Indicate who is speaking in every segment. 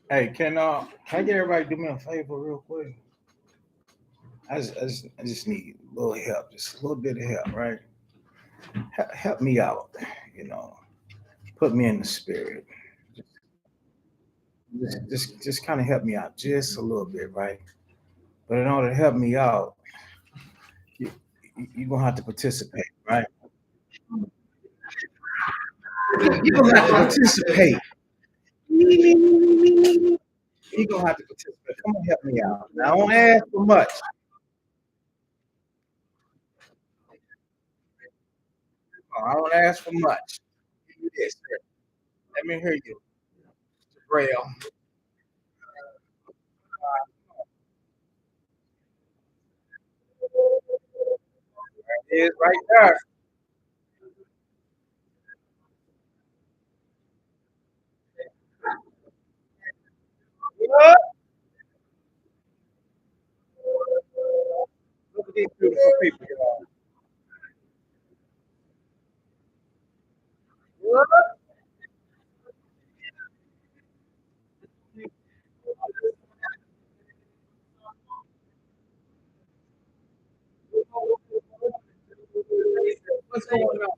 Speaker 1: Hey, can I get everybody to do me a favor real quick? I just need a little help, just a little bit of help, right? Help me out, you know. Put me in the spirit. Just kind of help me out, just a little bit, right? But in order to help me out, you, you're gonna have to participate, right? You're gonna have to participate. You're gonna have to participate. Come on, help me out. Now, I don't ask for much. I don't ask for much. Give me this. Here. Let me hear you, Braille. It is right there. What? Look at these beautiful people, y'all. What? What's going on?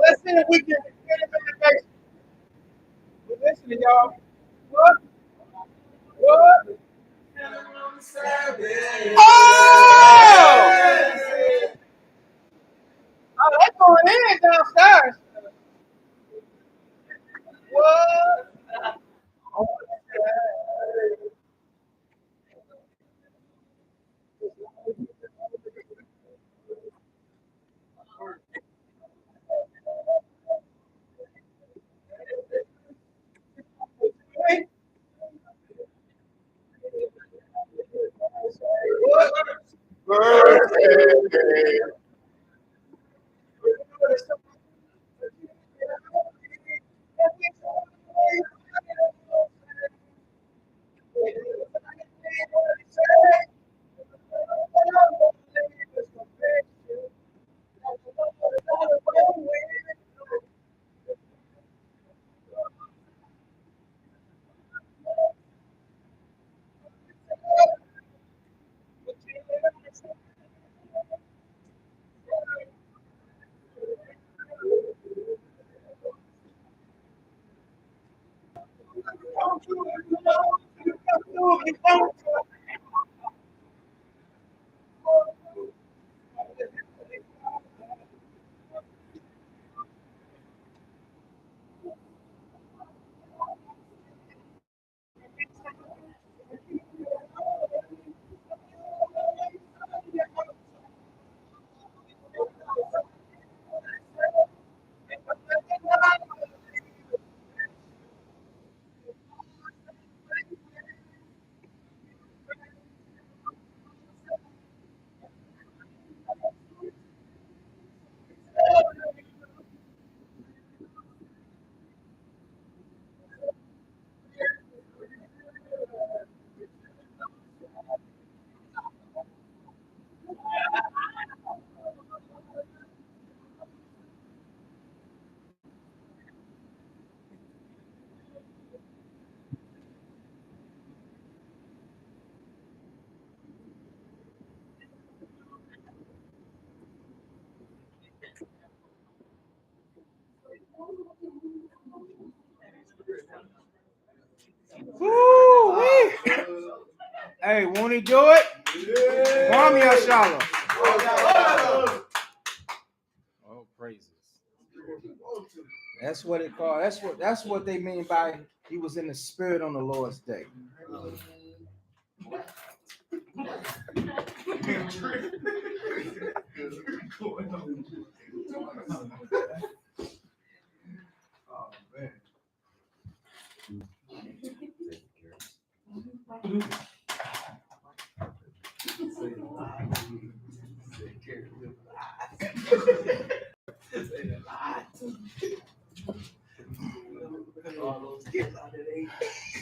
Speaker 1: Let's see if we can get him in the face. Listen to y'all. What? What? Oh! Oh, that's going in downstairs. What? Oh, birthday. Won't he do it? Yeah. Kwame Ashala. Oh, praises. That's what it called. That's what they mean by he was in the spirit on the Lord's day. Oh, man.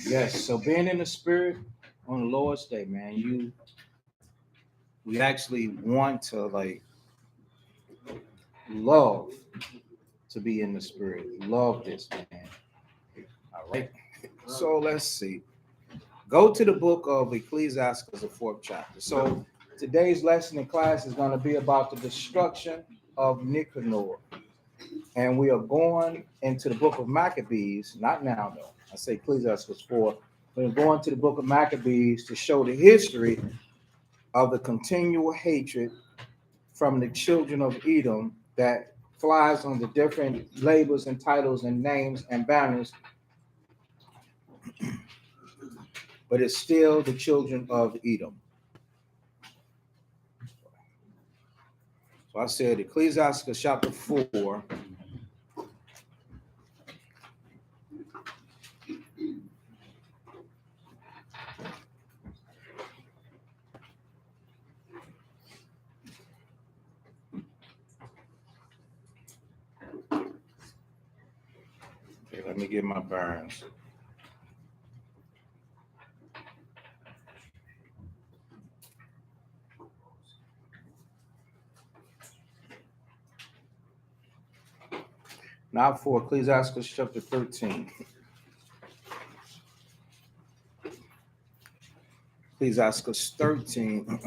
Speaker 1: Yes, so being in the spirit on the Lord's day, man, we actually want to like love to be in the spirit. Love this, man. All right. So let's see. Go to the book of Ecclesiastes, the 4th chapter. So today's lesson in class is going to be about the destruction of Nicanor. And we are going into the book of Maccabees, not now though. I say Ecclesiastes 4. We're going to the book of Maccabees to show the history of the continual hatred from the children of Edom that flies on the different labels and titles and names and banners, but it's still the children of Edom. So I said Ecclesiastes chapter 4. Okay, let me get my bearings. Now for Ecclesiastes chapter 13. Ecclesiastes 13.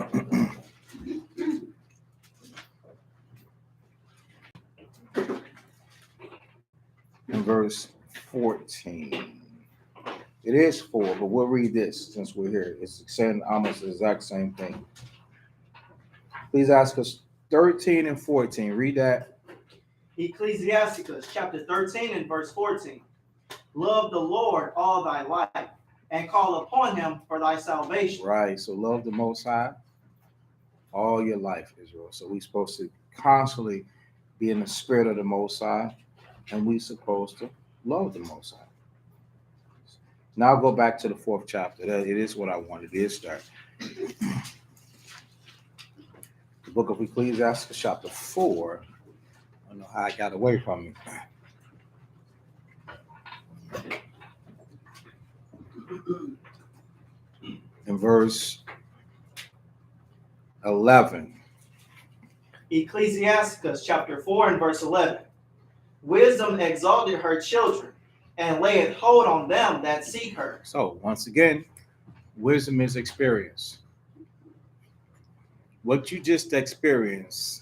Speaker 1: And verse 14. It is 4, but we'll read this since we're here. It's saying almost the exact same thing. Ecclesiastes 13 and 14. Read that.
Speaker 2: Ecclesiasticus chapter 13 and verse 14. Love the Lord all thy life, and call upon him for thy salvation.
Speaker 1: Right. So love the Most High all your life, Israel. So we're supposed to constantly be in the spirit of the Most High, and we're supposed to love the Most High. Now I'll go back to the 4th chapter. It is what I wanted to start. The book of Ecclesiastes chapter 4. I don't know how I got away from me. In verse 11.
Speaker 2: Ecclesiasticus chapter 4 and verse 11. Wisdom exalted her children, and layeth hold on them that seek her.
Speaker 1: So once again, wisdom is experience. What you just experienced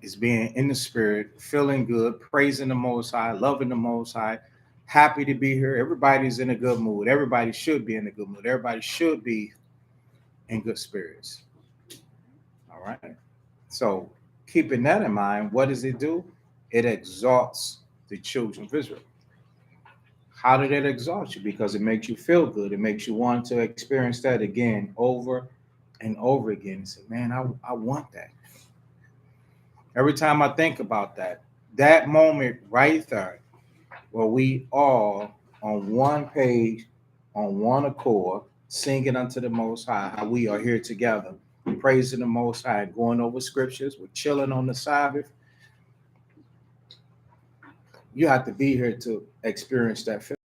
Speaker 1: is being in the spirit, feeling good, praising the Most High, loving the Most High, happy to be here. Everybody's in a good mood. Everybody should be in a good mood. Everybody should be in good spirits. All right. So keeping that in mind, what does it do? It exalts the children of Israel. How did it exalt you? Because it makes you feel good. It makes you want to experience that again over and over again. And say, man, I want that. Every time I think about that moment right there, where we all on one page, on one accord, singing unto the Most High, how we are here together, praising the Most High, going over scriptures, we're chilling on the Sabbath. You have to be here to experience that feeling.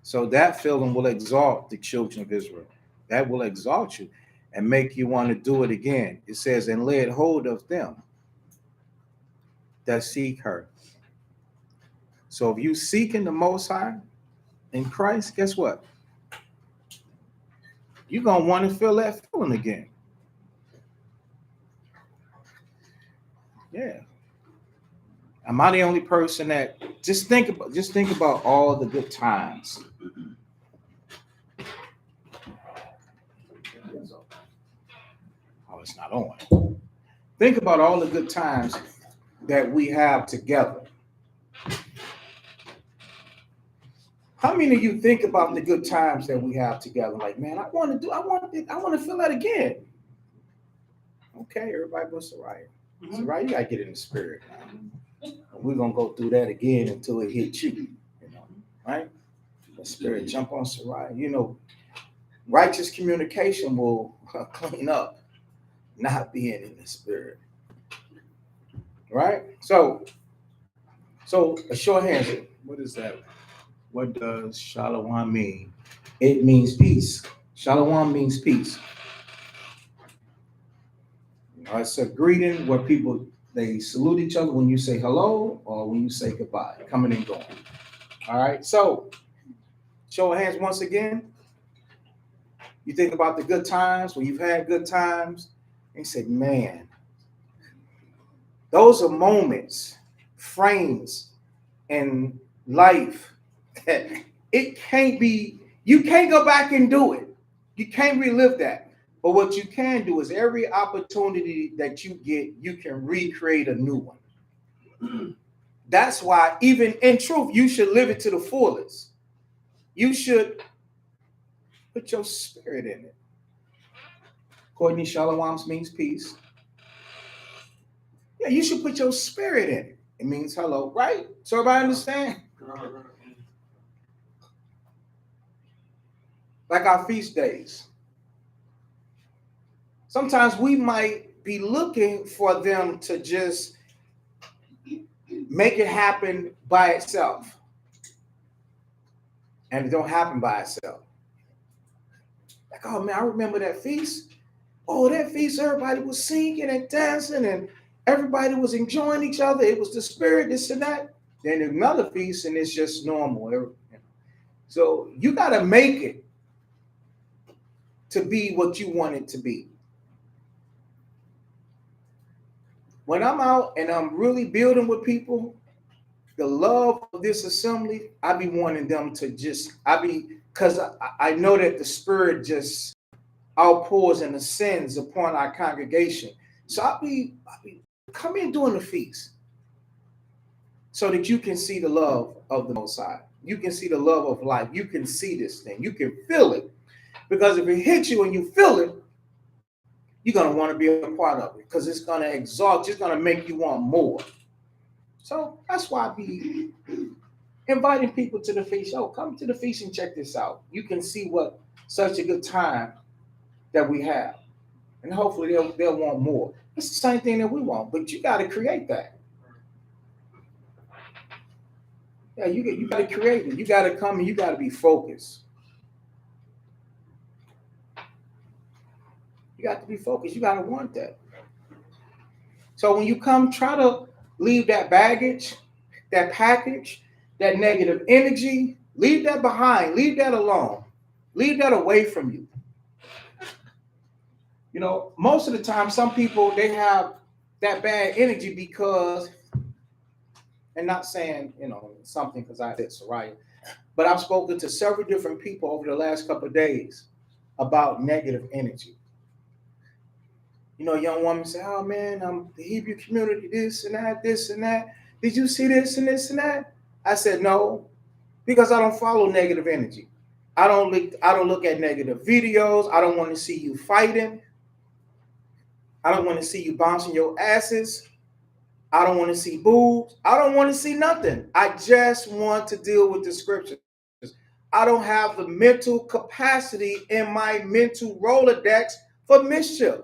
Speaker 1: So that feeling will exalt the children of Israel. That will exalt you and make you want to do it again. It says, and lay hold of them that seek her. So if you seek in the Most High in Christ, guess what? You're going to want to feel that feeling again. Yeah. Am I the only person that just think about all the good times it's not on. Think about all the good times that we have together. How many of you think about the good times that we have together? Like, man, I want to feel that again. Okay, everybody but Soraya. Soraya, you gotta get in the spirit. We're gonna go through that again until it hits you. Right? The spirit jump on Soraya. Righteous communication will clean up not being in the spirit. Right? So a short answer. What is that? What does Shalom mean? It means peace. Shalom means peace. It's a greeting where people they salute each other when you say hello or when you say goodbye, coming and going. All right. So show of hands once again. You think about the good times when you've had good times, and you say, man, those are moments, frames in life that it can't be, you can't go back and do it. You can't relive that. But what you can do is every opportunity that you get, you can recreate a new one. That's why, even in truth, you should live it to the fullest. You should put your spirit in it. Courtney, Shalom means peace. Yeah, you should put your spirit in it. It means hello, right? So everybody understand? Like our feast days. Sometimes we might be looking for them to just make it happen by itself. And it don't happen by itself. Like, oh man, I remember that feast. Oh, that feast, everybody was singing and dancing and everybody was enjoying each other. It was the spirit, this and that. Then another feast and it's just normal. So you got to make it to be what you want it to be. When I'm out and I'm really building with people, the love of this assembly, I be wanting them to because I know that the spirit just outpours and ascends upon our congregation. So I'll be come in during the feast so that you can see the love of the Most High. You can see the love of life. You can see this thing. You can feel it. Because if it hits you and you feel it, you're going to want to be a part of it because it's going to exalt, it's going to make you want more. So that's why I be inviting people to the feast. Oh, come to the feast and check this out. You can see what such a good time that we have. And hopefully they'll want more. It's the same thing that we want, but you got to create that. Yeah, you got to create it. You got to come and you got to be focused. You got to be focused. You got to want that. So when you come, try to leave that baggage, that package, that negative energy, leave that behind. Leave that alone. Leave that away from you. Most of the time, some people, they have that bad energy because, and not saying, something because I said Soraya, but I've spoken to several different people over the last couple of days about negative energy. A young woman said, oh man, the Hebrew community, this and that. Did you see this and this and that? I said, no, because I don't follow negative energy. I don't look at negative videos. I don't want to see you fighting. I don't want to see you bouncing your asses. I don't want to see boobs. I don't want to see nothing. I just want to deal with the scriptures. I don't have the mental capacity in my mental Rolodex for mischief.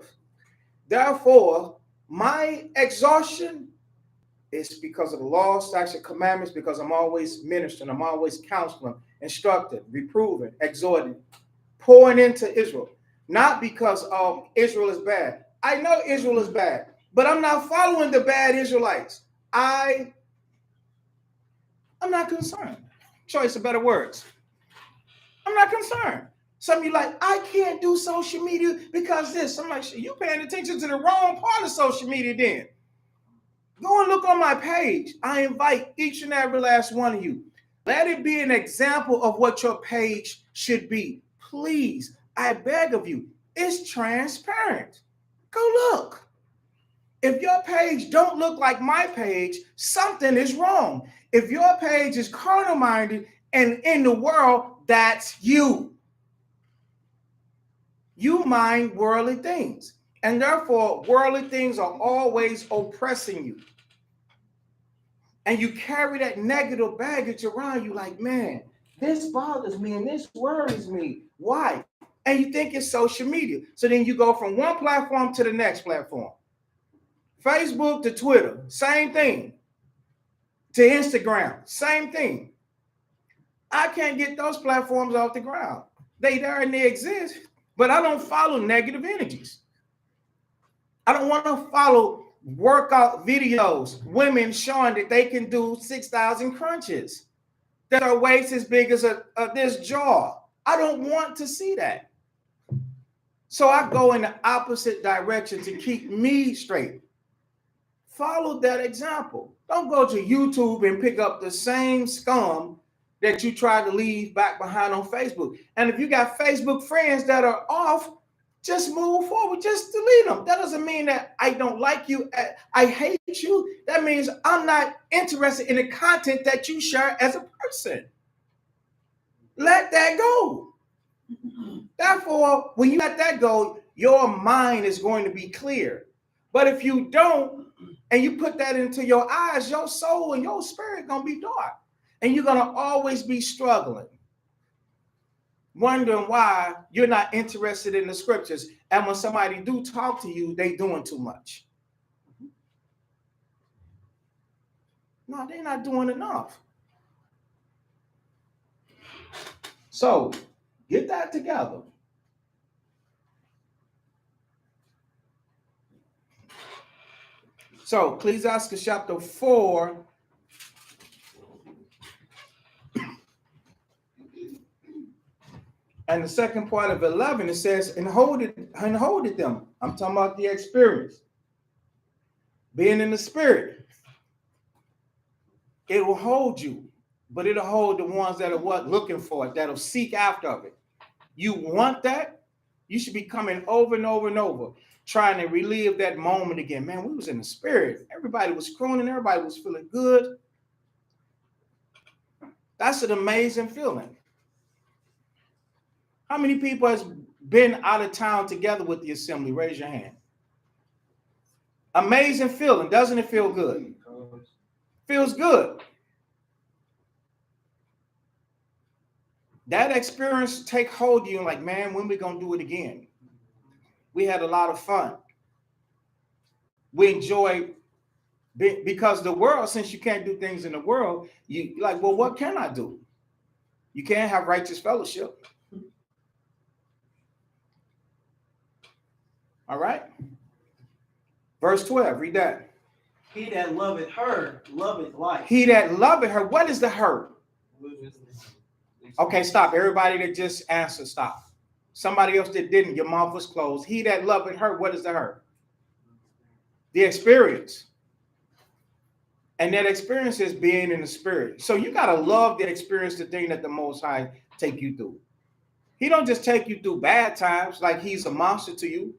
Speaker 1: Therefore, my exhaustion is because of the law, statutes, commandments, because I'm always ministering, I'm always counseling, instructing, reproving, exhorting, pouring into Israel. Not because Israel is bad. I know Israel is bad, but I'm not following the bad Israelites. I'm not concerned. Choice of better words. I'm not concerned. Some of you like, I can't do social media because this. I'm like, you paying attention to the wrong part of social media then. Go and look on my page. I invite each and every last one of you. Let it be an example of what your page should be. Please, I beg of you. It's transparent. Go look. If your page don't look like my page, something is wrong. If your page is carnal minded and in the world, that's you. You mind worldly things. And therefore, worldly things are always oppressing you. And you carry that negative baggage around you like, man, this bothers me and this worries me. Why? And you think it's social media. So then you go from one platform to the next platform. Facebook to Twitter, same thing. To Instagram, same thing. I can't get those platforms off the ground. They there and they exist, but I don't follow negative energies. I don't want to follow workout videos, women showing that they can do 6,000 crunches, that are waist as big as this jaw. I don't want to see that. So I go in the opposite direction to keep me straight. Follow that example. Don't go to YouTube and pick up the same scum that you tried to leave back behind on Facebook. And if you got Facebook friends that are off, just move forward. Just delete them. That doesn't mean that I don't like you. I hate you. That means I'm not interested in the content that you share as a person. Let that go. Therefore, when you let that go, your mind is going to be clear. But if you don't, and you put that into your eyes, your soul and your spirit going to be dark. And you're going to always be struggling, wondering why you're not interested in the scriptures. And when somebody do talk to you, they doing too much. No, they're not doing enough. So get that together. So Ecclesiastes chapter 4. And the second part of 11, it says, and hold it them. I'm talking about the experience. Being in the spirit. It will hold you, but it'll hold the ones that are what? Looking for it, that'll seek after it. You want that? You should be coming over and over and over, trying to relive that moment again. Man, we was in the spirit. Everybody was crooning. Everybody was feeling good. That's an amazing feeling. How many people has been out of town together with the assembly? Raise your hand. Amazing feeling. Doesn't it feel good? Feels good. That experience take hold of you and like, man, when we going to do it again? We had a lot of fun. We enjoy, because the world, since you can't do things in the world, you like, well, what can I do? You can't have righteous fellowship. All right. Verse 12, read that.
Speaker 2: He that loveth her, loveth life.
Speaker 1: He that loveth her, what is the her? Okay, stop. Everybody that just answered, stop. Somebody else that didn't, your mouth was closed. He that loveth her, what is the her? The experience. And that experience is being in the spirit. So you got to love the experience, the thing that the Most High take you through. He don't just take you through bad times like he's a monster to you.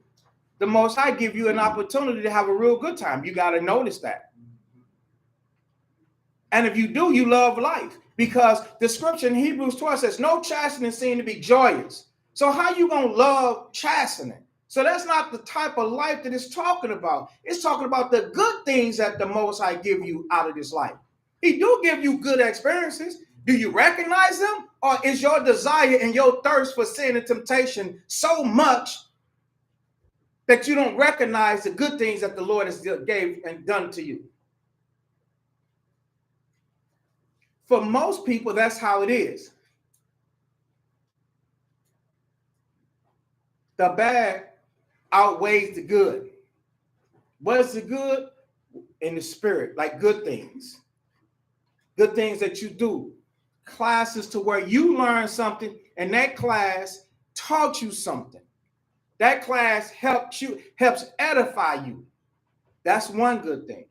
Speaker 1: The Most High give you an opportunity to have a real good time. You got to notice that. And if you do, you love life. Because the scripture in Hebrews 12 says, no chastening seems to be joyous. So how you going to love chastening? So that's not the type of life that it's talking about. It's talking about the good things that the Most High give you out of this life. He do give you good experiences. Do you recognize them? Or is your desire and your thirst for sin and temptation so much that you don't recognize the good things that the Lord has gave and done to you? For most people, that's how it is. The bad outweighs the good. What is the good? In the spirit, like good things. Good things that you do. Classes to where you learn something and that class taught you something. That class helps edify you. That's one good thing.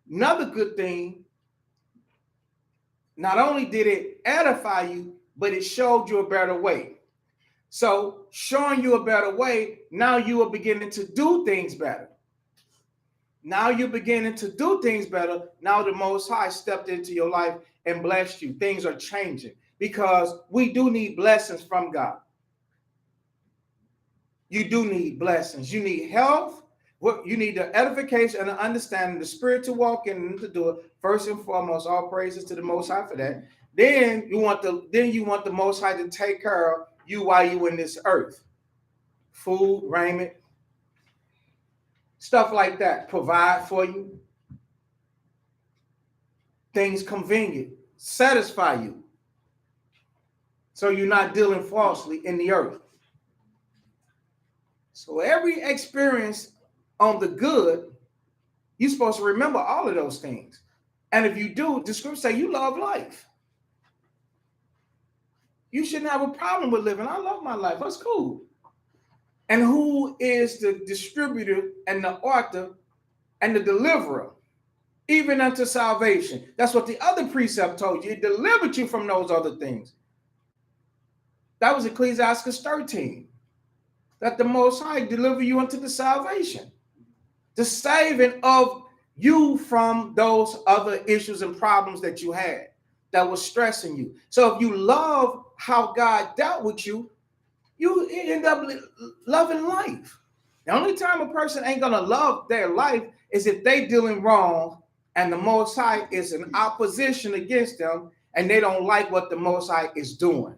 Speaker 1: Another good thing, not only did it edify you, but it showed you a better way. So showing you a better way, now you are beginning to do things better. Now you're beginning to do things better. Now the Most High stepped into your life and blessed you. Things are changing because we do need blessings from God. You do need blessings. You need health. You need the edification and the understanding, the spirit to walk in and to do it. First and foremost, all praises to the Most High for that. Then you want the Most High to take care of you while you in this earth. Food, raiment, stuff like that. Provide for you. Things convenient, satisfy you. So you're not dealing falsely in the earth. So every experience on the good, you're supposed to remember all of those things. And if you do, the scripture say you love life. You shouldn't have a problem with living. I love my life. That's cool. And who is the distributor and the author and the deliverer, even unto salvation? That's what the other precept told you. It delivered you from those other things. That was Ecclesiastes 13. That the Most High deliver you unto the salvation. The saving of you from those other issues and problems that you had that was stressing you. So if you love how God dealt with you, you end up loving life. The only time a person ain't gonna love their life is if they dealing wrong and the Most High is in opposition against them and they don't like what the Most High is doing.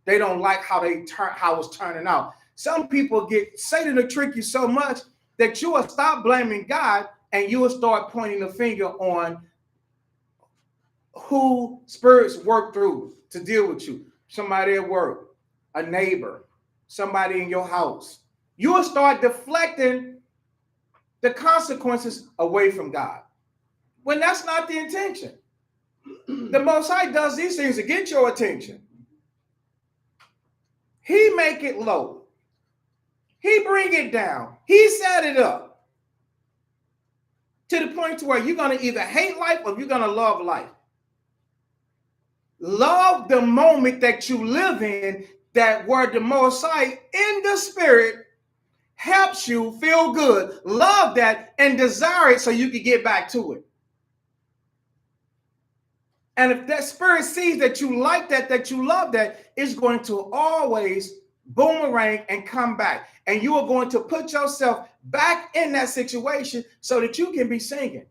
Speaker 1: They don't like how it's turning out. Some people get Satan to trick you so much that you will stop blaming God and you will start pointing the finger on who spirits work through to deal with you. Somebody at work, a neighbor, somebody in your house. You will start deflecting the consequences away from God when that's not the intention. The Most High does these things to get your attention. He make it low. He bring it down. He set it up to the point to where you're going to either hate life or you're going to love life. Love the moment that you live in, that where the Most High in the spirit helps you feel good. Love that and desire it so you can get back to it. And if that spirit sees that you like that you love that, it's going to always boomerang and come back. And you are going to put yourself back in that situation so that you can be singing.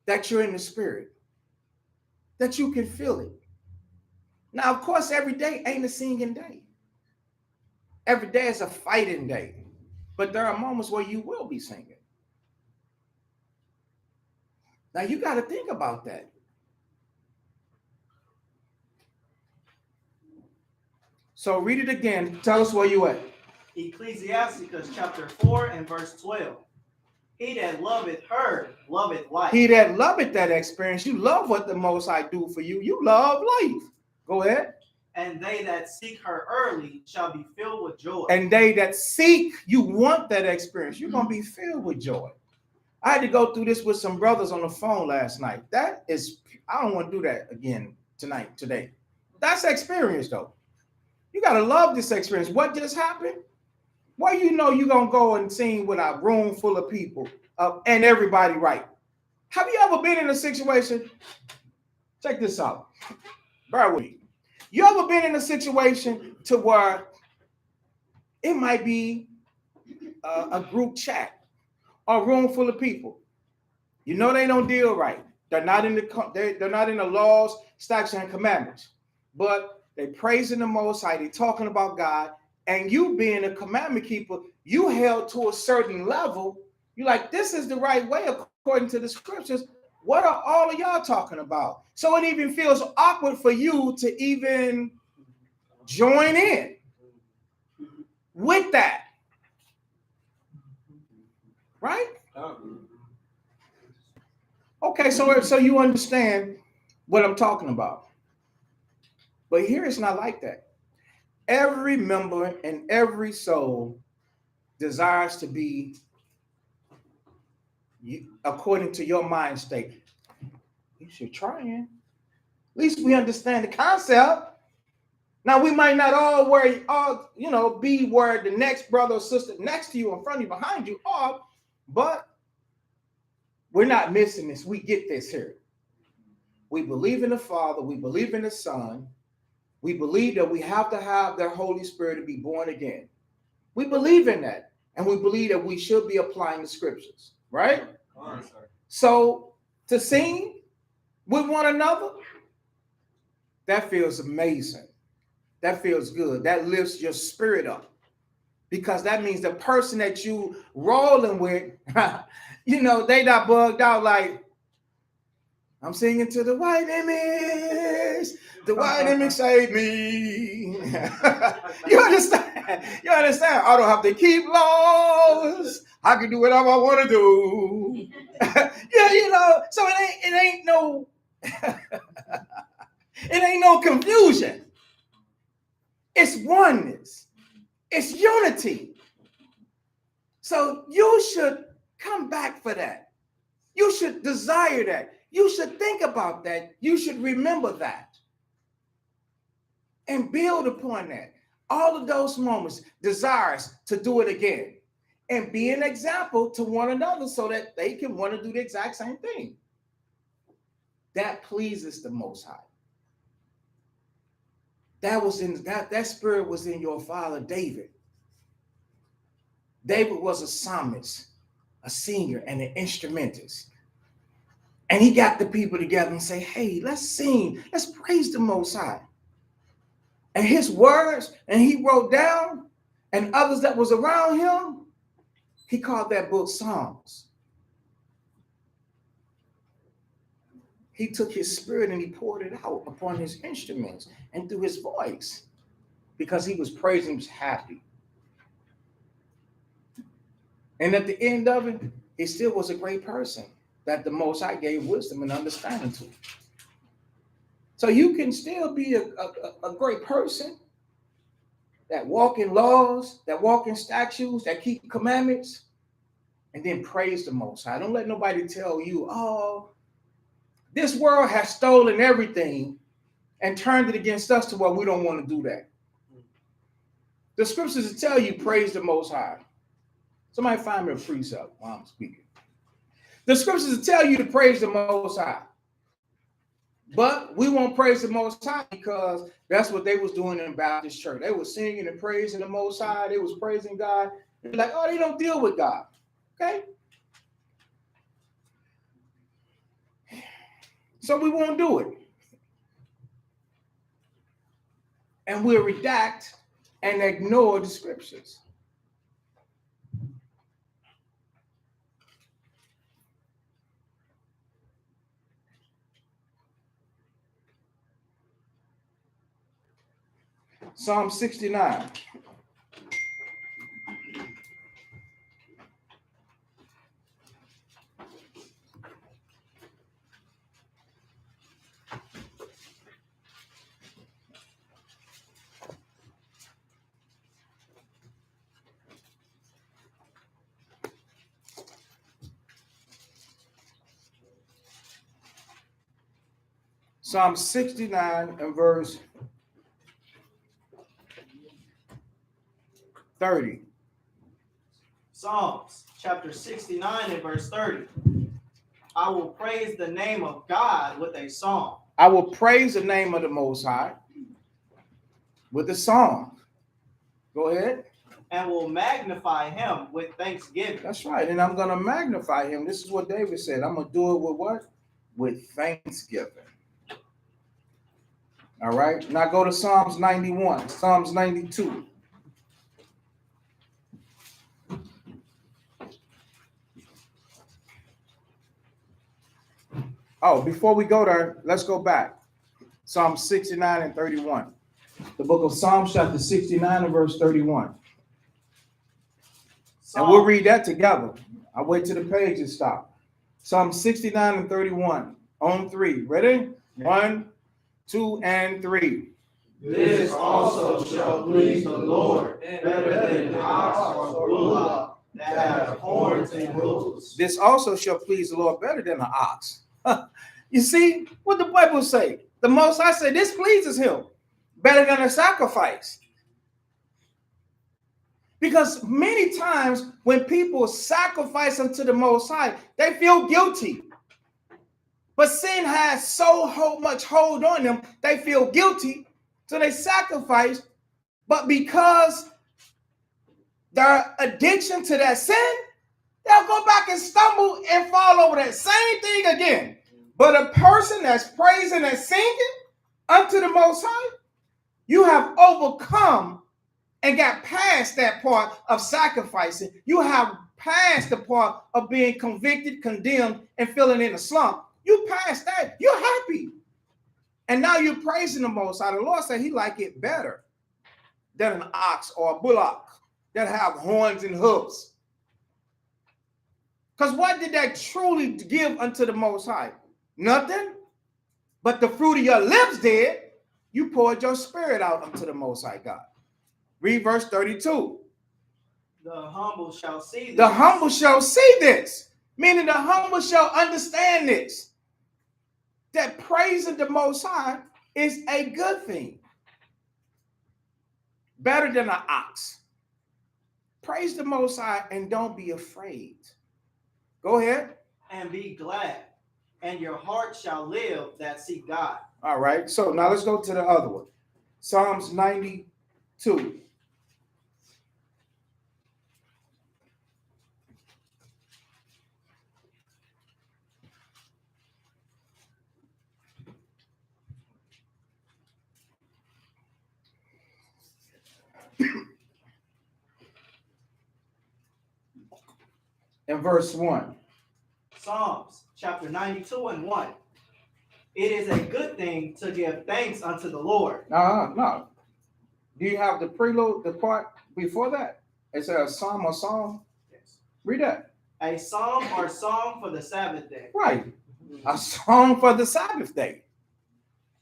Speaker 1: That you're in the spirit. That you can feel it. Now, of course, every day ain't a singing day. Every day is a fighting day. But there are moments where you will be singing. Now, you got to think about that. So read it again. Tell us where you at.
Speaker 2: Ecclesiasticus chapter 4 and verse 12. He that loveth her, loveth life.
Speaker 1: He that loveth that experience, you love what the Most High do for you. You love life. Go ahead.
Speaker 2: And they that seek her early shall be filled with joy.
Speaker 1: And they that seek, you want that experience. You're going to be filled with joy. I had to go through this with some brothers on the phone last night. That is, I don't want to do that again today. That's experience, though. You got to love this experience. What just happened? Well, you know you're going to go and sing with a room full of people and everybody right. Have you ever been in a situation? Check this out. Bear with me. You ever been in a situation to where it might be a group chat or a room full of people? You know they don't deal right. They're not in the laws, statutes, and commandments. But they praising the Most High. They talking about God. And you being a commandment keeper, you held to a certain level. You're like, this is the right way according to the scriptures. What are all of y'all talking about? So it even feels awkward for you to even join in with that. Right? Okay, so you understand what I'm talking about. But here it's not like that. Every member and every soul desires to be according to your mind state. You should try in. At least we understand the concept. Now, we might not be where the next brother or sister next to you, in front of you, behind you are, but we're not missing this. We get this here. We believe in the Father. We believe in the Son. We believe that we have to have the Holy Spirit to be born again. We believe in that. And we believe that we should be applying the scriptures, right? So to sing with one another, that feels amazing. That feels good. That lifts your spirit up. Because that means the person that you rolling with, they not bugged out like, I'm singing to the white image. The white image saved me. You understand? You understand? I don't have to keep laws. I can do whatever I want to do. So it ain't no it ain't no confusion. It's oneness. It's unity. So you should come back for that. You should desire that. You should think about that. You should remember that. And build upon that. All of those moments, desires to do it again. And be an example to one another so that they can want to do the exact same thing. That pleases the Most High. That spirit was in your father David. David was a psalmist, a singer, and an instrumentalist. And he got the people together and say, hey, let's sing. Let's praise the Most High. And his words, and he wrote down, and others that was around him, he called that book Psalms. He took his spirit and he poured it out upon his instruments and through his voice because he was praising, he was happy. And at the end of it, he still was a great person that the Most High gave wisdom and understanding to. So you can still be a great person that walk in laws, that walk in statutes, that keep commandments, and then praise the Most High. Don't let nobody tell you, oh, this world has stolen everything and turned it against us to where we don't want to do that. The scriptures tell you praise the Most High. Somebody find me a precept while I'm speaking. The scriptures tell you to praise the Most High. But we won't praise the Most High because that's what they was doing in Baptist church. They were singing and praising the Most High. They was praising God. They're like, oh, they don't deal with God. Okay? So we won't do it. And we'll redact and ignore the scriptures. Psalm 69. Psalm 69 and verse 30.
Speaker 2: Psalms chapter 69 and verse 30. I will praise the name of God with a song.
Speaker 1: I will praise the name of the Most High with a song. Go ahead.
Speaker 2: And will magnify him with thanksgiving.
Speaker 1: That's right. And I'm going to magnify him. This is what David said. I'm going to do it with what? With thanksgiving. All right. Now go to Psalms 91, Psalms 92. Oh, before we go there, let's go back. Psalm 69 and 31. The book of Psalms, chapter 69 and verse 31. And we'll read that together. I'll wait till the pages stop. Psalm 69 and 31 on 3. Ready? 1, 2, and 3.
Speaker 3: This also shall please the Lord better than ox or bullock that have horns and hoofs.
Speaker 1: This also shall please the Lord better than an ox. You see what the Bible say? The Most High say this pleases him. better than a sacrifice. Because many times when people sacrifice unto the Most High, they feel guilty. But sin has so much hold on them, they feel guilty, so they sacrifice. But because their addiction to that sin, they'll go back and stumble and fall over that same thing again. But a person that's praising and singing unto the Most High, you have overcome and got past that part of sacrificing. You have passed the part of being convicted, condemned, and feeling in a slump. You passed that. You're happy. And now you're praising the Most High. The Lord said he like it better than an ox or a bullock that have horns and hooves. Because what did that truly give unto the Most High? Nothing. But the fruit of your lips did. You poured your spirit out unto the Most High God. Read verse 32.
Speaker 2: The humble shall see this.
Speaker 1: The humble shall see this. Meaning the humble shall understand this. That praising the Most High is a good thing. Better than an ox. Praise the Most High and don't be afraid. Go ahead.
Speaker 2: And be glad, and your heart shall live that seek God.
Speaker 1: All right. So now let's go to the other one. Psalms 92. In verse 1.
Speaker 2: Psalms chapter 92 and 1. It is a good thing to give thanks unto the Lord.
Speaker 1: No. Do you have the prelude, the part before that? It says a psalm or song.
Speaker 2: Yes.
Speaker 1: Read that.
Speaker 2: A psalm or song for the Sabbath day.
Speaker 1: Right. A song for the Sabbath day.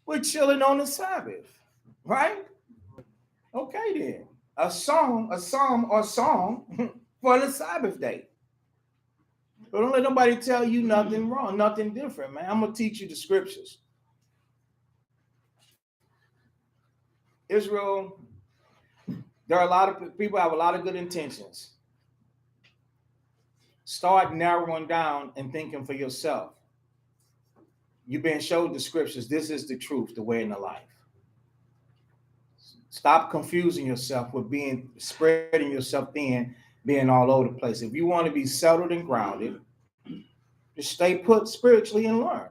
Speaker 1: We're chilling on the Sabbath. Right? Okay then. A song, a psalm or song for the Sabbath day. But don't let nobody tell you nothing wrong, nothing different, man. I'm going to teach you the scriptures. Israel, there are a lot of people have a lot of good intentions. Start narrowing down and thinking for yourself. You've been showed the scriptures. This is the truth, the way, and the life. Stop confusing yourself with spreading yourself thin, being all over the place. If you want to be settled and grounded, just stay put spiritually and learn.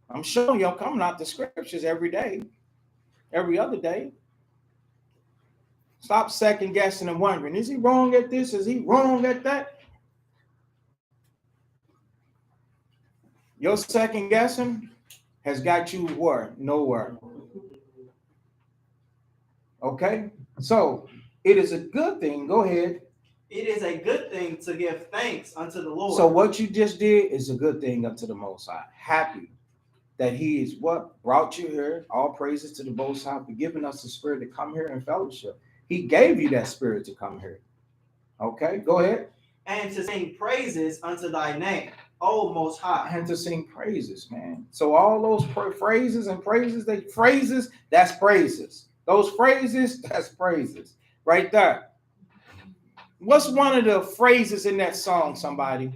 Speaker 1: I'm showing you I'm coming out the scriptures every day, every other day. Stop second guessing and wondering, is he wrong at this? Is he wrong at that? Your second guessing has got you where? Nowhere. Okay? So it is a good thing. Go ahead.
Speaker 2: It is a good thing to give thanks unto the Lord.
Speaker 1: So what you just did is a good thing unto the Most High. Happy that he is what brought you here. All praises to the Most High for giving us the spirit to come here and fellowship. He gave you that spirit to come here. Okay, go ahead.
Speaker 2: And to sing praises unto thy name, O Most High.
Speaker 1: And to sing praises, man. So all those phrases, that's praises. Those phrases, that's praises. Right there. What's one of the phrases in that song, somebody?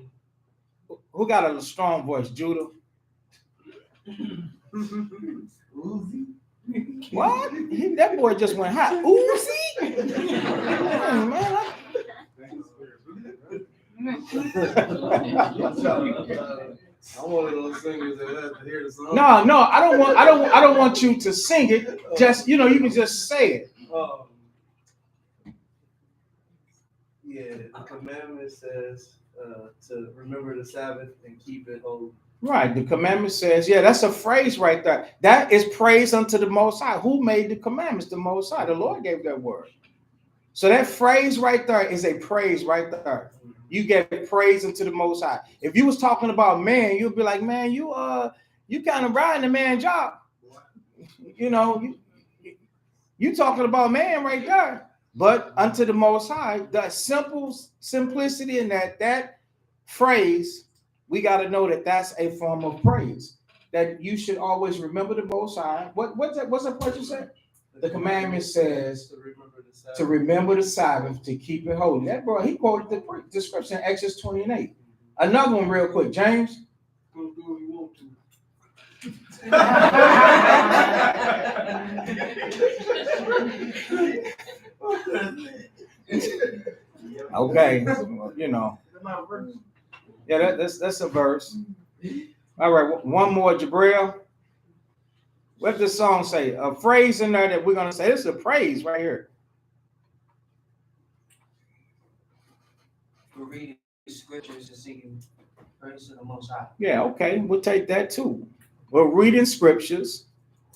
Speaker 1: Who got a strong voice? Judah? What? That boy just went hot. Uzi? Dang, man.
Speaker 3: I'm one of those singers that have to hear the song.
Speaker 1: No, I don't want you to sing it. Just, you can just say it.
Speaker 3: Yeah, the commandment says to remember the Sabbath and keep it holy.
Speaker 1: Right. The commandment says, yeah, that's a phrase right there. That is praise unto the Most High. Who made the commandments? The Most High. The Lord gave that word. So that phrase right there is a praise right there. You get praise unto the Most High. If you was talking about man, you'd be like, man, you kind of riding the man job. You talking about man right there. But unto the Most High, the simplicity in that phrase, we got to know that that's a form of praise. That you should always remember the Most High. What's that part you said? The commandment says
Speaker 3: to remember the Sabbath.
Speaker 1: to keep it holy. That boy, he quoted the scripture in Exodus 20 and 8. Another one real quick, James.
Speaker 3: Go do what you want to.
Speaker 1: Okay, you know. Yeah, that's a verse. All right, one more, Jabril. What does the song say? A phrase in there that we're gonna say. This is a praise right here.
Speaker 4: We're reading scriptures and singing praise to the Most High.
Speaker 1: Yeah, okay, we'll take that too. We're reading scriptures.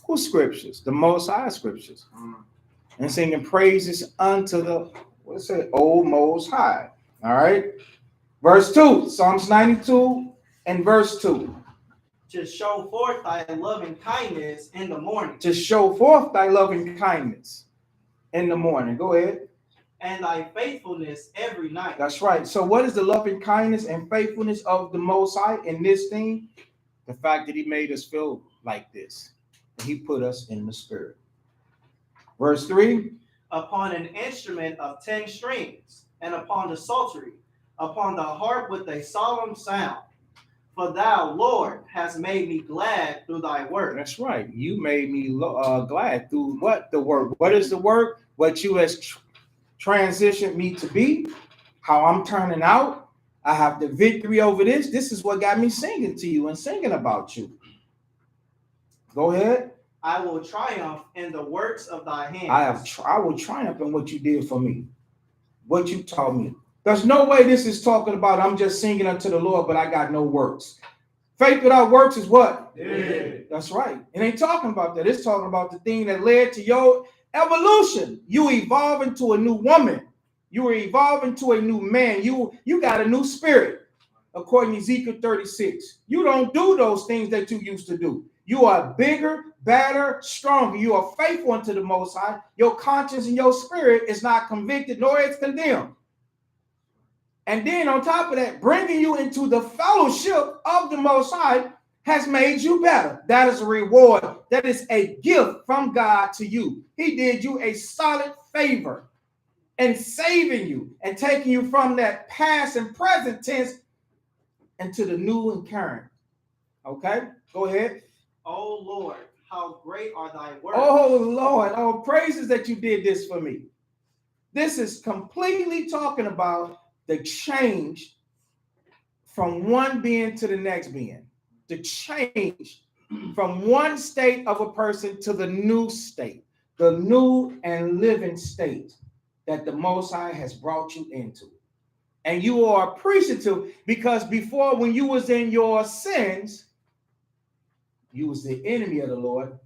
Speaker 1: Whose scriptures? The Most High scriptures. And singing praises unto the, what's it? Old Most High. All right. Verse 2, Psalms 92 and verse 2.
Speaker 2: To show forth thy loving kindness in the morning,
Speaker 1: To show forth thy loving kindness in the morning. Go ahead.
Speaker 2: and thy faithfulness every night.
Speaker 1: That's right. So what is the loving kindness and faithfulness of the Most High in this thing? The fact that he made us feel like this. And he put us in the spirit. Verse 3.
Speaker 2: Upon an instrument of 10 strings, and upon the psaltery, upon the harp with a solemn sound. For thou, Lord, hast made me glad through thy word.
Speaker 1: That's right. You made me glad through what? The word. What is the word? What you has transitioned me to be, how I'm turning out. I have the victory over this. This is what got me singing to you and singing about you. Go ahead.
Speaker 2: I will triumph in the works of thy hands.
Speaker 1: I will triumph in what you did for me, what you taught me. There's no way this is talking about I'm just singing unto the Lord, but I got no works. Faith without works is what?
Speaker 3: Yeah.
Speaker 1: That's right. It ain't talking about that. It's talking about the thing that led to your evolution. You evolve into a new woman. You evolve into a new man. You got a new spirit, according to Ezekiel 36. You don't do those things that you used to do. You are bigger, better, stronger. You are faithful unto the Most High. Your conscience and your spirit is not convicted, nor is condemned. And then on top of that, bringing you into the fellowship of the Most High has made you better. That is a reward. That is a gift from God to you. He did you a solid favor in saving you and taking you from that past and present tense into the new and current. Okay, go ahead.
Speaker 2: O Lord, how great are thy works.
Speaker 1: Oh Lord, oh praises that you did this for me. This is completely talking about the change from one being to the next being. The change from one state of a person to the new state, the new and living state that the Most High has brought you into. And you are appreciative because before, when you was in your sins, you was the enemy of the Lord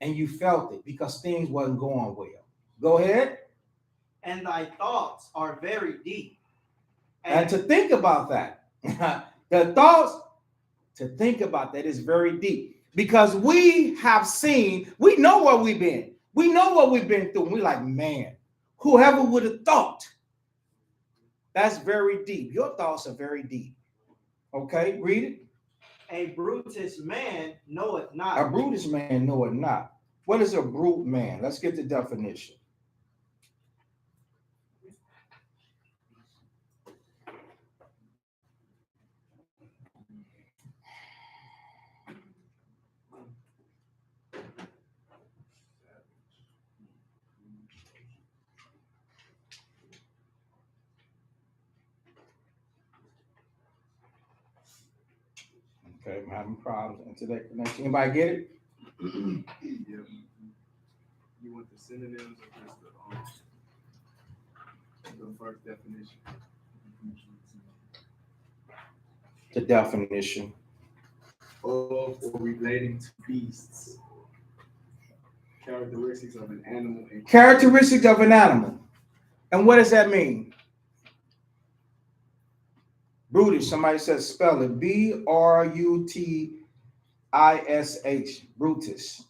Speaker 1: and you felt it because things wasn't going well. Go ahead.
Speaker 2: And thy thoughts are very deep.
Speaker 1: And to think about that, the thoughts to think about that is very deep because we have seen, we know where we've been. We know what we've been through. And we're like, man, whoever would have thought? That's very deep. Your thoughts are very deep. Okay, read it.
Speaker 2: A brutish man knoweth not.
Speaker 1: A brutish man knoweth not. What is a brute man? Let's get the definition. Okay, I'm having problems into that connection. Anybody get it?
Speaker 3: Yeah. You want the synonyms or just the first definition?
Speaker 1: The definition.
Speaker 3: Of or relating to beasts. Characteristics of an animal.
Speaker 1: Characteristics of an animal. And what does that mean? Brutish. Somebody says spell it. Brutish. Brutus.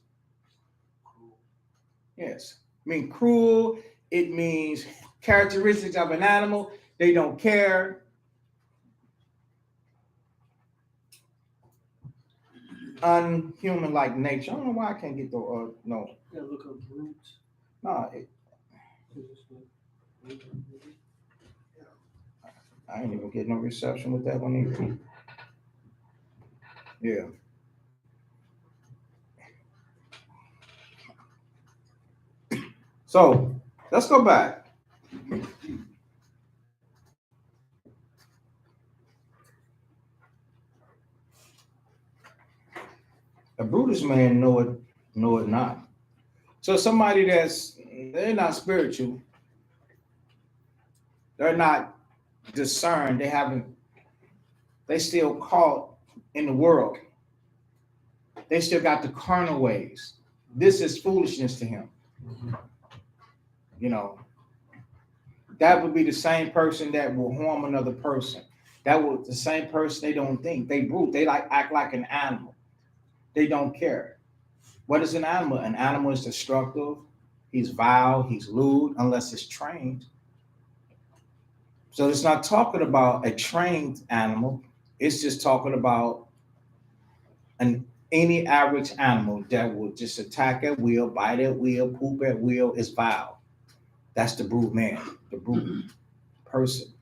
Speaker 1: Yes. I mean cruel. It means characteristics of an animal. They don't care. Unhuman like nature. I don't know why I can't get the no.
Speaker 2: Yeah, look up brute.
Speaker 1: No, I ain't even getting no reception with that one either. Yeah. So let's go back. A Brutus man know it not. So somebody they're not spiritual, they're not discerned, they still caught in the world. They still got the carnal ways. This is foolishness to him. You know, that would be the same person that will harm another person. That was the same person. They don't think. They brute. They act like an animal. They don't care. What is an animal? An animal is destructive. He's vile. He's lewd unless it's trained. So it's not talking about a trained animal. It's just talking about any average animal that will just attack at will, bite at will, poop at will is vile. That's the brute man, the brute person.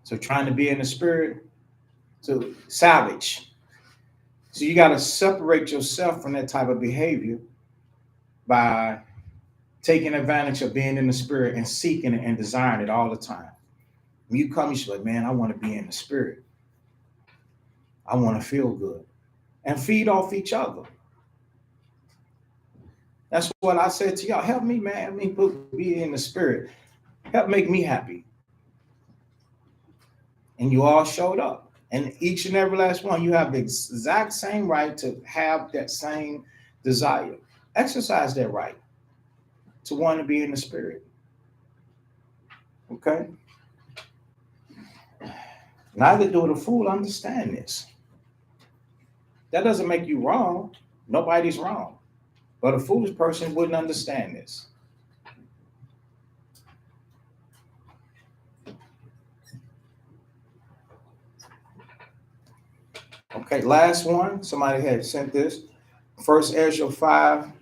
Speaker 1: So trying to be in the spirit, so savage. So you got to separate yourself from that type of behavior by taking advantage of being in the spirit and seeking it and desiring it all the time. When you come, you're like, man, I want to be in the spirit. I want to feel good. And feed off each other. That's what I said to y'all. Help me, man. Help me be in the spirit. Help make me happy. And you all showed up. And each and every last one, you have the exact same right to have that same desire. Exercise that right to want to be in the spirit. Okay? Neither do the fool understand this. That doesn't make you wrong. Nobody's wrong. But a foolish person wouldn't understand this. Okay, last one. Somebody had sent this. First Ezra 5.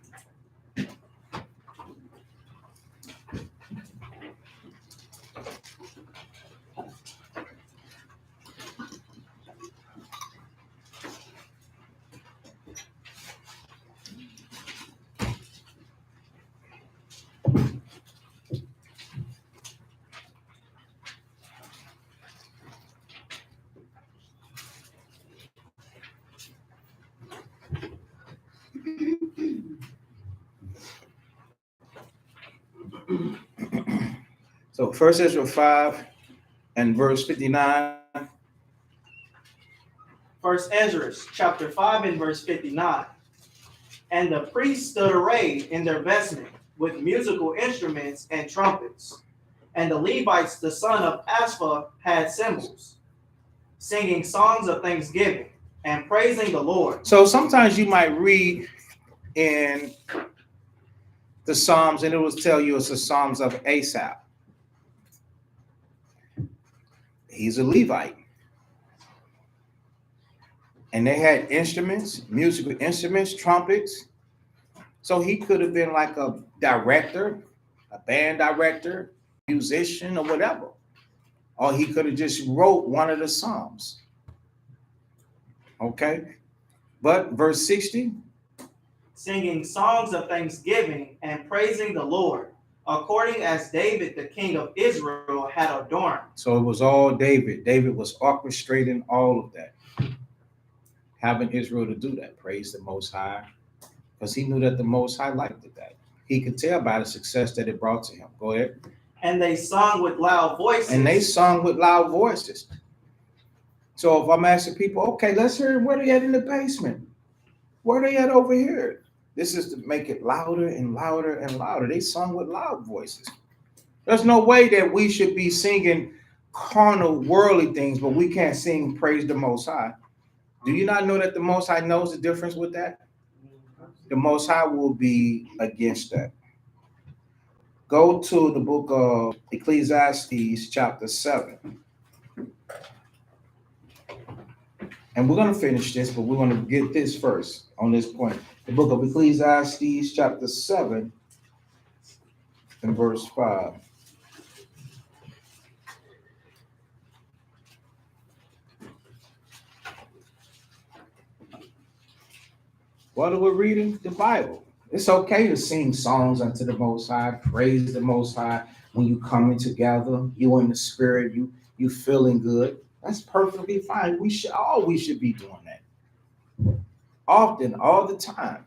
Speaker 1: So First Ezra 5 and verse 59.
Speaker 2: First Ezra chapter 5 and verse 59. And the priests stood arrayed in their vestment with musical instruments and trumpets. And the Levites, the son of Asaph, had cymbals, singing songs of thanksgiving and praising the Lord.
Speaker 1: So sometimes you might read in the Psalms and it will tell you it's the Psalms of Asaph. He's a Levite. And they had instruments, musical instruments, trumpets. So he could have been like a director, a band director, musician, or whatever. Or he could have just wrote one of the Psalms. Okay? But verse 60.
Speaker 2: Singing songs of thanksgiving and praising the Lord, according as David, the king of Israel, had adorned.
Speaker 1: So it was all David. David was orchestrating all of that. Having Israel to do that. Praise the Most High. Because he knew that the Most High liked that. He could tell by the success that it brought to him. Go ahead.
Speaker 2: And they sung with loud voices.
Speaker 1: And they sung with loud voices. So if I'm asking people, okay, let's hear where they at in the basement. Where they at over here? This is to make it louder and louder and louder. They sung with loud voices. There's no way that we should be singing carnal, worldly things, but we can't sing praise the Most High. Do you not know that the Most High knows the difference with that? The Most High will be against that. Go to the book of Ecclesiastes chapter 7. And we're going to finish this, but we're going to get this first on this point. The book of Ecclesiastes chapter 7 in verse 5. What are we reading? The Bible. It's okay to sing songs unto the Most High, praise the Most High when you coming together, you in the spirit, you feeling good. That's perfectly fine. We should be doing that often, all the time,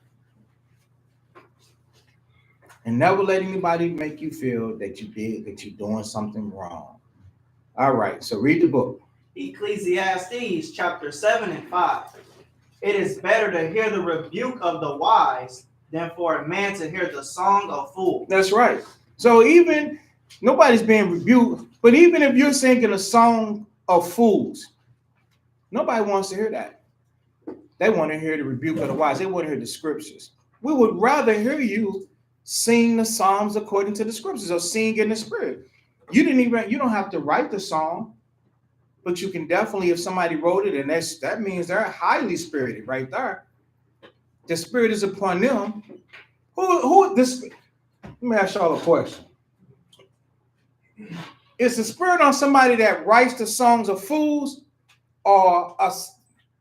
Speaker 1: and never let anybody make you feel that you're doing something wrong. All right, so read the book.
Speaker 2: Ecclesiastes chapter 7 and 5. It is better to hear the rebuke of the wise than for a man to hear the song of fools.
Speaker 1: That's right. So even nobody's being rebuked, but even if you're singing a song of fools, nobody wants to hear that. They want to hear the rebuke of the wise. They want to hear the scriptures. We would rather hear you sing the psalms according to the scriptures or sing in the spirit. You don't have to write the song, but you can definitely, if somebody wrote it, and that means they're highly spirited right there. The spirit is upon them. Who this? Let me ask y'all a question. Is the spirit on somebody that writes the songs of fools, or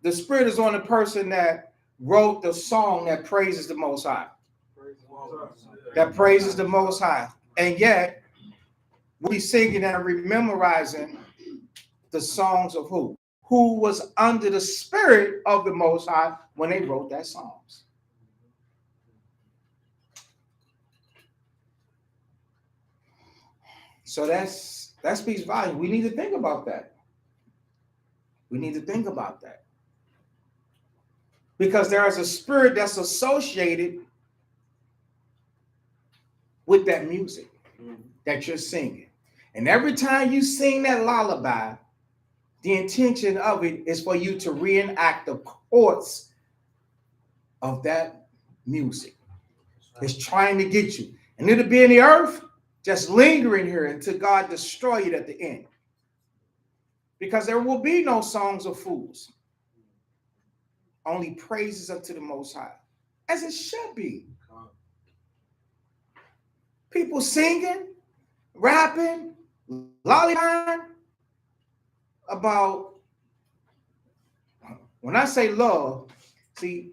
Speaker 1: the spirit is on the person that wrote the song that praises the Most High? That praises the Most High. And yet, we singing and rememorizing the songs of who? Who was under the spirit of the Most High when they wrote that songs. So that speaks volume. We need to think about that. We need to think about that. Because there is a spirit that's associated with that music that you're singing. And every time you sing that lullaby, the intention of it is for you to reenact the chords of that music. It's trying to get you. And it'll be in the earth, just lingering here until God destroy it at the end. Because there will be no songs of fools. Only praises unto the Most High. As it should be. People singing, rapping, lollying about, when I say love, see,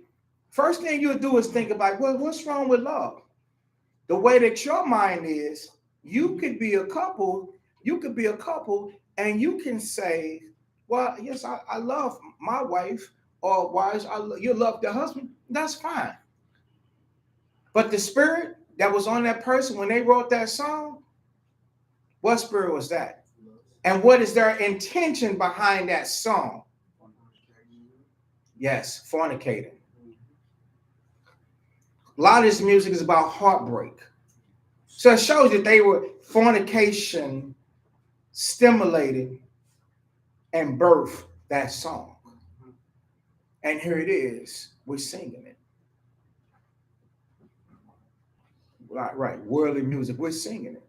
Speaker 1: first thing you'll do is think about, well, what's wrong with love? The way that your mind is, you could be a couple, and you can say, well, yes, I love my wife, or wives, you love their husband, that's fine. But the spirit that was on that person when they wrote that song, what spirit was that? And what is their intention behind that song? Yes, fornicating. A lot of this music is about heartbreak. So it shows that they were fornication stimulated and birthed that song. And here it is, we're singing it. Right, worldly music, we're singing it.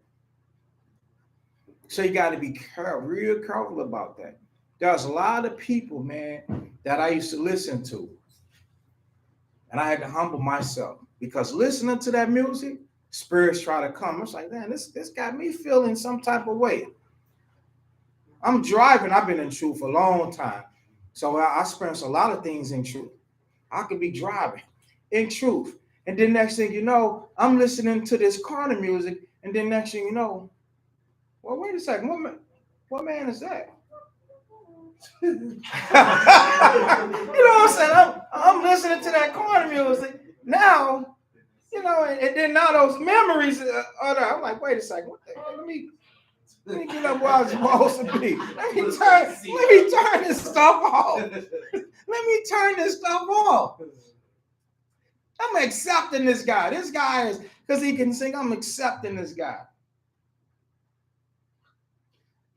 Speaker 1: So you got to be real careful about that. There's a lot of people, man, that I used to listen to. And I had to humble myself because listening to that music, spirits try to come. It's like, man, this got me feeling some type of way. I'm driving. I've been in truth for a long time. So I experience a lot of things in truth. I could be driving in truth. And then next thing you know, I'm listening to this carnal music. And then next thing you know, well, wait a second. What man is that? You know what I'm saying? I'm listening to that carnal music. Now, you know, and then now those memories are there. I'm like, wait a second. Let me get up where I was supposed to be. Let me turn this stuff off. Let me turn this stuff off. I'm accepting this guy. This guy is, because he can sing, I'm accepting this guy.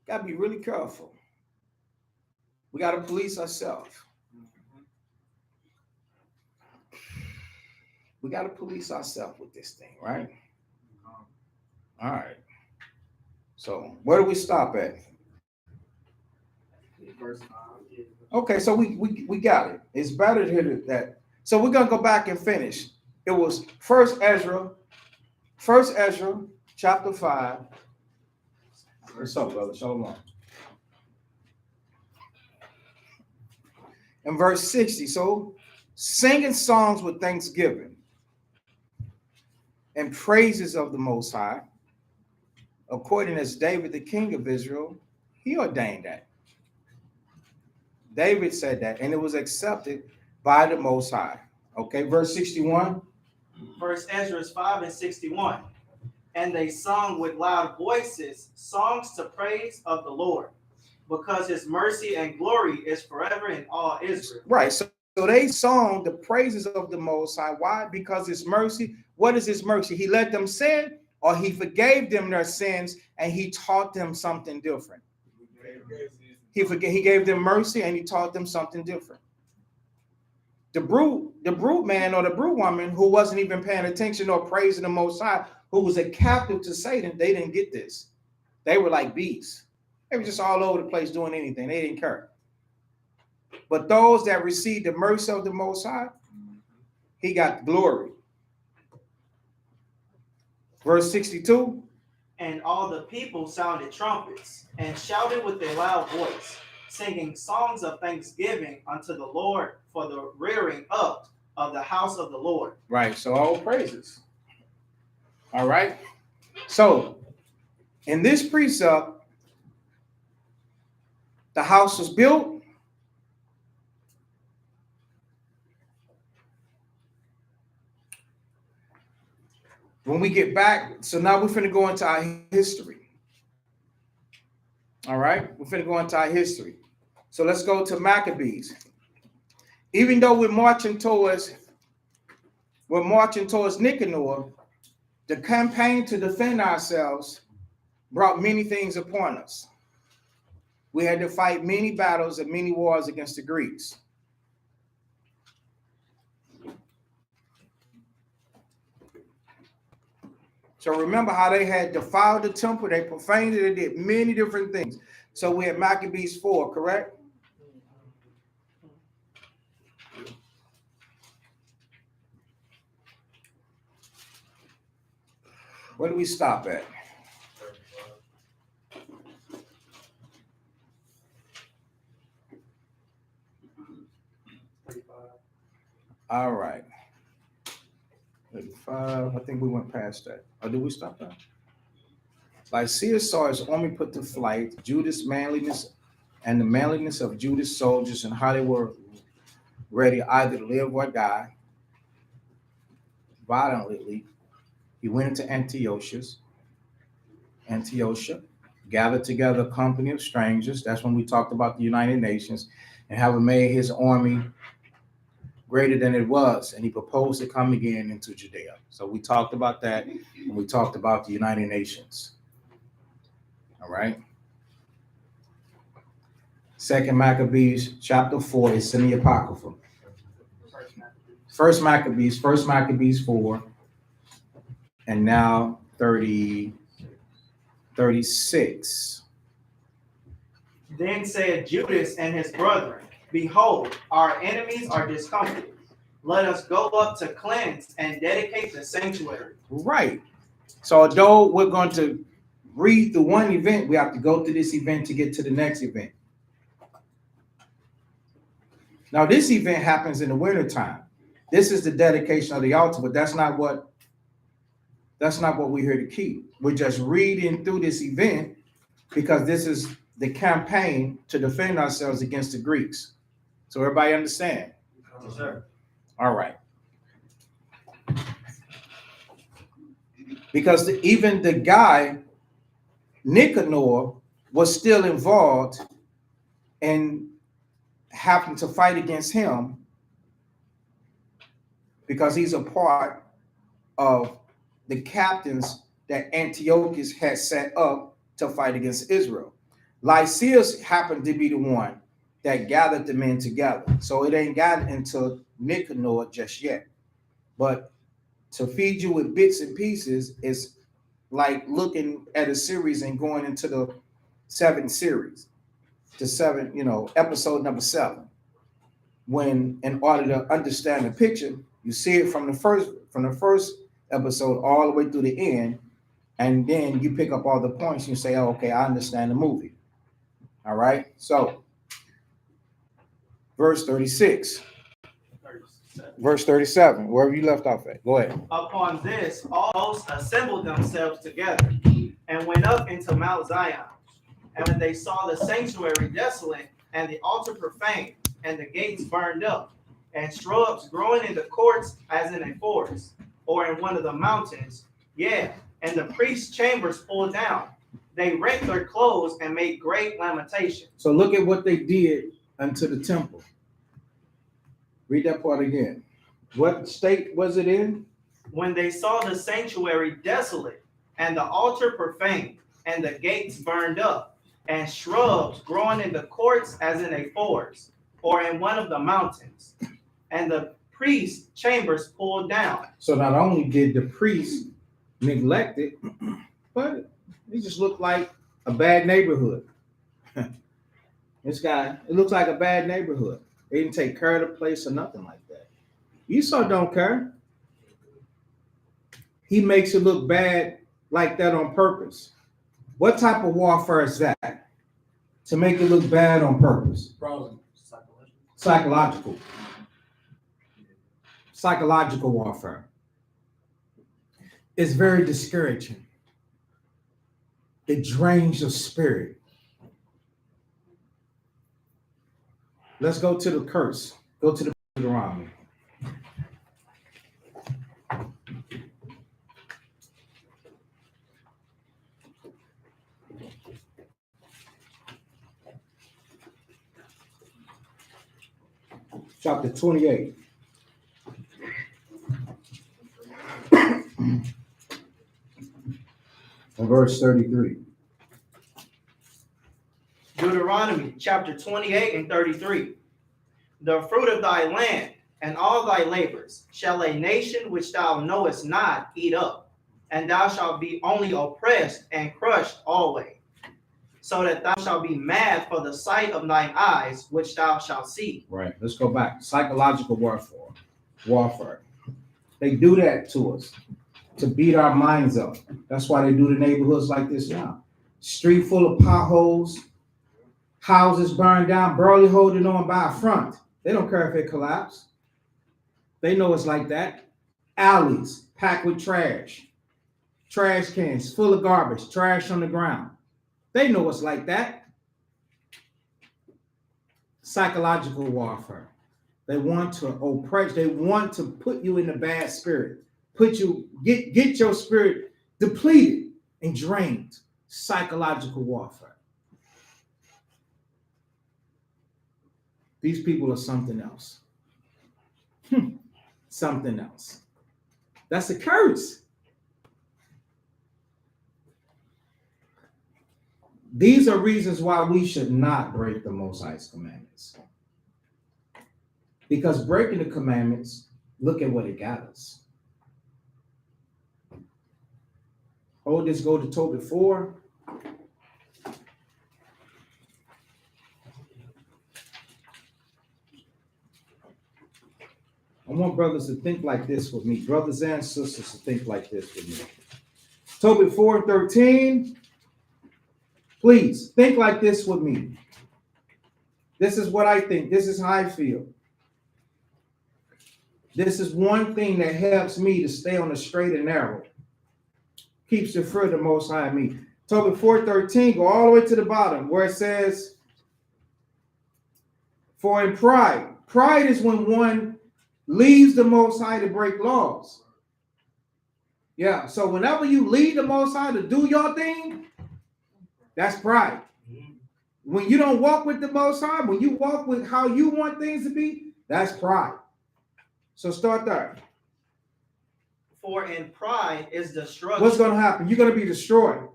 Speaker 1: Got to be really careful. We got to police ourselves. We got to police ourselves with this thing, right? All right. So where do we stop at? Okay, so we got it. It's better to hear that. So we're going to go back and finish. It was First Ezra chapter 5. What's up, brother? Shalom. In verse 60, so singing songs with thanksgiving and praises of the Most High, according as David, the king of Israel, he ordained that. David said that, and it was accepted by the Most High. Okay, verse 61.
Speaker 2: First Ezra 5 and 61. And they sung with loud voices songs to praise of the Lord, because his mercy and glory is forever in all Israel.
Speaker 1: Right. So they sung the praises of the Most High. Why? Because his mercy. What is his mercy? He let them sin, or he forgave them their sins, and he taught them something different. He gave them mercy, and he taught them something different. The brute man or the brute woman who wasn't even paying attention or praising the Most High, who was a captive to Satan, they didn't get this. They were like beasts. They were just all over the place doing anything. They didn't care. But those that received the mercy of the Most High, he got glory. Verse 62.
Speaker 2: And all the people sounded trumpets and shouted with a loud voice, singing songs of thanksgiving unto the Lord for the rearing up of the house of the Lord.
Speaker 1: Right. So all praises. All right. So in this precept, the house was built. When we get back, so now we're finna go into our history. All right, we're finna go into our history. So let's go to Maccabees. Even though we're marching towards Nicanor, the campaign to defend ourselves brought many things upon us. We had to fight many battles and many wars against the Greeks. So remember how they had defiled the temple, they profaned it, they did many different things. So we had Maccabees 4, correct? Where do we stop at? All right. 35. I think we went past that. Or did we stop that? Lysias saw his army put to flight, Judas' manliness and the manliness of Judas' soldiers, and how they were ready either to live or die violently. He went into Antiochia, gathered together a company of strangers. That's when we talked about the United Nations, and having made his army greater than it was, and he proposed to come again into Judea. So we talked about that, and we talked about the United Nations. All right. Second Maccabees, chapter 4 is in the Apocrypha. First Maccabees 4, and now 36.
Speaker 2: Then said Judas and his brethren, behold, our enemies are discomfited. Let us go up to cleanse and dedicate the sanctuary.
Speaker 1: Right. So although we're going to read the one event, we have to go through this event to get to the next event. Now, this event happens in the wintertime. This is the dedication of the altar, but that's not what we're here to keep. We're just reading through this event because this is the campaign to defend ourselves against the Greeks. So everybody understand?
Speaker 2: Yes, sir.
Speaker 1: All right. Because even the guy, Nicanor, was still involved in having to fight against him because he's a part of the captains that Antiochus had set up to fight against Israel. Lysias happened to be the one that gathered the men together. So it ain't gotten into Nicanor just yet. But to feed you with bits and pieces is like looking at a series and going into the 7th series, episode number 7. When in order to understand the picture, you see it from the first episode all the way through the end, And then you pick up all the points. You say, oh, okay, I understand the movie. All right. So, verse 36.
Speaker 2: 37.
Speaker 1: Verse 37, wherever you left off at. Go ahead.
Speaker 2: Upon this, all hosts assembled themselves together and went up into Mount Zion. And when they saw the sanctuary desolate, and the altar profaned, and the gates burned up, and shrubs growing in the courts as in a forest, or in one of the mountains, and the priest's chambers pulled down, they rent their clothes and made great lamentation.
Speaker 1: So look at what they did unto the temple. Read that part again. What state was it in?
Speaker 2: When they saw the sanctuary desolate, and the altar profaned, and the gates burned up, and shrubs growing in the courts as in a forest, or in one of the mountains, and the priest's chambers pulled down.
Speaker 1: So not only did the priest neglect it, but it just looked like a bad neighborhood. This guy, it looks like a bad neighborhood. They didn't take care of the place or nothing like that. Esau don't care. He makes it look bad like that on purpose. What type of warfare is that? To make it look bad on purpose. Psychological. Psychological warfare. It's very discouraging. It drains your spirit. Let's go to the curse. Go to the Deuteronomy. Chapter 28. And verse 33.
Speaker 2: Deuteronomy chapter 28 and 33. The fruit of thy land and all thy labors shall a nation which thou knowest not eat up, and thou shalt be only oppressed and crushed always, so that thou shalt be mad for the sight of thine eyes, which thou shalt see.
Speaker 1: Right. Let's go back. Psychological warfare. They do that to us to beat our minds up. That's why they do the neighborhoods like this now. Street full of potholes, houses burned down, barely holding on by a front. They don't care if it collapses. They know it's like that. Alleys packed with trash. Trash cans full of garbage, trash on the ground. They know it's like that. Psychological warfare. They want to oppress. They want to put you in a bad spirit. Get your spirit depleted and drained. Psychological warfare. These people are something else. Something else. That's a curse. These are reasons why we should not break the Most High's commandments. Because breaking the commandments, look at what it got us. Hold this, go to Tobit 4. I want brothers to think like this with me. Brothers and sisters to think like this with me. Tobit 4:13. Please think like this with me. This is what I think. This is how I feel. This is one thing that helps me to stay on the straight and narrow. Keeps the fear of the Most High in me. Tobit 4:13, go all the way to the bottom where it says, for in pride is when one leaves the Most High to break laws. Yeah, so whenever you leave the Most High to do your thing, that's pride. When you don't walk with the Most High, when you walk with how you want things to be, that's pride. So start there.
Speaker 2: For in pride is destruction.
Speaker 1: What's going to happen? You're going to be destroyed.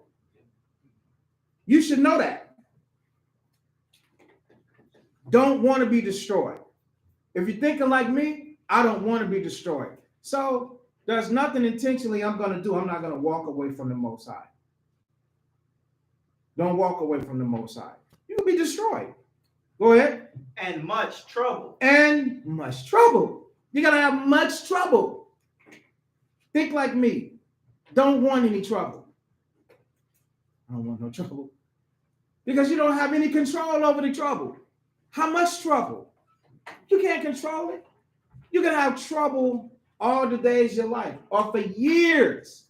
Speaker 1: You should know that. Don't want to be destroyed. If you're thinking like me, I don't want to be destroyed. So there's nothing intentionally I'm going to do. I'm not going to walk away from the Most High. Don't walk away from the Most High. You'll be destroyed. Go ahead.
Speaker 2: And much trouble.
Speaker 1: And much trouble. You're going to have much trouble. Think like me. Don't want any trouble. I don't want no trouble. Because you don't have any control over the trouble. How much trouble? You can't control it. You can have trouble all the days of your life or for years.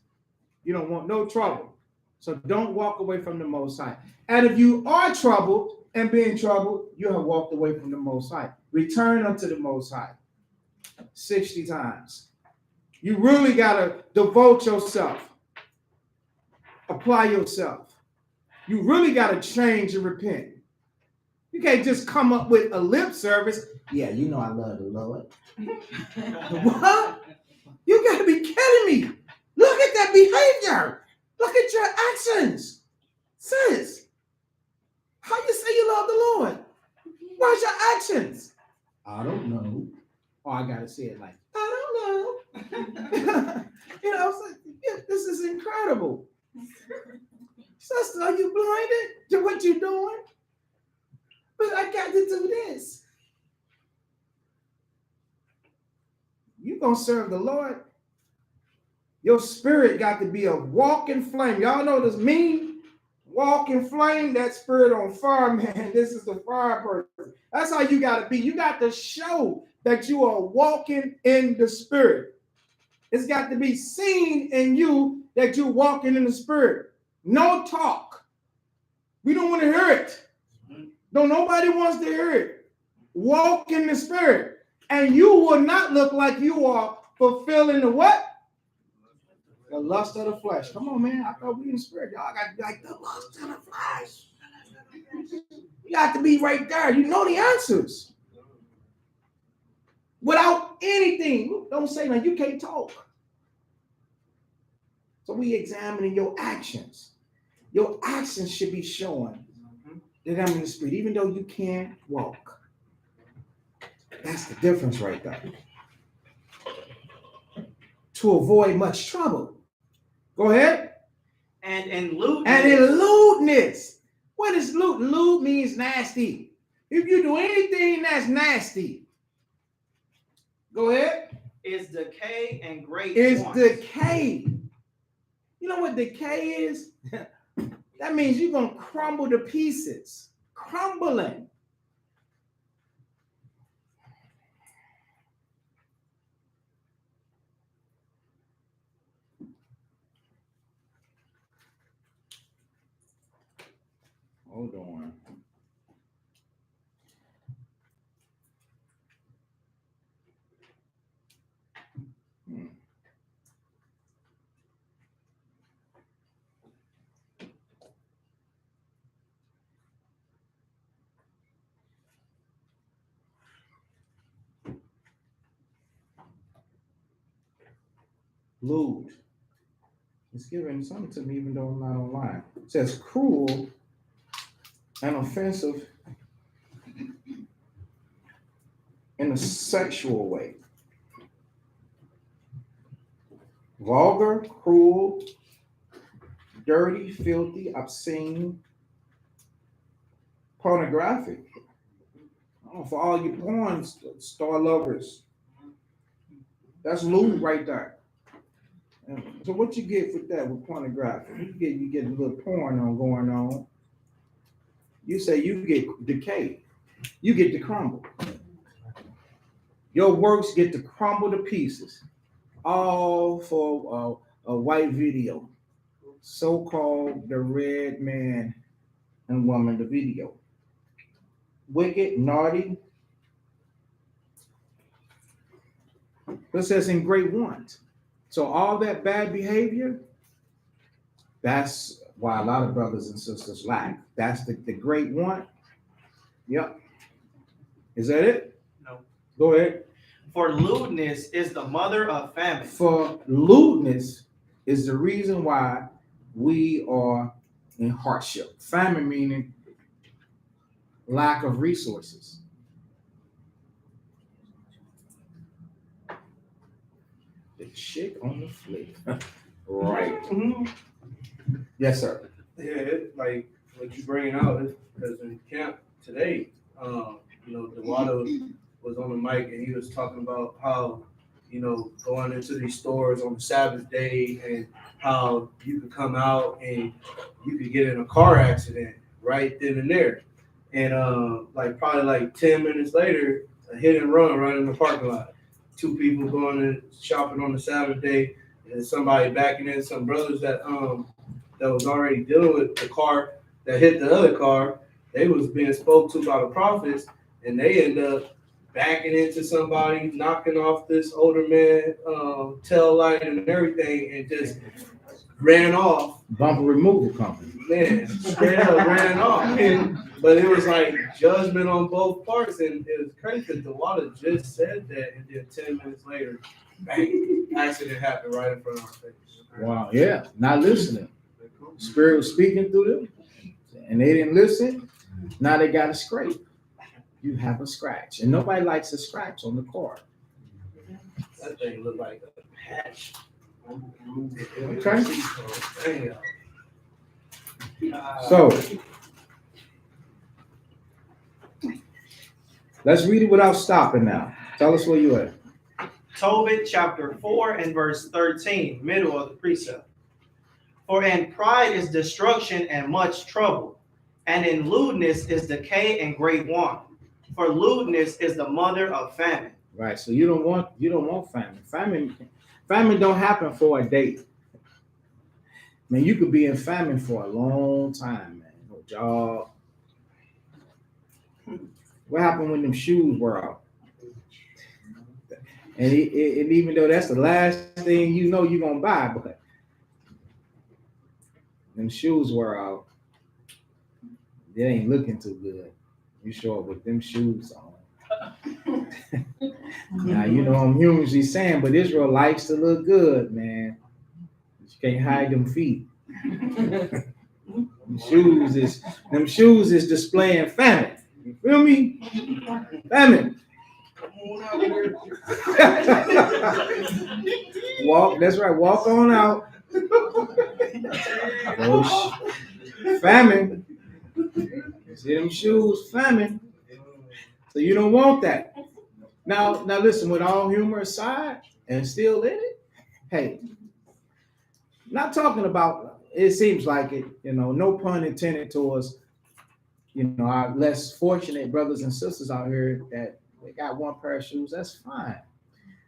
Speaker 1: You don't want no trouble. So don't walk away from the Most High. And if you are troubled and being troubled, you have walked away from the Most High. Return unto the Most High 60 times. You really got to devote yourself. Apply yourself. You really got to change and repent. You can't just come up with a lip service. Yeah, you know I love the Lord. What? You got to be kidding me. Look at that behavior. Look at your actions. Sis, how you say you love the Lord? Where's your actions? I don't know. Oh, I got to say it like, I don't know. You know, it's like, yeah, this is incredible. Sister, are you blinded to what you're doing? But I got to do this. You're going to serve the Lord. Your spirit got to be a walking flame. Y'all know this meme? Walking flame, that spirit on fire, man. This is the fire person. That's how you got to be. You got to show that you are walking in the spirit. It's got to be seen in you that you're walking in the spirit. No talk. We don't want to hear it. No, nobody wants to hear it. Walk in the spirit. And you will not look like you are fulfilling the what? The lust of the flesh. Come on, man. I thought we in the spirit. Y'all got to be like the lust of the flesh. You got to be right there. You know the answers. Without anything. Don't say that. You can't talk. So we examining your actions. Your actions should be showing that I'm in the spirit, even though you can't walk. That's the difference right there. To avoid much trouble. Go ahead.
Speaker 2: And in lewdness.
Speaker 1: And in lewdness. What is lewd? Lewd means nasty. If you do anything that's nasty, go ahead.
Speaker 2: Is decay and great
Speaker 1: It's
Speaker 2: wants.
Speaker 1: decay. You know what decay is? That means you're going to crumble to pieces. Crumbling. Hold on. Lewd. It's giving something to me even though I'm not online. It says cruel and offensive in a sexual way. Vulgar, cruel, dirty, filthy, obscene, pornographic. Oh, for all you porn star lovers. That's lewd right there. So what you get with that with pornography? You get a little porn on going on. You say you get decay. You get to crumble. Your works get to crumble to pieces. All for a white video. So-called the red man and woman, the video. Wicked, naughty. It says in great want. So all that bad behavior, that's why a lot of brothers and sisters lack. That's the great want. Yep. Is that it?
Speaker 2: No.
Speaker 1: Go ahead.
Speaker 2: For lewdness is the mother of famine.
Speaker 1: For lewdness is the reason why we are in hardship. Famine meaning lack of resources. The chick on the flick. Right.
Speaker 2: Mhm.
Speaker 1: Yes, sir.
Speaker 3: Yeah, like what you bringing out is because in camp today, the water was on the mic and he was talking about how, going into these stores on the Sabbath day and how you could come out and you could get in a car accident right then and there. And like probably like 10 minutes later, a hit and run right in the parking lot. Two people going to shopping on the Sabbath day, and somebody backing in, some brothers that was already dealing with the car that hit the other car. They was being spoke to by the prophets, and they end up backing into somebody, knocking off this older man tail light and everything, and just ran off.
Speaker 1: Bumper removal company.
Speaker 3: Man, straight up ran off. But it was like judgment on both parts, and it was crazy because the water just said that, and then 10 minutes later, bang, accident happened right in front of our face.
Speaker 1: Wow, yeah, not listening. Spirit was speaking through them, and they didn't listen. Now they got a scrape. You have a scratch, and nobody likes a scratch on the car.
Speaker 3: That thing looked like a patch.
Speaker 1: Okay.
Speaker 3: Damn.
Speaker 1: So let's read it without stopping now. Tell us where you at.
Speaker 2: Tobit chapter 4 and verse 13, middle of the precept. For in pride is destruction and much trouble, and in lewdness is decay and great want. For lewdness is the mother of famine.
Speaker 1: Right. So you don't want famine. Famine don't happen for a day. Man, you could be in famine for a long time, man. No job. What happened when them shoes were out? And even though that's the last thing you know you're gonna buy, but them shoes were out, they ain't looking too good. You show up with them shoes on. Now you know I'm usually saying, but Israel likes to look good, man. You can't hide them feet. Them shoes is displaying famine. You feel me? Famine. Walk, that's right. Walk on out. Famine. See them shoes, famine. So you don't want that. Now listen, with all humor aside and still in it, hey, not talking about, it seems like it, no pun intended towards, our less fortunate brothers and sisters out here that they got one pair of shoes, that's fine.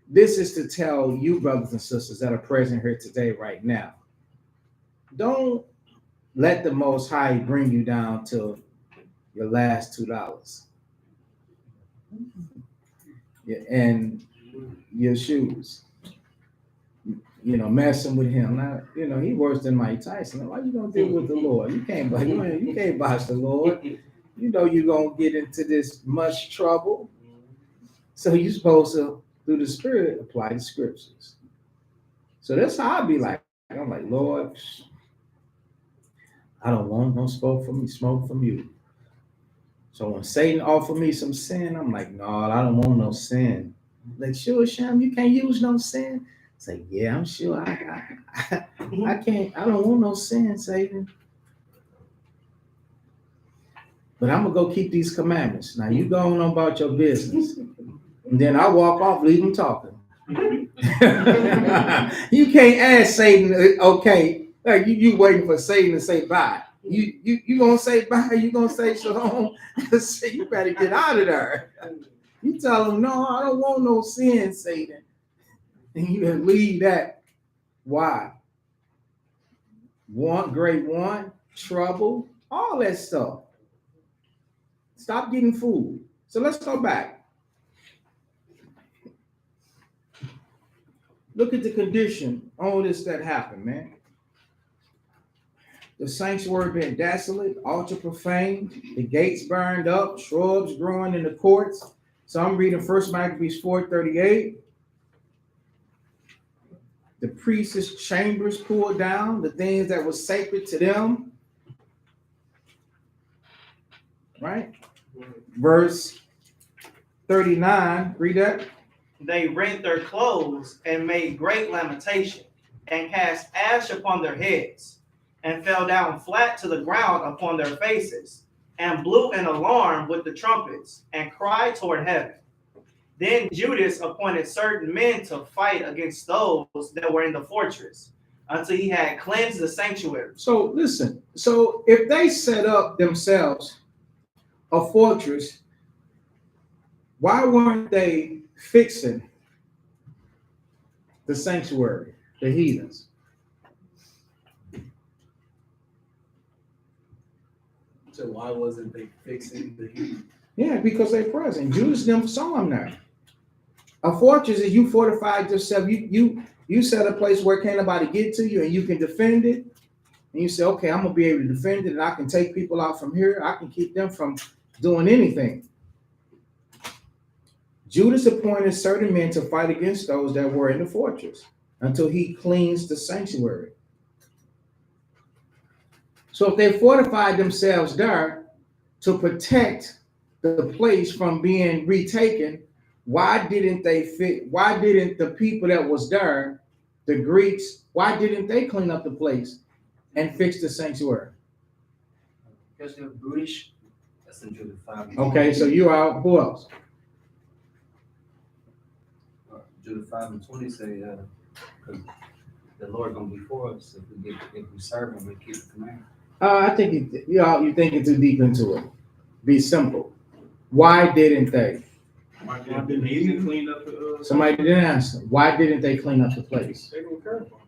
Speaker 1: This is to tell you brothers and sisters that are present here today, right now, don't let the Most High bring you down to your last $2. Yeah, and your shoes, messing with him. Now, he worse than Mike Tyson. Why you gonna deal with the Lord? You can't botch the Lord. You're gonna get into this much trouble. So you're supposed to, through the Spirit, apply the scriptures. So that's how I be like. I'm like, Lord, I don't want no smoke from you. So when Satan offered me some sin, I'm like, no, I don't want no sin. Like, sure, Sham, you can't use no sin. It's like, yeah, I'm sure I can't. I don't want no sin, Satan. But I'm gonna go keep these commandments. Now you go on about your business, and then I walk off, leave them talking. You can't ask Satan, okay? Like you waiting for Satan to say bye. You gonna say bye? You gonna say shalom? You better get out of there. You tell him, no, I don't want no sin, Satan. And you can leave that. Why? Great one, trouble, all that stuff. Stop getting fooled. So let's go back. Look at the condition, all this that happened, man. The sanctuary being desolate, altar profaned, the gates burned up, shrubs growing in the courts. So I'm reading 1 Maccabees 4:38. The priests' chambers pulled down, the things that were sacred to them. Right? Verse 39, read that.
Speaker 2: They rent their clothes and made great lamentation, and cast ash upon their heads, and fell down flat to the ground upon their faces, and blew an alarm with the trumpets, and cried toward heaven. Then Judas appointed certain men to fight against those that were in the fortress, until he had cleansed the sanctuary.
Speaker 1: So listen, so if they set up themselves a fortress, why weren't they fixing the sanctuary, the heathens?
Speaker 3: So why wasn't they fixing the heat?
Speaker 1: Yeah, because they're present. Judas them saw them now. A fortress is you fortified yourself. You set a place where can't nobody get to you and you can defend it. And you say, okay, I'm gonna be able to defend it and I can take people out from here. I can keep them from doing anything. Judas appointed certain men to fight against those that were in the fortress until he cleansed the sanctuary. So if they fortified themselves there to protect the place from being retaken, why didn't the people that was there, the Greeks, why didn't they clean up the place and fix the sanctuary?
Speaker 4: Because they're British. That's in Jude 5.
Speaker 1: Okay, so you out. Who else?
Speaker 4: Jude 5 and 20 say, because the Lord gonna be for us if we serve Him and keep the command.
Speaker 1: I think you're thinking too deep into it. Be simple. Why didn't they?
Speaker 5: Why didn't he clean up the?
Speaker 1: Somebody didn't answer. Why didn't they clean up the place?
Speaker 5: They don't care about it.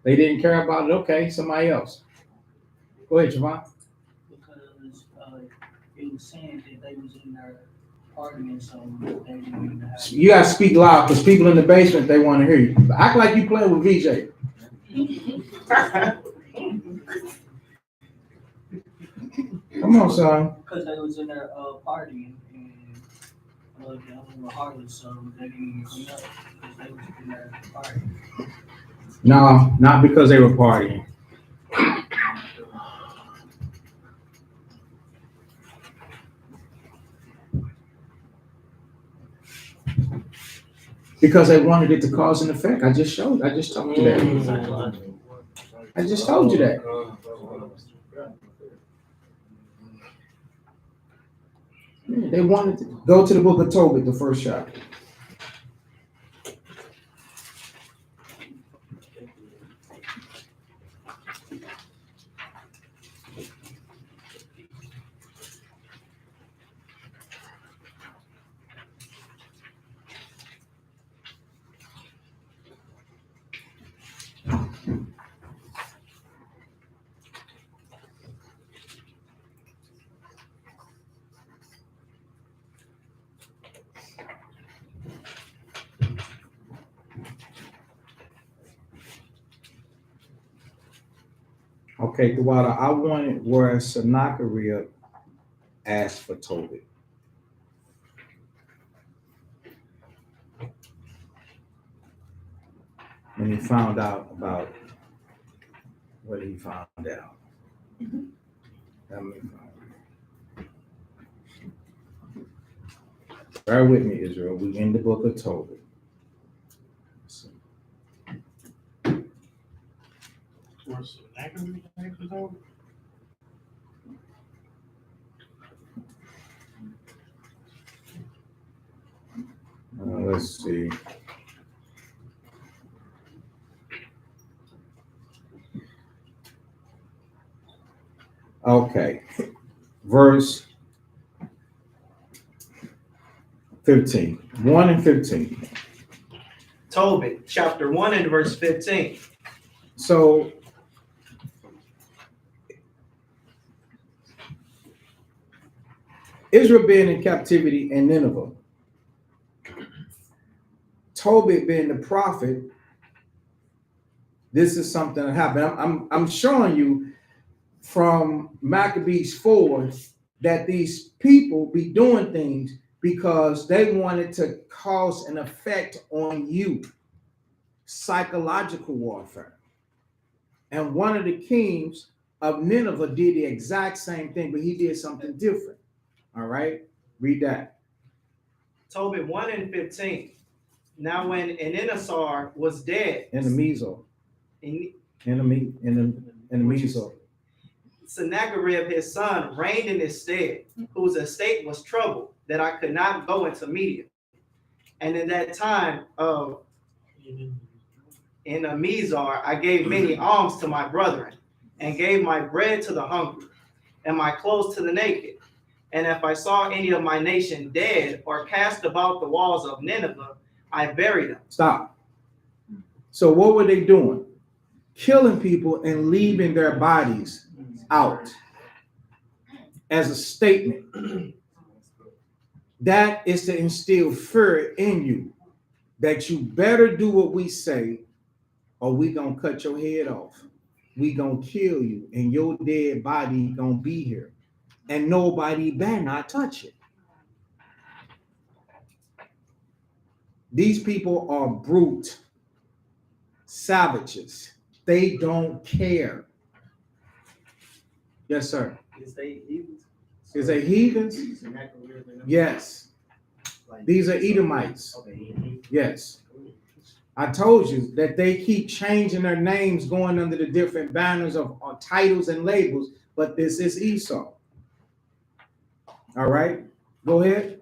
Speaker 1: They didn't care about it. Okay, somebody else. Go ahead, Javon.
Speaker 6: Because it was saying that they was in there partying, so they didn't even have.
Speaker 1: You gotta speak loud because people in the basement they want to hear you. Act like you playing with VJ. Come on, son.
Speaker 6: Because they was in there partying and they were harlot, so they didn't even clean up because they was in there partying.
Speaker 1: No, not because they were partying. Because they wanted it to cause an effect. I just told you that. I just told you that. Yeah, they wanted to go to the book of Tobit, the first chapter. Okay, Dewada, I wanted where Sennacherib asked for Tobit. When he found out about what he found out. Let me find it. Bear with me, Israel. We in the book of Tobit. Let's see. Okay, verse 15, 1 and 15.
Speaker 2: Tobit, chapter 1 and verse 15.
Speaker 1: So Israel being in captivity in Nineveh, Tobit being the prophet, this is something that happened. I'm showing you from Maccabees 4 that these people be doing things because they wanted to cause an effect on you, psychological warfare. And one of the kings of Nineveh did the exact same thing, but he did something different. All right, read that.
Speaker 2: Tobit 1 and 15. Now when Enenasar was dead,
Speaker 1: In the meso.
Speaker 2: Sennacherib his son reigned in his stead, whose estate was troubled, that I could not go into media. And in that time of in a Mizar, I gave many alms to my brethren, and gave my bread to the hungry, and my clothes to the naked. And if I saw any of my nation dead or cast about the walls of Nineveh, I buried them.
Speaker 1: Stop. So what were they doing? Killing people and leaving their bodies out as a statement. That is to instill fear in you that you better do what we say or we gonna cut your head off. We gonna kill you and your dead body gonna be here and nobody better not touch it. These people are brute savages. They don't care. Yes, sir.
Speaker 6: Is they heathens?
Speaker 1: Is they heathens? Yes. These are Edomites.
Speaker 6: Okay.
Speaker 1: Yes. I told you that they keep changing their names, going under the different banners of titles and labels, but this is Esau. All right, go ahead.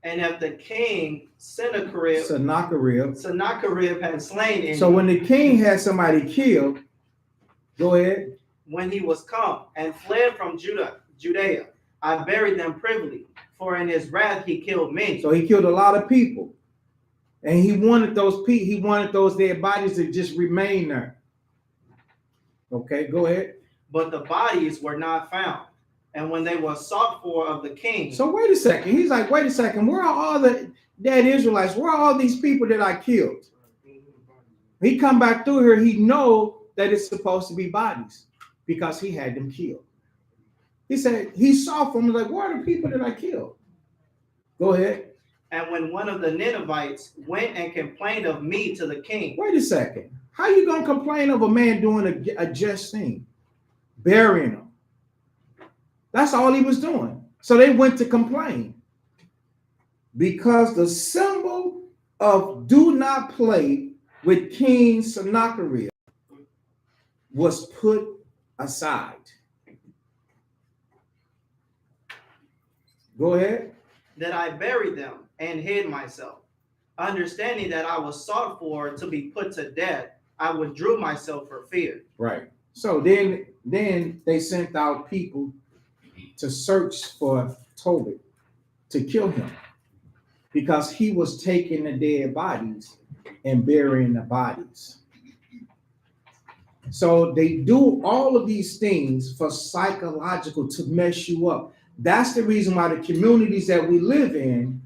Speaker 2: And if the king Sennacherib had slain any,
Speaker 1: So when the king had somebody killed, go ahead.
Speaker 2: when he was come and fled from Judea, I buried them privily, for in his wrath he killed many.
Speaker 1: So he killed a lot of people, and he wanted those dead bodies to just remain there. Okay, go ahead.
Speaker 2: But the bodies were not found. And when they were sought for of the king.
Speaker 1: So wait a second. He's like, wait a second. Where are all the dead Israelites? Where are all these people that I killed? He come back through here. He know that it's supposed to be bodies because he had them killed. He said he saw from them like, where are the people that I killed? Go ahead.
Speaker 2: And when one of the Ninevites went and complained of me to the king.
Speaker 1: Wait a second. How you gonna complain of a man doing a just thing, burying him? That's all he was doing. So they went to complain because the symbol of do not play with King Sennacherib was put aside. Go ahead.
Speaker 2: That I buried them and hid myself, understanding that I was sought for to be put to death. I withdrew myself for fear.
Speaker 1: Right. So then they sent out people to search for Tobit, to kill him, because he was taking the dead bodies and burying the bodies. So they do all of these things for psychological to mess you up. That's the reason why the communities that we live in,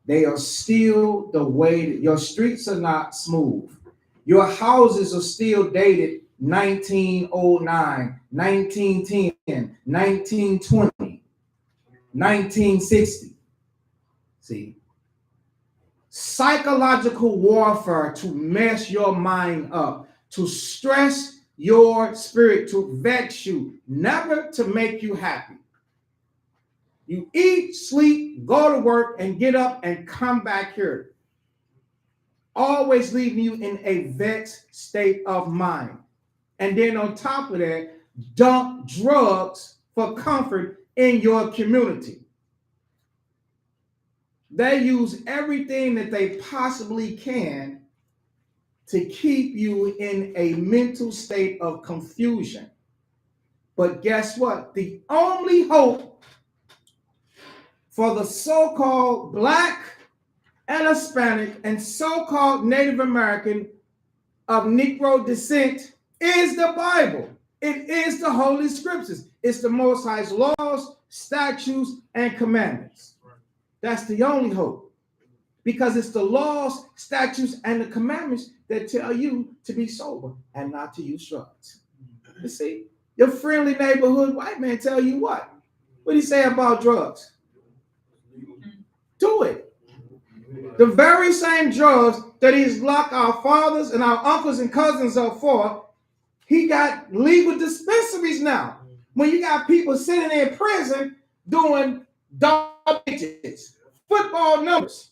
Speaker 1: they are still the way that your streets are not smooth. Your houses are still dated 1909, 1910, 1920, 1960. See, psychological warfare to mess your mind up, to stress your spirit, to vex you, never to make you happy. You eat, sleep, go to work, and get up and come back here. Always leaving you in a vexed state of mind. And then on top of that, dump drugs for comfort in your community. They use everything that they possibly can to keep you in a mental state of confusion. But guess what? The only hope for the so-called Black and Hispanic and so-called Native American of Negro descent is the Bible. It is the Holy Scriptures. It's the Most High's laws, statutes, and commandments. That's the only hope. Because it's the laws, statutes, and the commandments that tell you to be sober and not to use drugs. You see, your friendly neighborhood white man tell you what? What do you say about drugs? Do it. The very same drugs that he's locked our fathers and our uncles and cousins up for, he got legal dispensaries now. When you got people sitting in prison doing double digits, football numbers,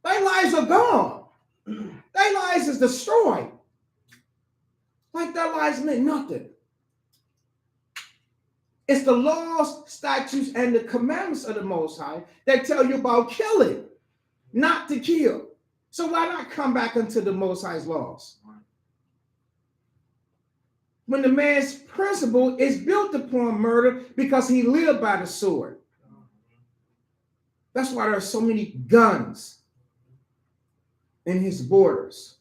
Speaker 1: their lives are gone. Their lives is destroyed. Like their lives meant nothing. It's the laws, statutes, and the commandments of the Most High that tell you about killing, not to kill. So why not come back unto the Most High's laws? When the man's principle is built upon murder because he lived by the sword. That's why there are so many guns in his borders.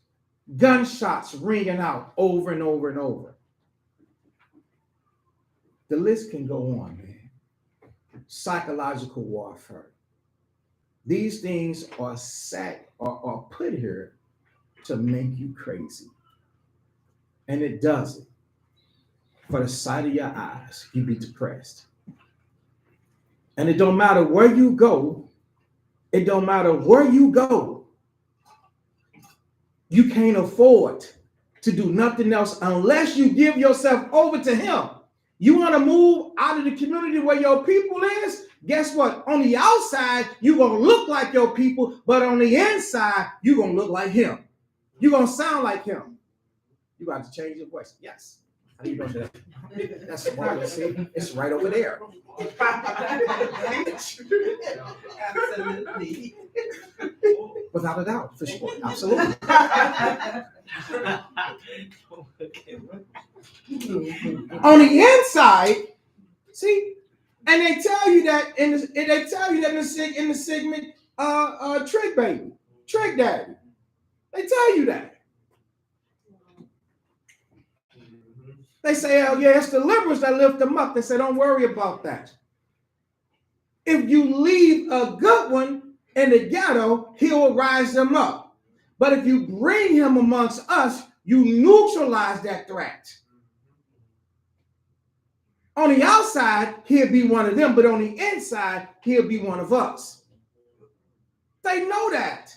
Speaker 1: Gunshots ringing out over and over and over. The list can go on, man. Psychological warfare. These things are put here to make you crazy. And it does it. For the sight of your eyes, you be depressed. And it don't matter where you go. It don't matter where you go. You can't afford to do nothing else unless you give yourself over to him. You want to move out of the community where your people is? Guess what? On the outside, you're going to look like your people, but on the inside, you're going to look like him. You're going to sound like him. You got to change your voice. Yes. How do you know that? That's the one. See, it's right over there.
Speaker 6: Absolutely.
Speaker 1: Without a doubt, for sure. Absolutely. On the inside, see, and they tell you that in the segment, trick baby, trick daddy. They tell you that. They say, oh yeah, it's the liberals that lift them up. They say, don't worry about that. If you leave a good one in the ghetto, he'll rise them up. But if you bring him amongst us, you neutralize that threat. On the outside, he'll be one of them, but on the inside, he'll be one of us. They know that.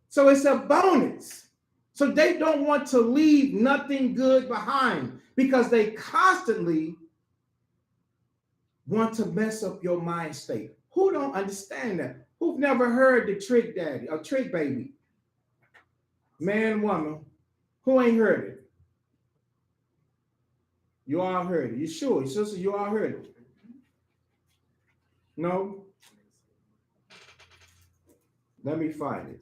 Speaker 1: So it's a bonus. So they don't want to leave nothing good behind because they constantly want to mess up your mind state. Who don't understand that? Who've never heard the trick daddy or trick baby? Man, woman, who ain't heard it? You all heard it. You sure? Sister, you all heard it? No? Let me find it.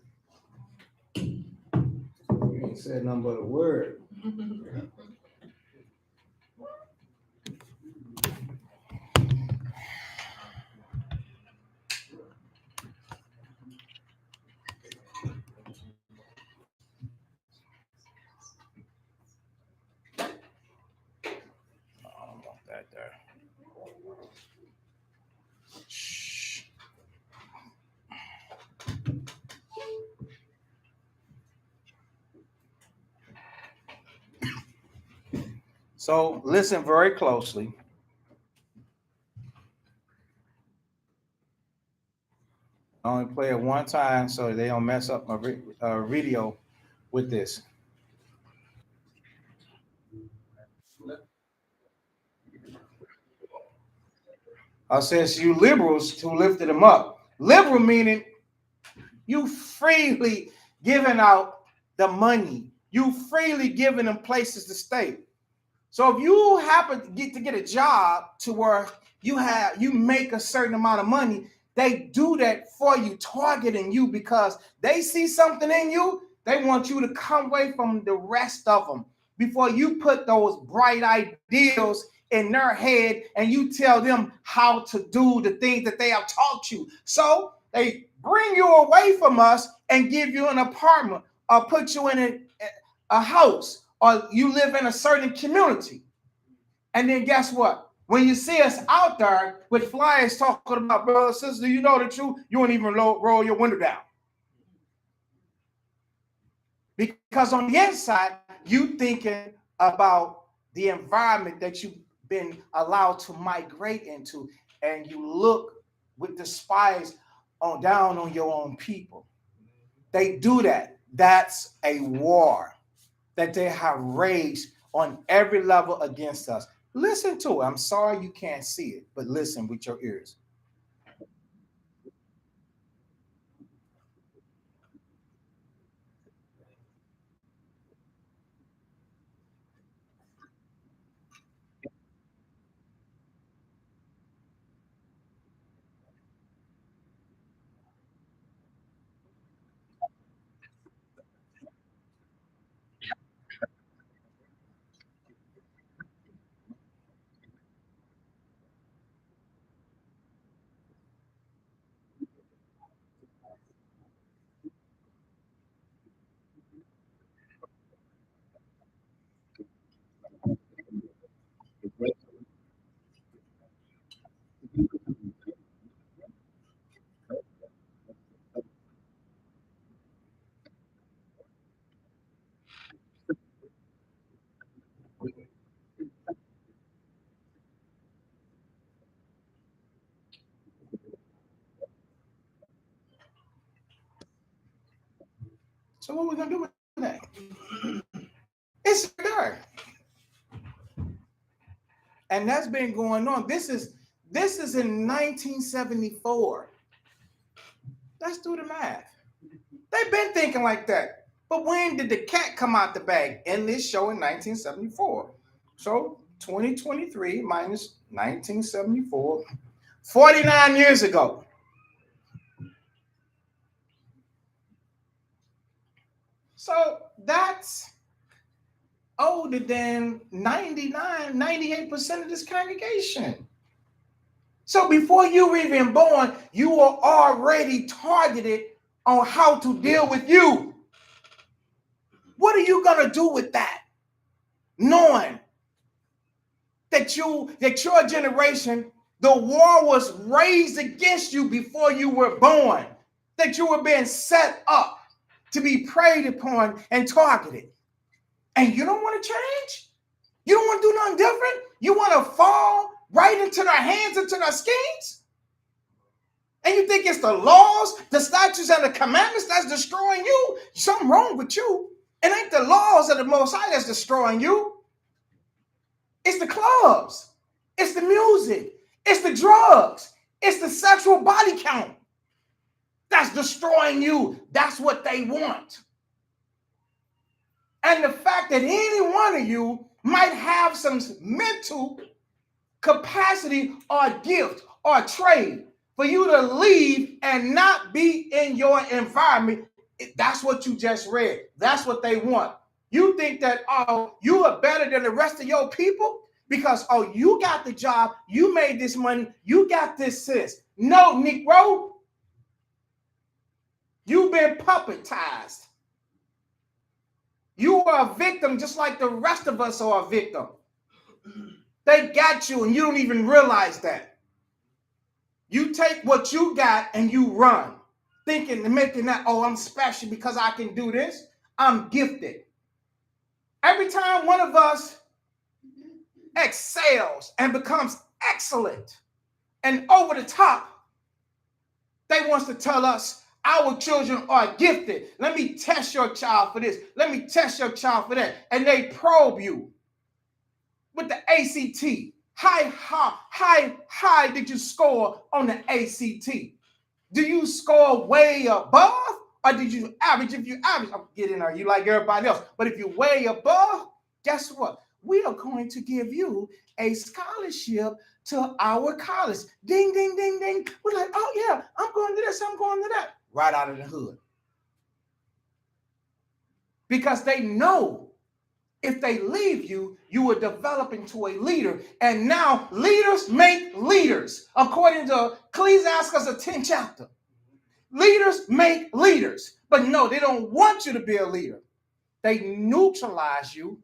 Speaker 1: You ain't said nothing but a word. I don't want that there. Shh. So listen very closely. I only play it one time so they don't mess up my video with this. Says you liberals who lifted him up. Liberal meaning you freely giving out the money. You freely giving them places to stay. So if you happen to get a job to where you make a certain amount of money, they do that for you, targeting you because they see something in you. They want you to come away from the rest of them before you put those bright ideals in their head and you tell them how to do the things that they have taught you. So they bring you away from us and give you an apartment or put you in a house or you live in a certain community. And then guess what? When you see us out there with flyers talking about, brother, sister, you know the truth, you won't even roll your window down. Because on the inside, you thinking about the environment that you've been allowed to migrate into, and you look with despise down on your own people. They do that. That's a war that they have raised on every level against us. Listen to it. I'm sorry you can't see it, but listen with your ears. So what are we gonna do with that? It's there. And that's been going on. This is in 1974. Let's do the math. They've been thinking like that. But when did the cat come out the bag? In this show in 1974. So 2023 minus 1974, 49 years ago. So that's older than 98% of this congregation. So before you were even born, you were already targeted on how to deal with you. What are you going to do with that? Knowing that your generation, the war was raised against you before you were born, that you were being set up to be preyed upon and targeted. And you don't want to change? You don't want to do nothing different? You want to fall right into their hands, into their schemes? And you think it's the laws, the statutes, and the commandments that's destroying you? Something wrong with you. It ain't the laws of the Most High that's destroying you. It's the clubs. It's the music. It's the drugs. It's the sexual body count that's destroying you. That's what they want. And the fact that any one of you might have some mental capacity or gift or trade for you to leave and not be in your environment, that's what you just read. That's what they want. You think that, oh, you are better than the rest of your people because, oh, you got the job, you made this money, you got this sis. No, Negro, you've been puppetized. You are a victim just like the rest of us are a victim. They got you and you don't even realize that. You take what you got and you run, thinking and making that, oh, I'm special because I can do this. I'm gifted. Every time one of us excels and becomes excellent and over the top, they want to tell us our children are gifted. Let me test your child for this. Let me test your child for that. And they probe you with the ACT. How did you score on the ACT? Do you score way above or did you average? If you average, I'm getting there, you like everybody else. But if you way above, guess what? We are going to give you a scholarship to our college. Ding, ding, ding, ding. We're like, oh yeah, I'm going to this, I'm going to that. Right out of the hood. Because they know if they leave you, you will develop into a leader. And now leaders make leaders. According to Ecclesiastes, the 10th chapter. Leaders make leaders. But no, they don't want you to be a leader. They neutralize you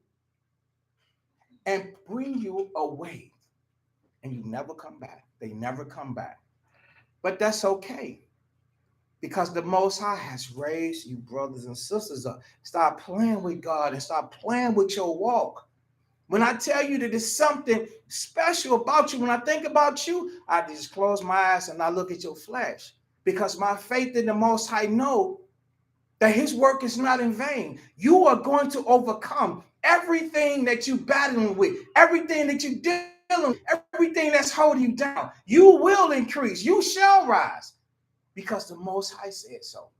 Speaker 1: and bring you away. And you never come back. They never come back. But that's okay. Because the Most High has raised you brothers and sisters up. Stop playing with God and stop playing with your walk. When I tell you that there's something special about you, when I think about you, I just close my eyes and I look at your flesh. Because my faith in the Most High know that his work is not in vain. You are going to overcome everything that you're battling with, everything that you're dealing with, everything that's holding you down. You will increase. You shall rise. Because the Most High said so.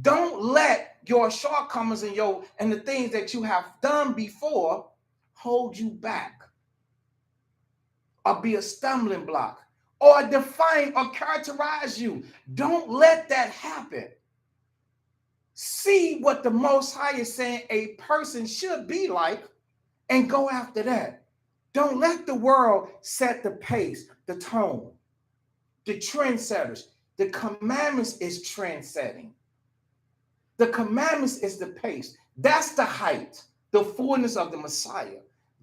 Speaker 1: Don't let your shortcomings and the things that you have done before hold you back or be a stumbling block or define or characterize you. Don't let that happen. See what the Most High is saying a person should be like and go after that. Don't let the world set the pace, the tone, the trendsetters. The commandments is trend setting. The commandments is the pace. That's the height, the fullness of the Messiah.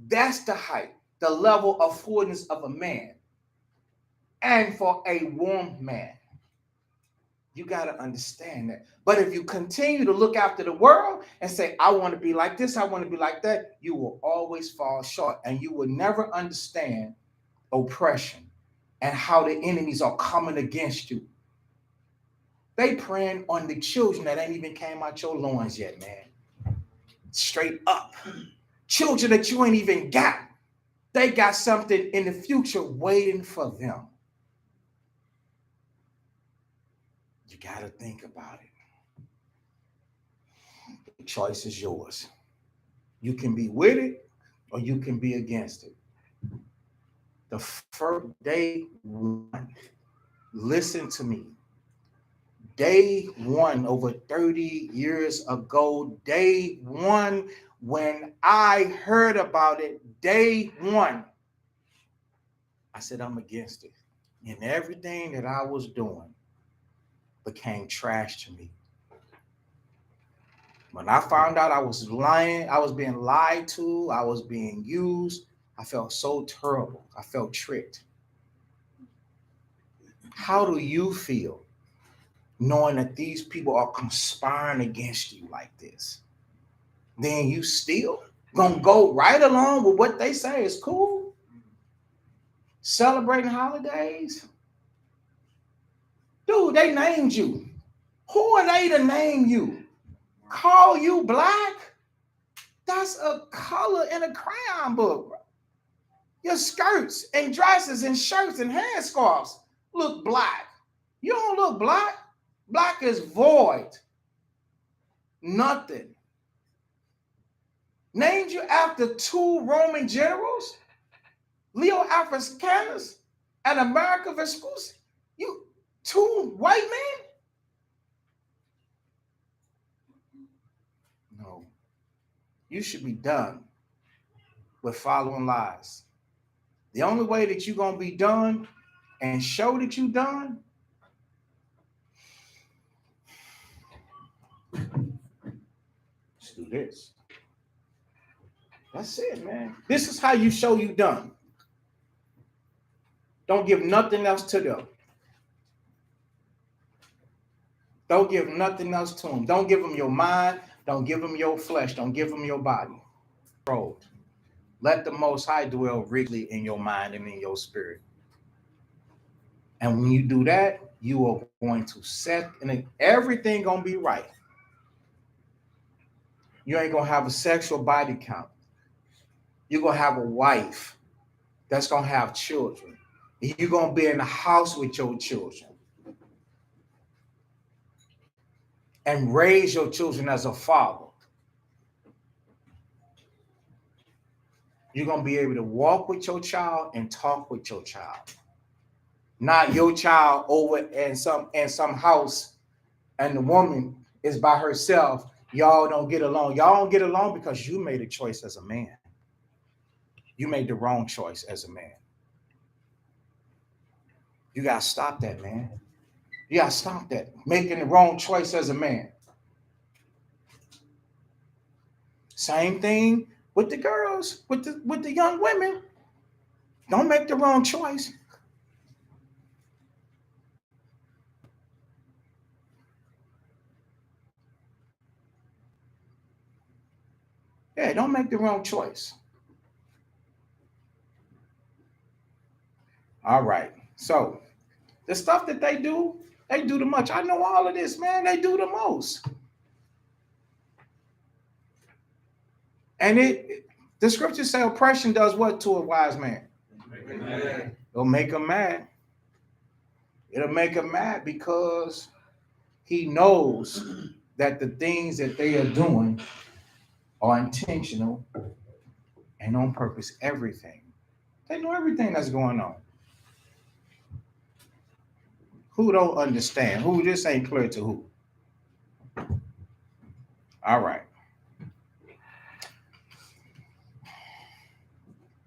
Speaker 1: That's the height, the level of fullness of a man. And for a woman, you got to understand that. But if you continue to look after the world and say, I want to be like this, I want to be like that, you will always fall short and you will never understand oppression and how the enemies are coming against you. They praying on the children that ain't even came out your loins yet, man. Straight up. Children that you ain't even got. They got something in the future waiting for them. You got to think about it. The choice is yours. You can be with it or you can be against it. The first day one, listen to me. Day one, over 30 years ago, day one, when I heard about it, day one, I said, I'm against it. And everything that I was doing became trash to me. When I found out I was lying, I was being lied to, I was being used, I felt so terrible. I felt tricked. How do you feel knowing that these people are conspiring against you like this? Then you still gonna go right along with what they say is cool? Celebrating holidays? Dude, they named you. Who are they to name you? Call you black? That's a color in a crayon book. Your skirts and dresses and shirts and headscarves look black. You don't look black. Black is void. Nothing. Named you after two Roman generals, Leo Africanus and America Vespucci. You two white men? No. You should be done with following lies. The only way that you're going to be done and show that you're done, let's do this. That's it, man. This is how you show you done. Don't give nothing else to them. Don't give nothing else to them. Don't give them your mind. Don't give them your flesh. Don't give them your body. Let the Most High dwell richly in your mind and in your spirit. And when you do that, you are going to set, and everything going to be right. You ain't going to have a sexual body count. You're going to have a wife that's going to have children. You're going to be in the house with your children and raise your children as a father. You're going to be able to walk with your child and talk with your child. Not your child over in some house and the woman is by herself. Y'all don't get along. Y'all don't get along because you made a choice as a man. You made the wrong choice as a man. You got to stop that, man. You got to stop that. Making the wrong choice as a man. Same thing with the girls, with the young women. Don't make the wrong choice. Yeah, don't make the wrong choice. All right. So the stuff that they do the much. I know all of this, man. They do the most. And the scriptures say oppression does what to a wise man? It'll make him mad. It'll make him mad because he knows that the things that they are doing are intentional and on purpose. Everything. They know everything that's going on. Who don't understand? Who this ain't clear to who? All right.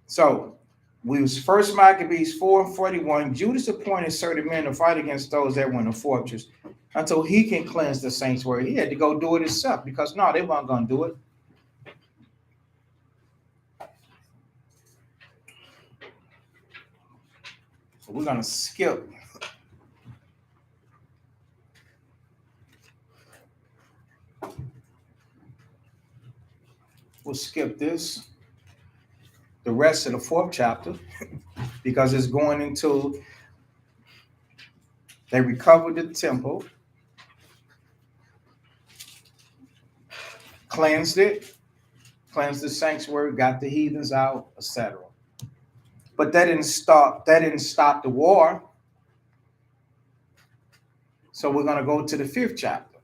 Speaker 1: So we was First Maccabees 4:41. Judas appointed certain men to fight against those that were in the fortress until he can cleanse the saints. Where he had to go do it himself because no, they weren't going to do it. So we're going to skip. We'll skip this, the rest of the 4th chapter, because it's going into they recovered the temple, cleansed it, cleansed the sanctuary, got the heathens out, etc. But that didn't stop the war. So we're going to go to the 5th chapter.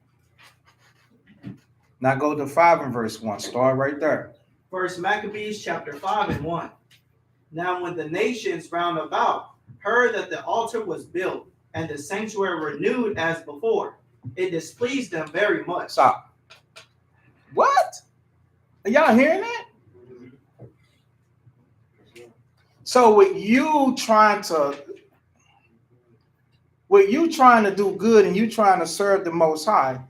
Speaker 1: Now go to 5 and verse 1. Start right there.
Speaker 2: First Maccabees chapter 5 and 1. Now when the nations round about heard that the altar was built and the sanctuary renewed as before, it displeased them very much.
Speaker 1: Stop. What? Are y'all hearing that? So with you trying to do good and you trying to serve the Most High,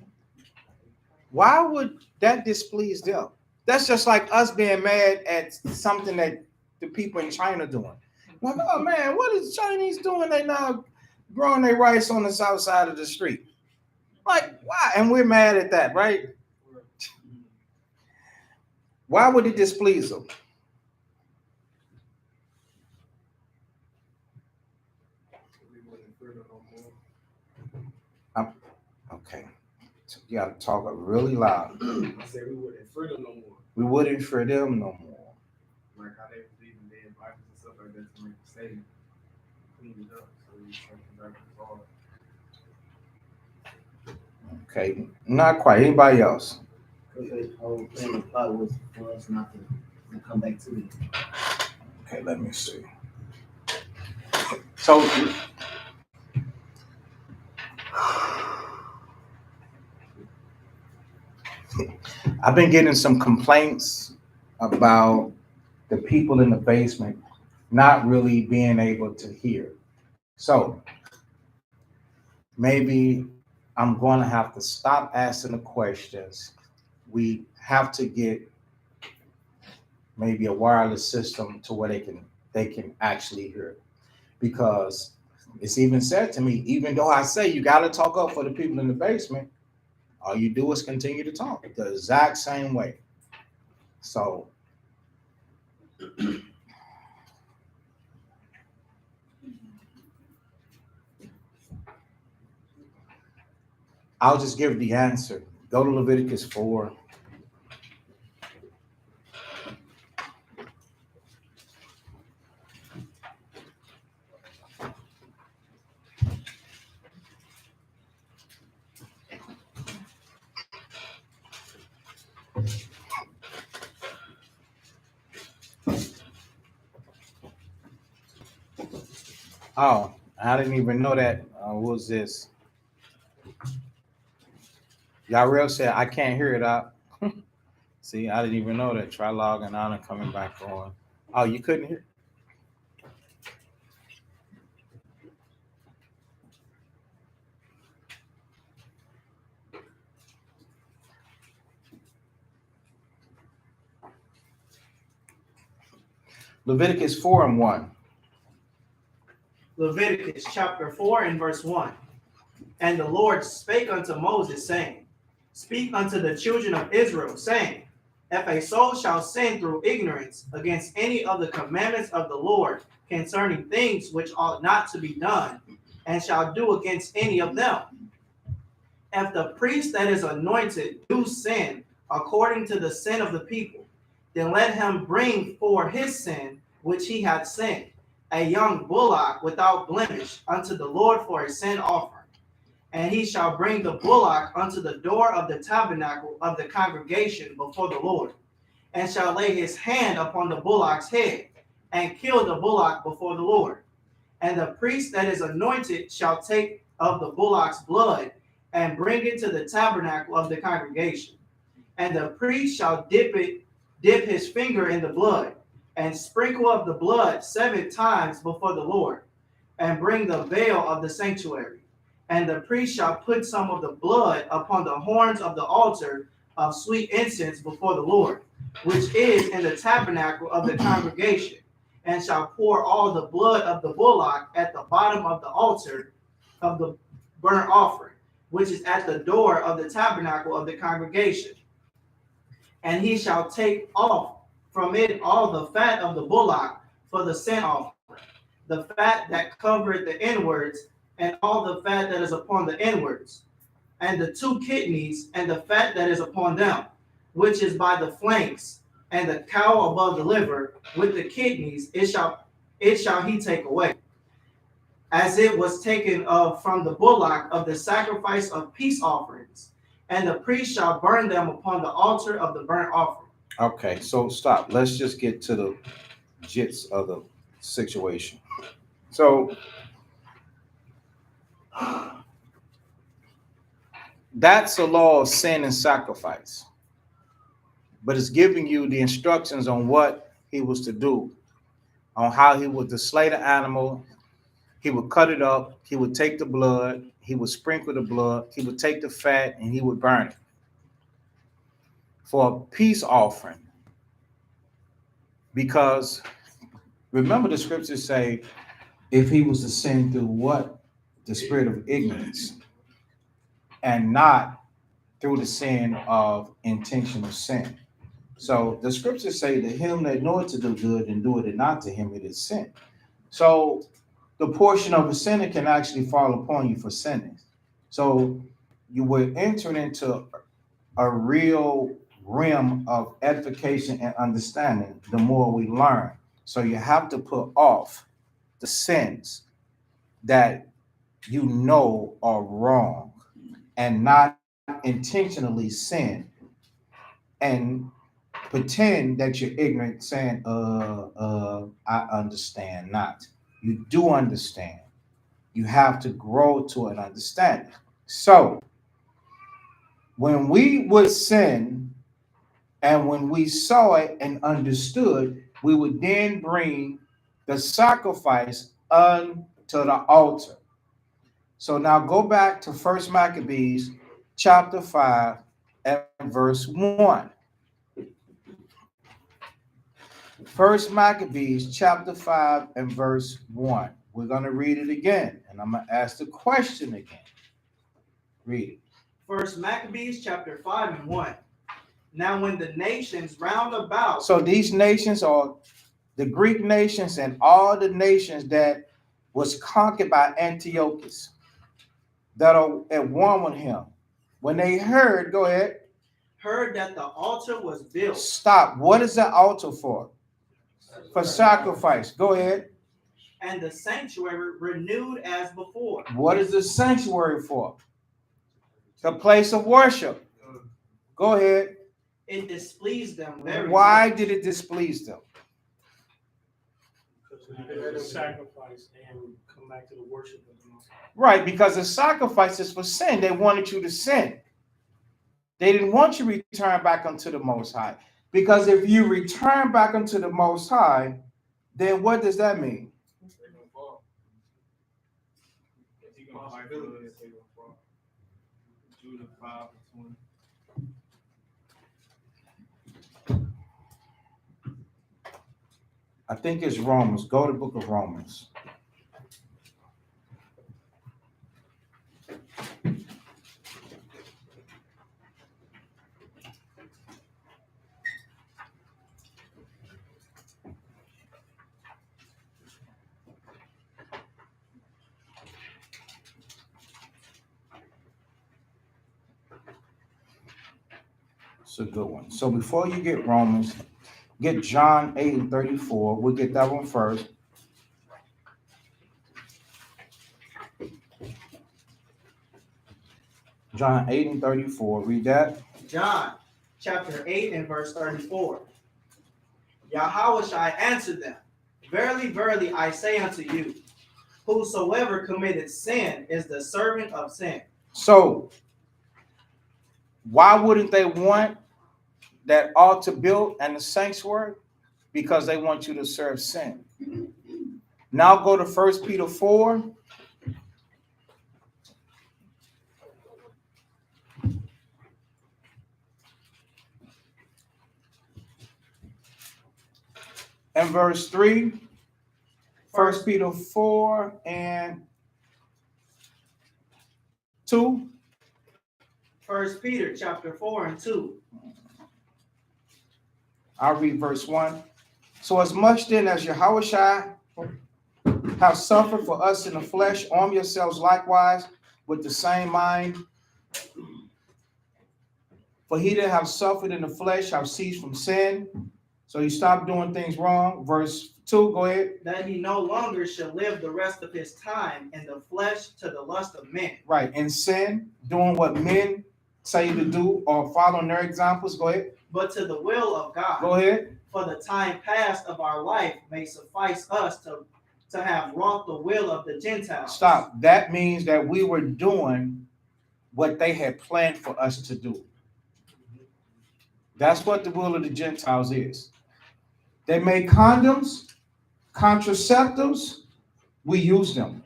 Speaker 1: why would that displease them? That's just like us being mad at something that the people in China doing. Like, oh man, what is Chinese doing? They now growing their rice on the south side of the street. Like, why? And we're mad at that, right? Why would it displease them? Okay. So you got to talk really loud.
Speaker 5: I said we wouldn't fear them no more.
Speaker 1: We wouldn't fear them no more.
Speaker 5: Like how they was leaving dead bodies and stuff like that to make the stadium clean it up. So we start back to the bar.
Speaker 1: Okay. Not quite. Anybody else?
Speaker 6: Because the whole plan of plot was for us not to come back to it.
Speaker 1: Okay, let me see. So I've been getting some complaints about the people in the basement not really being able to hear. So maybe I'm going to have to stop asking the questions. We have to get maybe a wireless system to where they can actually hear. Because it's even said to me, even though I say you got to talk up for the people in the basement, all you do is continue to talk the exact same way. So I'll just give the answer. Go to Leviticus 4. Oh, I didn't even know that. What was this? Yarel said, I can't hear it out. See, I didn't even know that. Try logging out and coming back on. Oh, you couldn't hear? Leviticus 4 and 1.
Speaker 2: Leviticus chapter 4 and verse 1. And the Lord spake unto Moses, saying, Speak unto the children of Israel, saying, If a soul shall sin through ignorance against any of the commandments of the Lord concerning things which ought not to be done, and shall do against any of them, if the priest that is anointed do sin according to the sin of the people, then let him bring for his sin which he hath sinned, a young bullock without blemish unto the Lord for a sin offering. And he shall bring the bullock unto the door of the tabernacle of the congregation before the Lord, and shall lay his hand upon the bullock's head, and kill the bullock before the Lord. And the priest that is anointed shall take of the bullock's blood, and bring it to the tabernacle of the congregation. And the priest shall dip his finger in the blood, and sprinkle of the blood 7 times before the Lord, and bring the veil of the sanctuary. And the priest shall put some of the blood upon the horns of the altar of sweet incense before the Lord, which is in the tabernacle of the congregation, and shall pour all the blood of the bullock at the bottom of the altar of the burnt offering, which is at the door of the tabernacle of the congregation. And he shall take off from it all the fat of the bullock for the sin offering, the fat that covereth the inwards, and all the fat that is upon the inwards, and the 2 kidneys, and the fat that is upon them, which is by the flanks, and the cow above the liver, with the kidneys, it shall he take away, as it was taken from the bullock of the sacrifice of peace offerings, and the priest shall burn them upon the altar of the burnt offering.
Speaker 1: Okay, so stop. Let's just get to the gist of the situation. So that's a law of sin and sacrifice, but it's giving you the instructions on what he was to do, on how he was to slay the animal. He would cut it up, he would take the blood, he would sprinkle the blood, he would take the fat, and he would burn it for a peace offering. Because remember, the scriptures say, if he was to sin through what? The spirit of ignorance, and not through the sin of intentional sin. So the scriptures say that him that knoweth to do good and doeth it not, to him it is sin. So the portion of a sinner can actually fall upon you for sinning. So you were entering into a real realm of edification and understanding the more we learn. So you have to put off the sins that you know are wrong and not intentionally sin and pretend that you're ignorant, saying, I understand not. You do understand. You have to grow to an understanding. So when we would sin and when we saw it and understood, we would then bring the sacrifice unto the altar. So now go back to First Maccabees chapter 5 and verse 1. First Maccabees chapter 5 and verse 1. We're going to read it again, and I'm going to ask the question again. Read it.
Speaker 2: First Maccabees chapter 5 and 1. Now when the nations round about.
Speaker 1: So these nations are the Greek nations and all the nations that was conquered by Antiochus that are at one with him. When they heard, go ahead.
Speaker 2: Heard that the altar was built.
Speaker 1: Stop. What is the altar for? For sacrifice. Go ahead.
Speaker 2: And the sanctuary renewed as before.
Speaker 1: What is the sanctuary for? The place of worship. Go ahead.
Speaker 2: It displeased them very
Speaker 1: Why
Speaker 2: much.
Speaker 1: did it displease them?
Speaker 6: Because they had to sacrifice and come back to the worship of the Most High.
Speaker 1: Right, because the sacrifice is for sin. They wanted you to sin. They didn't want you to return back unto the Most High. Because if you return back unto the Most High, then what does that mean?
Speaker 5: They're gonna fall. He gonna fight for us, they gonna fall. Judah 5 and 20.
Speaker 1: I think it's Romans. Go to the book of Romans. It's a good one. So before you get Romans, get John 8 and 34. We'll get that one first. John 8 and 34. Read that.
Speaker 2: John chapter 8 and verse 34. Yahushua answered them, Verily, verily, I say unto you, whosoever committed sin is the servant of sin.
Speaker 1: So why wouldn't they want that altar built and the sanctuary? Because they want you to serve sin. Now go to 1 Peter 4. And verse 3. 1 Peter 4 and 2.
Speaker 2: 1 Peter chapter 4 and 2.
Speaker 1: I'll read verse 1. So as much then as Yahushua have suffered for us in the flesh, arm yourselves likewise with the same mind. For he that have suffered in the flesh have ceased from sin. So you stop doing things wrong. Verse 2, go ahead.
Speaker 2: That he no longer shall live the rest of his time in the flesh to the lust of men.
Speaker 1: Right, in sin, doing what men say to do or following their examples. Go ahead.
Speaker 2: But to the will of God.
Speaker 1: Go ahead.
Speaker 2: For the time past of our life may suffice us to have wrought the will of the Gentiles.
Speaker 1: Stop. That means that we were doing what they had planned for us to do. That's what the will of the Gentiles is. They made condoms, contraceptives, we use them.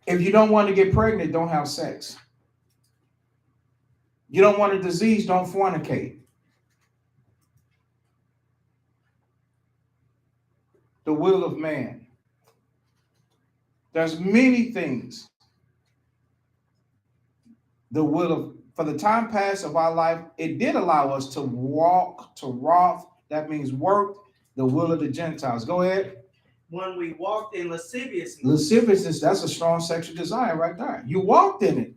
Speaker 1: If you don't want to get pregnant, don't have sex. You don't want a disease, don't fornicate. The will of man. There's many things. The will of, for the time past of our life, it did allow us to walk, to wrath, that means work, the will of the Gentiles. Go ahead.
Speaker 2: When we walked in lasciviousness.
Speaker 1: Lasciviousness, that's a strong sexual desire right there. You walked in it.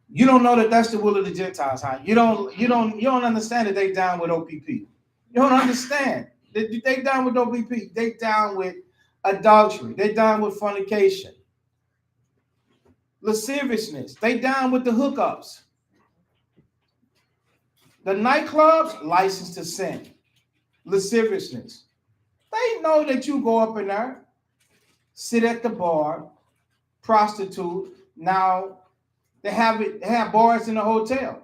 Speaker 1: You don't know that that's the will of the Gentiles, huh? You don't understand that they down with OPP. You don't understand. They down with OPP. They down with adultery. They down with fornication. Lasciviousness. They down with the hookups. The nightclubs, license to sin. Lasciviousness. They know that you go up in there, sit at the bar, prostitute. Now they have bars in the hotel.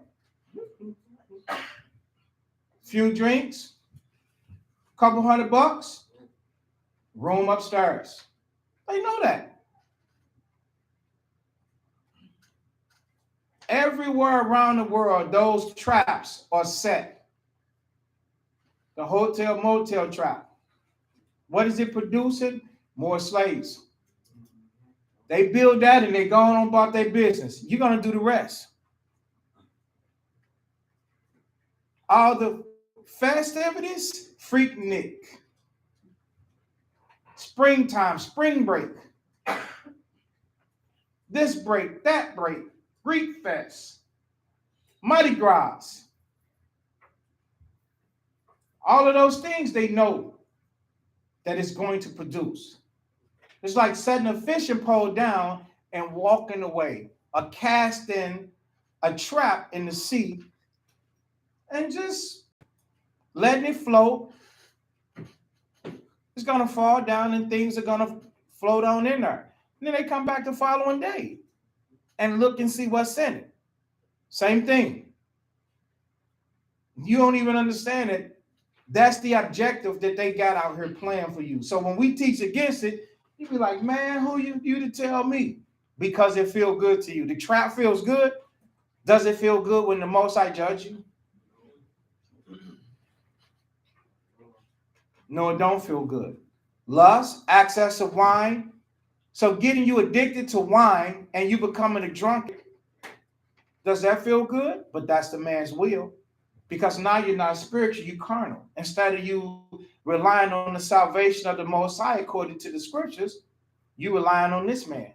Speaker 1: Few drinks, couple $100, room upstairs. They know that. Everywhere around the world, those traps are set. The hotel motel trap. What is it producing? More slaves. They build that and they go on about their business. You're going to do the rest. All the festivities, Freaknik. Springtime, spring break. This break, that break. Greek Fest. Mardi Gras. All of those things they know that it's going to produce. It's like setting a fishing pole down and walking away, or casting a trap in the sea and just letting it float. It's going to fall down and things are going to float on in there. And then they come back the following day and look and see what's in it. Same thing. You don't even understand it. That's the objective that they got out here playing for you. So when we teach against it, you be like, man, who you to tell me? Because it feel good to you. The trap feels good. Does it feel good when the Most High judge you? No, it don't feel good. Lust, access to wine. So getting you addicted to wine and you becoming a drunkard, does that feel good? But that's the man's will. Because now you're not spiritual, you're carnal. Instead of you relying on the salvation of the Most High according to the scriptures, you relying on this man.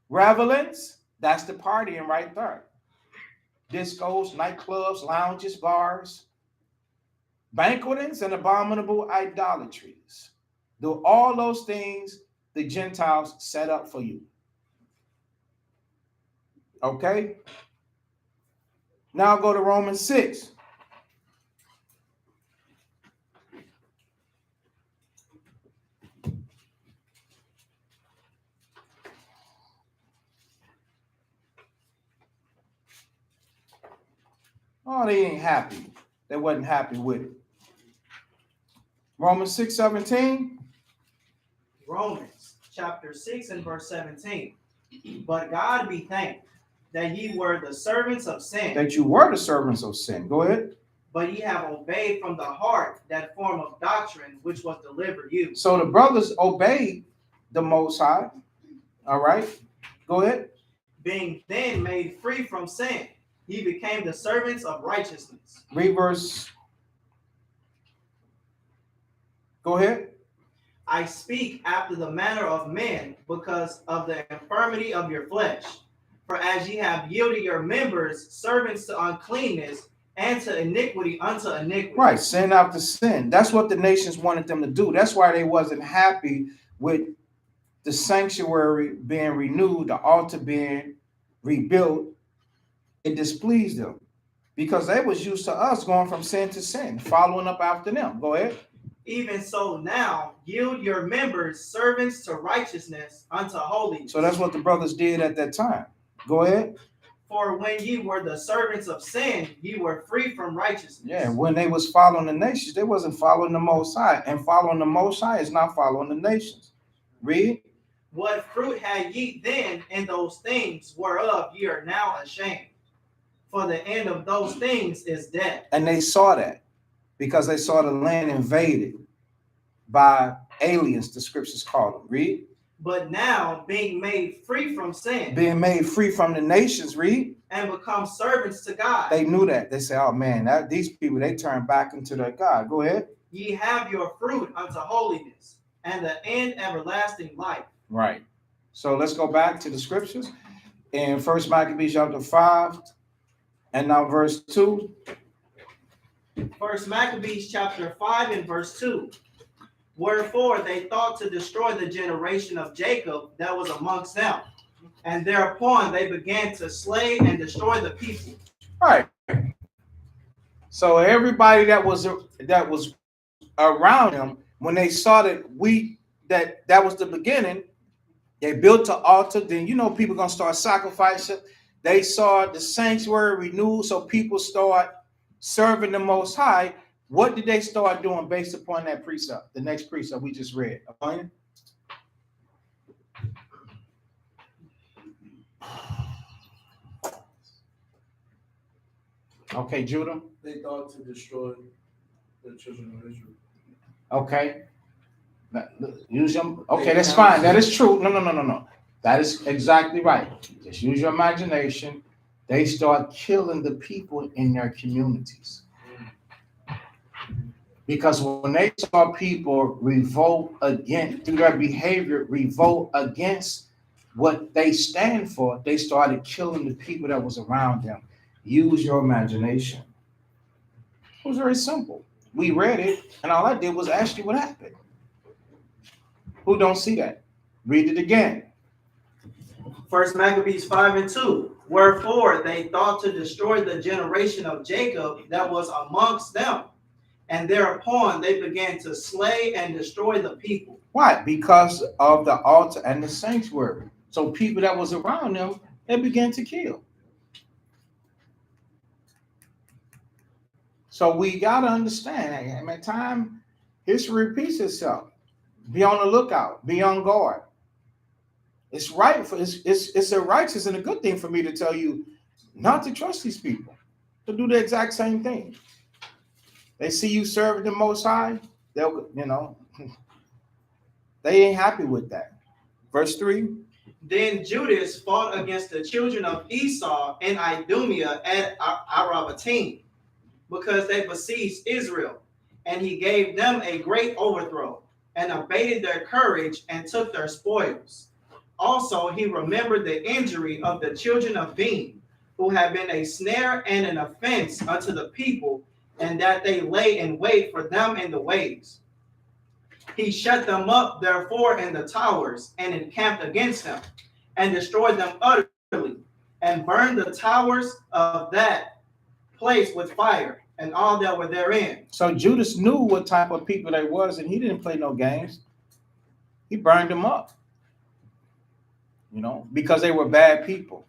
Speaker 1: Revelings, that's the partying right there. Discos, nightclubs, lounges, bars, banquetings, and abominable idolatries. Do all those things the Gentiles set up for you. Okay? Now go to Romans 6. Oh, they ain't happy. They wasn't happy with it. Romans 6:17.
Speaker 2: Romans chapter 6 and verse 17. But God be thanked that ye were the servants of sin.
Speaker 1: That you were the servants of sin. Go ahead.
Speaker 2: But ye have obeyed from the heart that form of doctrine which was delivered you.
Speaker 1: So the brothers obeyed the Most High. All right. Go ahead.
Speaker 2: Being then made free from sin, ye became the servants of righteousness.
Speaker 1: Read verse. Go ahead.
Speaker 2: I speak after the manner of men because of the infirmity of your flesh. For as ye have yielded your members servants to uncleanness and to iniquity unto iniquity.
Speaker 1: Right, sin after sin. That's what the nations wanted them to do. That's why they wasn't happy with the sanctuary being renewed, the altar being rebuilt. It displeased them because they was used to us going from sin to sin, following up after them. Go ahead.
Speaker 2: Even so now yield your members servants to righteousness unto holiness.
Speaker 1: So that's what the brothers did at that time. Go ahead.
Speaker 2: For when ye were the servants of sin, ye were free from righteousness.
Speaker 1: Yeah, when they was following the nations, they wasn't following the Most High. And following the Most High is not following the nations. Read.
Speaker 2: What fruit had ye then in those things whereof ye are now ashamed? For the end of those things is death.
Speaker 1: And they saw that because they saw the land invaded by aliens, the scriptures call them. Read.
Speaker 2: But now being made free from sin.
Speaker 1: Being made free from the nations. Read.
Speaker 2: And become servants to God.
Speaker 1: They knew that. They said, oh man, these people, they turn back into their God. Go ahead.
Speaker 2: Ye have your fruit unto holiness, and the end everlasting life.
Speaker 1: Right. So let's go back to the scriptures in 1 Maccabees chapter 5 and now verse 2.
Speaker 2: 1 Maccabees chapter 5 and verse 2. Wherefore they thought to destroy the generation of Jacob that was amongst them, and thereupon they began to slay and destroy the people.
Speaker 1: Right. So everybody that was around them, when they saw that was the beginning, they built an altar. Then people gonna start sacrificing. They saw the sanctuary renewed, so people start serving the Most High. What did they start doing based upon that precept? The next precept we just read. Okay, Judah.
Speaker 3: They thought to destroy the children of Israel.
Speaker 1: Okay. Use them. Okay, that's fine. That is true. No. That is exactly right. Just use your imagination. They start killing the people in their communities. Because when they saw people revolt against, through their behavior, revolt against what they stand for, they started killing the people that was around them. Use your imagination. It was very simple. We read it, and all I did was ask you what happened. Who don't see that? Read it again.
Speaker 2: 1 Maccabees 5 and 2. Wherefore they thought to destroy the generation of Jacob that was amongst them, and thereupon they began to slay and destroy the people.
Speaker 1: Why? Because of the altar and the sanctuary. So people that was around them, they began to kill. So we got to understand, at time, history repeats itself. Be on the lookout. Be on guard. It's right for it's a righteous and a good thing for me to tell you not to trust these people, to do the exact same thing. They see you serving the Most High, they'll they ain't happy with that. Verse 3.
Speaker 2: Then Judas fought against the children of Esau in Idumea at Arabatim, because they besieged Israel, and he gave them a great overthrow, and abated their courage, and took their spoils. Also he remembered the injury of the children of Ben, who had been a snare and an offense unto the people, and that they lay in wait for them in the ways. He shut them up therefore in the towers, and encamped against them, and destroyed them utterly, and burned the towers of that place with fire, and all that were therein.
Speaker 1: So Judas knew what type of people they was, and he didn't play no games. He burned them up, because they were bad people.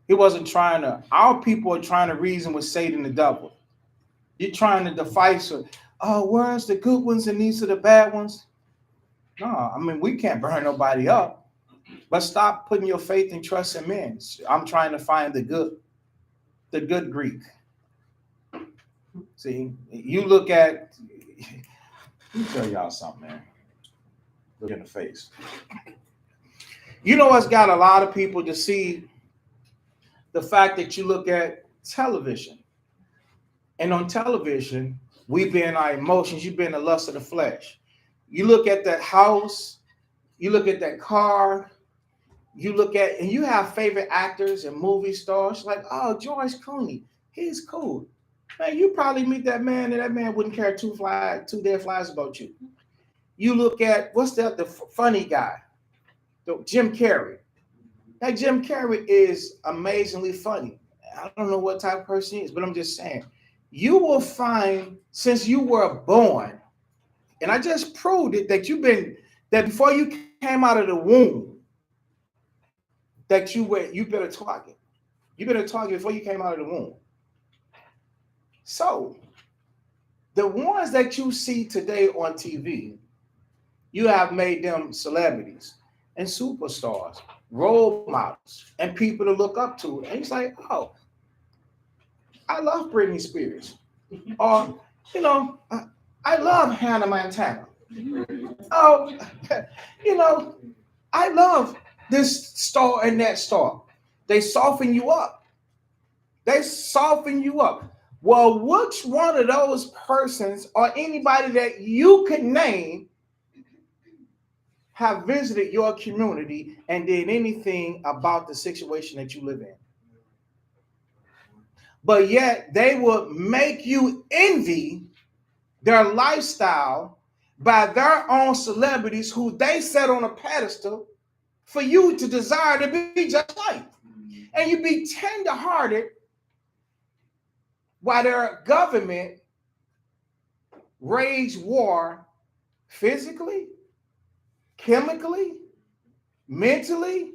Speaker 1: He wasn't trying to. Our people are trying to reason with Satan the devil. You're trying to defice her. Oh, where's the good ones and these are the bad ones? No, we can't burn nobody up. But stop putting your faith and trust in men. I'm trying to find the good Greek. See, you look at, let me tell y'all something, man. Look in the face. You know what's got a lot of people to see the fact that you look at television. And on television, we be in our emotions, you be in the lust of the flesh. You look at that house, you look at that car, you look at and you have favorite actors and movie stars like, oh, George Clooney, he's cool. Man, you probably meet that man and that man wouldn't care two dead flies about you. You look at what's the funny guy, Jim Carrey. That Jim Carrey is amazingly funny. I don't know what type of person he is, but I'm just saying, you will find since you were born, and I just proved it that before you came out of the womb, that you been a target. You've been a target before you came out of the womb. So the ones that you see today on TV, you have made them celebrities and superstars, role models, and people to look up to. And it's like, oh, I love Britney Spears. Or, I love Hannah Montana. Oh, I love this star and that star. They soften you up. They soften you up. Well, which one of those persons or anybody that you could name have visited your community and did anything about the situation that you live in? But yet they will make you envy their lifestyle by their own celebrities who they set on a pedestal for you to desire to be just like. And you be tender-hearted while their government wage war physically, chemically, mentally,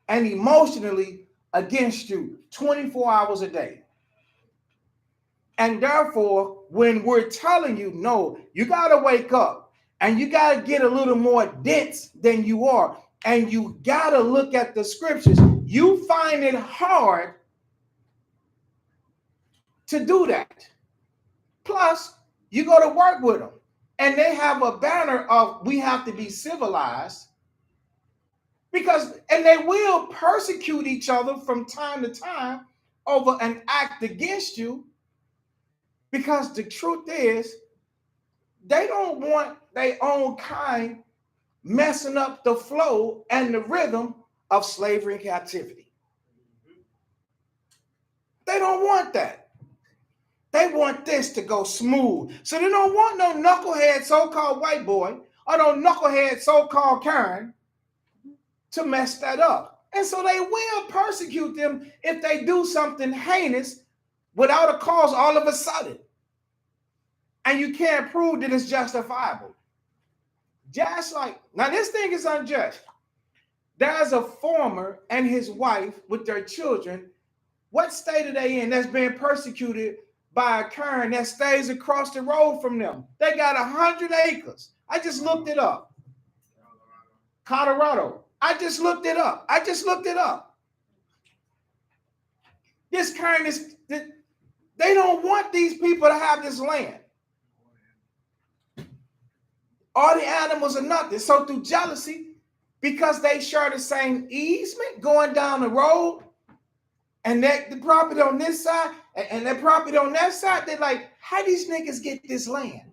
Speaker 1: and emotionally against you 24 hours a day. And therefore, when we're telling you, no, you got to wake up and you got to get a little more dense than you are, and you got to look at the scriptures, you find it hard to do that. Plus, you go to work with them and they have a banner of we have to be civilized and they will persecute each other from time to time over an act against you. Because the truth is, they don't want their own kind messing up the flow and the rhythm of slavery and captivity. They don't want that. They want this to go smooth. So they don't want no knucklehead so-called white boy or no knucklehead so-called Karen to mess that up. And so they will persecute them if they do something heinous without a cause all of a sudden. And you can't prove that it's justifiable. Just like, now this thing is unjust. There's a farmer and his wife with their children. What state are they in that's being persecuted by a Karen that stays across the road from them? They got 100 acres. I just looked it up. Colorado. I just looked it up. This Karen they don't want these people to have this land. All the animals are nothing. So through jealousy, because they share the same easement going down the road, and that the property on this side and that property on that side, they're like, how these niggas get this land?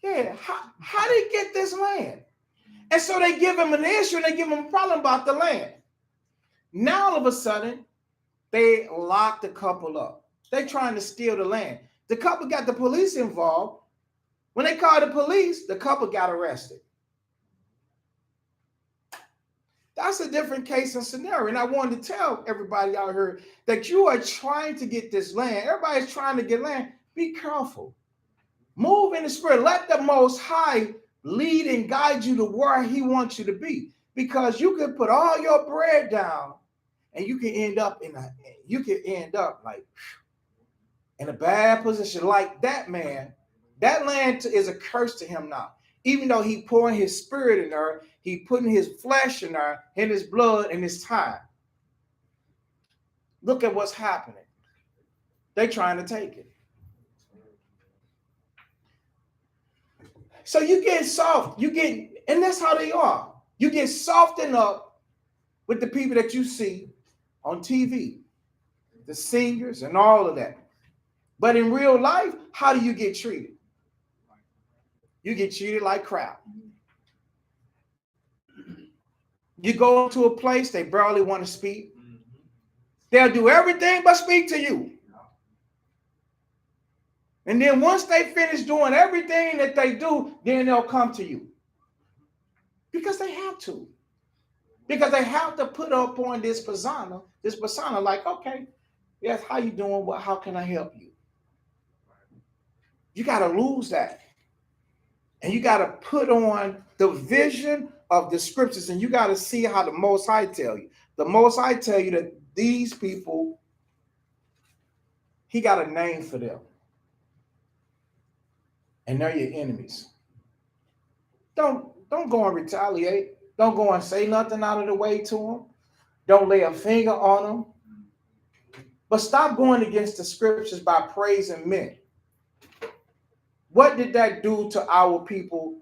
Speaker 1: Yeah, how they get this land? And so they give them an issue and they give them a problem about the land. Now all of a sudden, they lock the couple up. They're trying to steal the land. The couple got the police involved. When they called the police, the couple got arrested. That's a different case and scenario. And I wanted to tell everybody out here that you are trying to get this land. Everybody's trying to get land. Be careful. Move in the spirit. Let the Most High lead and guide you to where he wants you to be. Because you can put all your bread down and you can end up like in a bad position like that man. That land is a curse to him now. Even though he pouring his spirit in there, he putting his flesh in there, and his blood and his time. Look at what's happening. They trying to take it. So you get soft. And that's how they are. You get softened up with the people that you see on TV, the singers and all of that. But in real life, how do you get treated? You get treated like crap. You go into a place, they barely want to speak. They'll do everything but speak to you. And then once they finish doing everything that they do, then they'll come to you. Because they have to. Because they have to put up on this persona like, okay, yes, how you doing? Well, how can I help you? You got to lose that. And you got to put on the vision of the scriptures, and you got to see how the Most High tell you. The Most High tell you that these people, he got a name for them. And they're your enemies. Don't go and retaliate. Don't go and say nothing out of the way to them. Don't lay a finger on them. But stop going against the scriptures by praising men. What did that do to our people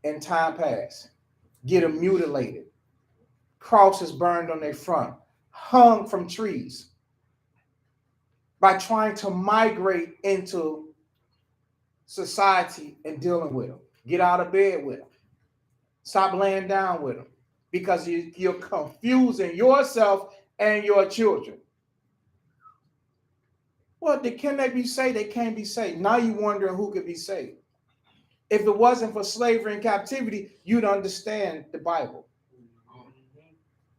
Speaker 1: in time past? Get them mutilated. Crosses burned on their front. Hung from trees. By trying to migrate into society and dealing with them. Get out of bed with them. Stop laying down with them. Because you're confusing yourself and your children. Well, can they be saved? They can't be saved. Now you're wondering who could be saved. If it wasn't for slavery and captivity, you'd understand the Bible.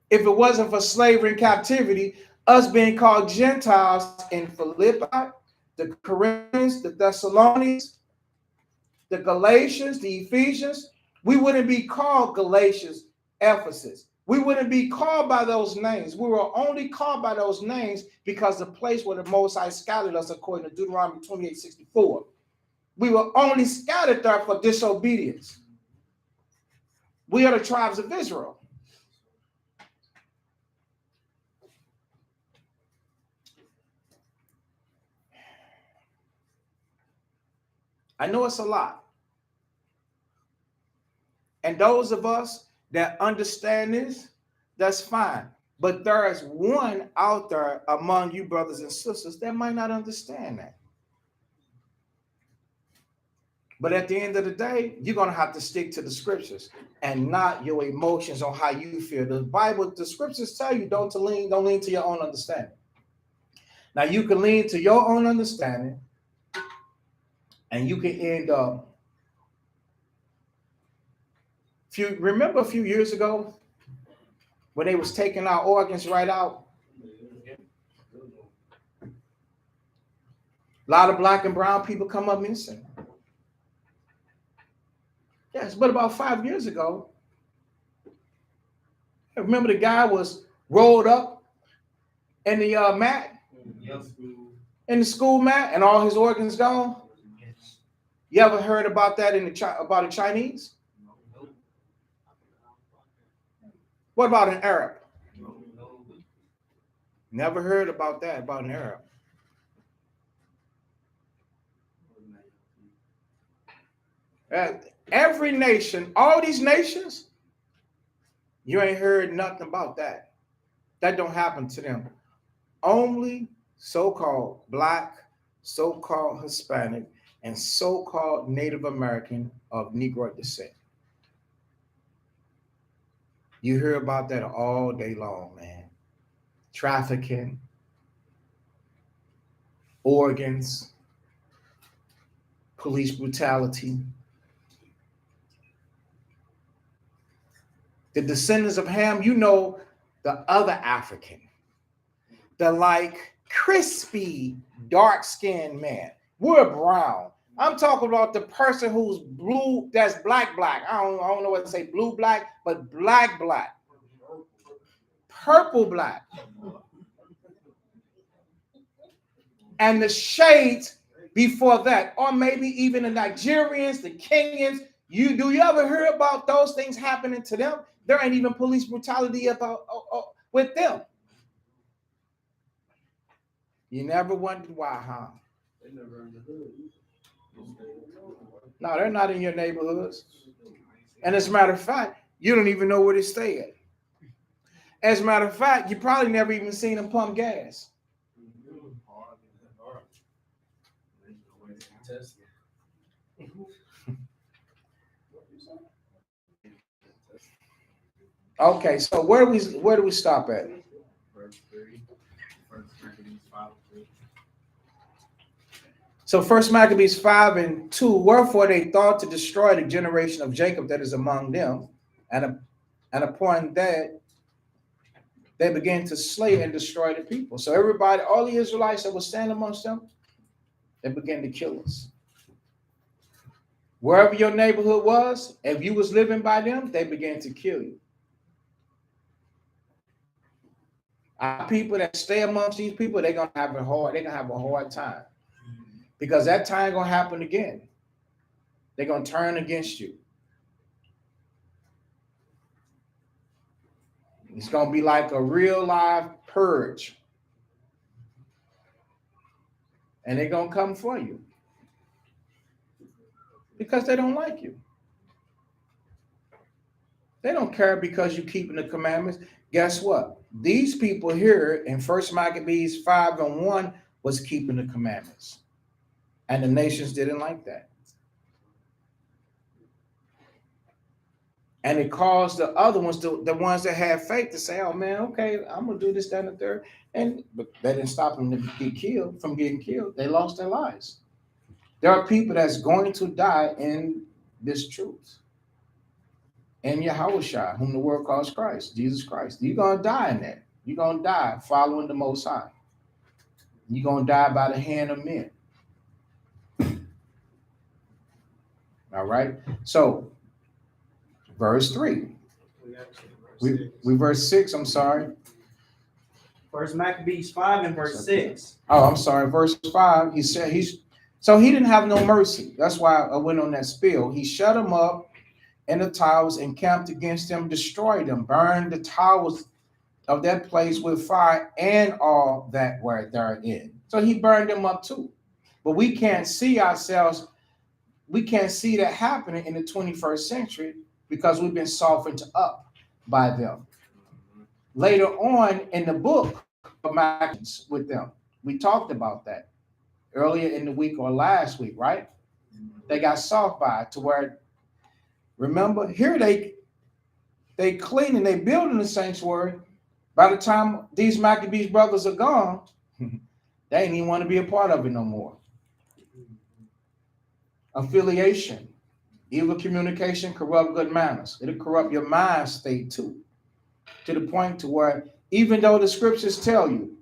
Speaker 1: If it wasn't for slavery and captivity, us being called Gentiles in Philippi, the Corinthians, the Thessalonians, the Galatians, the Ephesians, we wouldn't be called Galatians, Ephesus. We wouldn't be called by those names. We were only called by those names because the place where the Most High scattered us, according to Deuteronomy 28:64. We were only scattered there for disobedience. We are the tribes of Israel. I know it's a lot. And those of us that understand this, that's fine. But there is one out there among you brothers and sisters that might not understand that. But at the end of the day, you're going to have to stick to the scriptures and not your emotions on how you feel. The Bible, the scriptures tell you don't lean to your own understanding. Now you can lean to your own understanding and you can end up. Remember a few years ago when they was taking our organs right out? A lot of black and brown people come up missing. Yes, but about 5 years ago, I remember the guy was rolled up in the mat, in the school mat, and all his organs gone. You ever heard about that about a Chinese? What about an Arab? Never heard about that, about an Arab. Every nation, all these nations, you ain't heard nothing about that. That don't happen to them. Only so-called black, so-called Hispanic, and so-called Native American of Negro descent. You hear about that all day long, man. Trafficking, organs, police brutality. The descendants of Ham, you know, the other African, the like crispy, dark-skinned man. We're brown. I'm talking about the person who's blue, that's black. I don't know what to say, blue black, but black. Purple black. And the shades before that, or maybe even the Nigerians, the Kenyans. Do you ever hear about those things happening to them? There ain't even police brutality with them. You never wondered why, huh? No, they're not in your neighborhoods. And as a matter of fact, you don't even know where they stay at. As a matter of fact, you probably never even seen them pump gas. Okay, so where do we stop at?
Speaker 5: Verse 3. First Maccabees 5:3.
Speaker 1: So First Maccabees 5:2. Wherefore they thought to destroy the generation of Jacob that is among them, and upon that they began to slay and destroy the people. So everybody, all the Israelites that were standing amongst them, they began to kill us. Wherever your neighborhood was, if you was living by them, they began to kill you. Our people that stay amongst these people, they're gonna have a hard time. Because that time gonna happen again. They're gonna turn against you. It's gonna be like a real live purge. And they're gonna come for you. Because they don't like you. They don't care because you're keeping the commandments. Guess what? These people here in First Maccabees 5:1 was keeping the commandments. And the nations didn't like that. And it caused the other ones, the ones that had faith, to say, oh man, okay, I'm gonna do this, that, and the third. But that didn't stop them from getting killed. They lost their lives. There are people that's going to die in this truth. And Yahushua, whom the world calls Christ, Jesus Christ. You're gonna die in that. You're gonna die following the Most High. You're gonna die by the hand of men. All right. So verse 3. We verse 6, I'm sorry.
Speaker 2: First Maccabees 5 and verse 6.
Speaker 1: Oh, I'm sorry. Verse 5, he said he didn't have no mercy. That's why I went on that spiel. He shut them up in the towers, encamped against them, destroyed them, burned the towers of that place with fire and all that were therein. So he burned them up too. But we can't see ourselves, we can't see that happening in the 21st century because we've been softened up by them. Later on in the book of Maccabees with them, we talked about that earlier in the week or last week, right? They got soft by it to where, remember, here they cleaning, they building the sanctuary. By the time these Maccabees brothers are gone, they ain't even want to be a part of it no more. Affiliation, evil communication, corrupt good manners. It'll corrupt your mind state too. To the point to where even though the scriptures tell you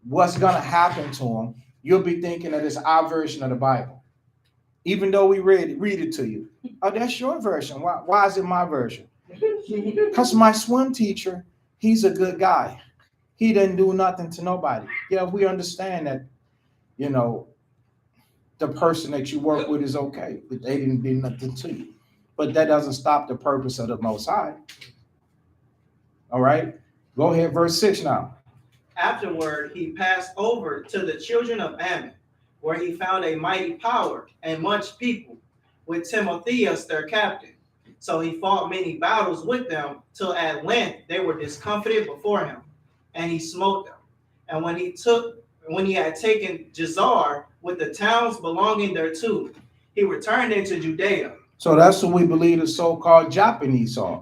Speaker 1: what's going to happen to them, you'll be thinking that it's our version of the Bible. Even though we read it to you. Oh, that's your version. Why is it my version? Because my swim teacher, he's a good guy. He didn't do nothing to nobody. Yeah, we understand that, the person that you work with is okay, but they didn't do nothing to you. But that doesn't stop the purpose of the Most High. All right, go ahead, verse 6 now.
Speaker 2: Afterward, he passed over to the children of Ammon, where he found a mighty power and much people, with Timotheus their captain. So he fought many battles with them, till at length they were discomfited before him, and he smote them. And when he had taken Jazar with the towns belonging thereto, he returned into Judea.
Speaker 1: So that's what we believe the so-called Japanese are.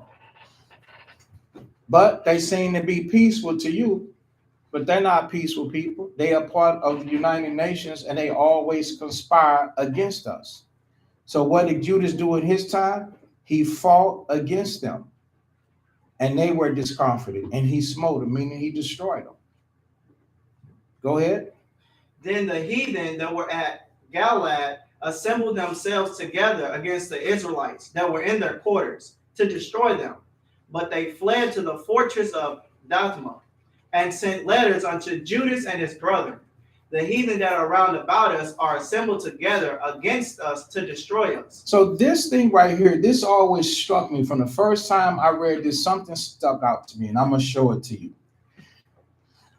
Speaker 1: But they seem to be peaceful to you, but they're not peaceful people. They are part of the United Nations, and they always conspire against us. So what did Judas do in his time? He fought against them, and they were discomfited, and he smote them, meaning he destroyed them. Go ahead.
Speaker 2: Then the heathen that were at Galaad assembled themselves together against the Israelites that were in their quarters to destroy them. But they fled to the fortress of Dathma and sent letters unto Judas and his brother. The heathen that are round about us are assembled together against us to destroy us.
Speaker 1: So this thing right here, this always struck me from the first time I read this. Something stuck out to me, and I'm going to show it to you.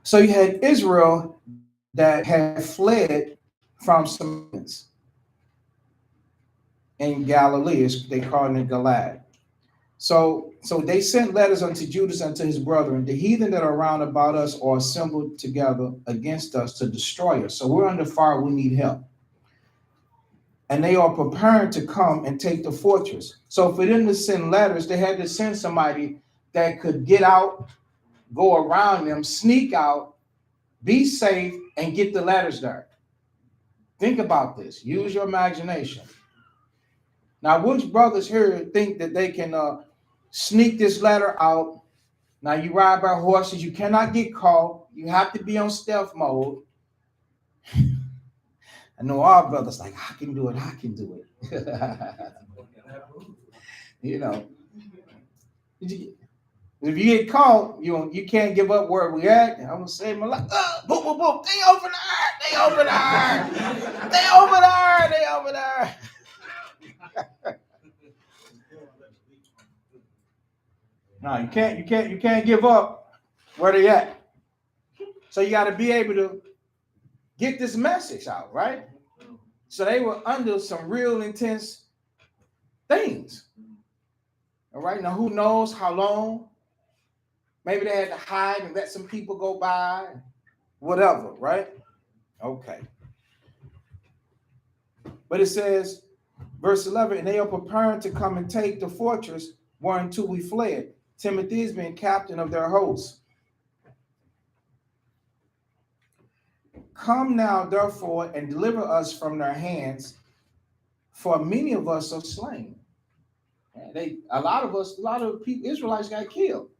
Speaker 1: So you had Israel that had fled from Samaritans in Galilee. They called it Galaad. So they sent letters unto Judas and to his brethren. The heathen that are round about us are assembled together against us to destroy us. So we're under fire. We need help. And they are preparing to come and take the fortress. So for them to send letters, they had to send somebody that could get out, go around them, sneak out, be safe, and get the letters there. Think about this. Use your imagination. Now, which brothers here think that they can sneak this letter out? Now, you ride by horses. You cannot get caught. You have to be on stealth mode. I know our brothers like, I can do it. I can do it. You know, if you get caught, you can't give up where we at. I'm gonna say my life. Boom, boom, boom. They over there. They over there. They over there. They over there. No, you can't give up where they at. So you got to be able to get this message out, right? So they were under some real intense things. All right. Now, who knows how long? Maybe they had to hide and let some people go by, whatever, right? Okay. But it says, verse 11, and they are preparing to come and take the fortress whereunto we fled. Timothy is being captain of their host. Come now, therefore, and deliver us from their hands, for many of us are slain. And a lot of people, Israelites got killed.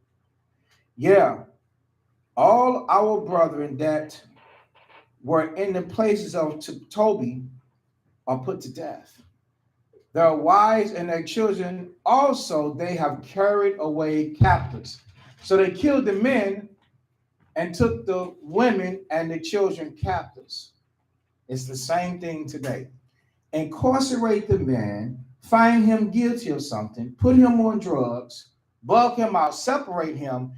Speaker 1: Yeah, all our brethren that were in the places of Toby are put to death. Their wives and their children also they have carried away captives. So they killed the men and took the women and the children captives. It's the same thing today. Incarcerate the man, find him guilty of something, put him on drugs, bug him out, separate him,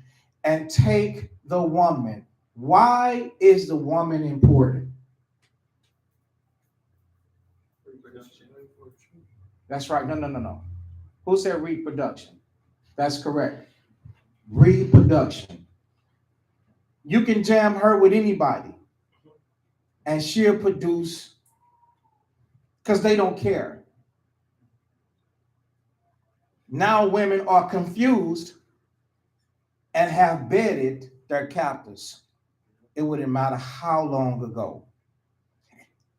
Speaker 1: and take the woman. Why is the woman important? That's right. No. Who said reproduction? That's correct. Reproduction. You can jam her with anybody, and she'll produce because they don't care. Now women are confused and have bedded their captors. It wouldn't matter how long ago.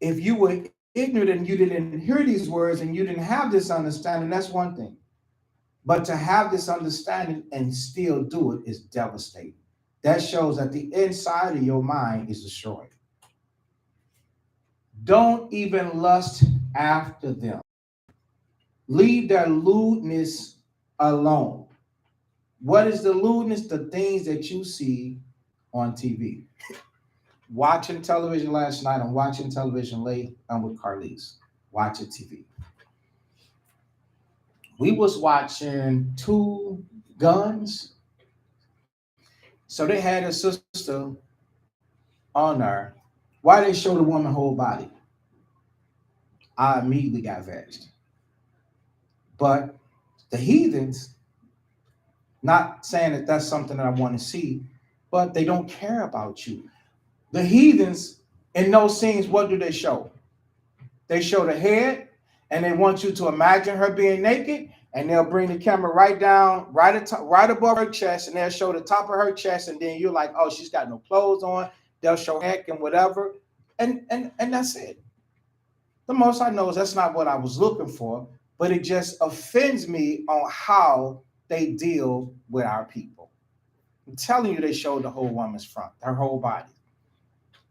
Speaker 1: If you were ignorant and you didn't hear these words and you didn't have this understanding, that's one thing. But to have this understanding and still do it is devastating. That shows that the inside of your mind is destroyed. Don't even lust after them. Leave their lewdness alone. What is the lewdness? The things that you see on TV. Watching television last night, I'm watching television late. I'm with Carlise, watching TV. We was watching Two Guns. So they had a sister on there. Why they show the woman whole body? I immediately got vexed. But the heathens, not saying that that's something that I want to see, but they don't care about you. The heathens in those scenes, what do they show? They show the head, and they want you to imagine her being naked, and they'll bring the camera right down, right above her chest, and they'll show the top of her chest, and then you're like, oh, she's got no clothes on. They'll show neck and whatever, and that's it. The most I know is that's not what I was looking for, but it just offends me on how they deal with our people. I'm telling you, they showed the whole woman's front, her whole body.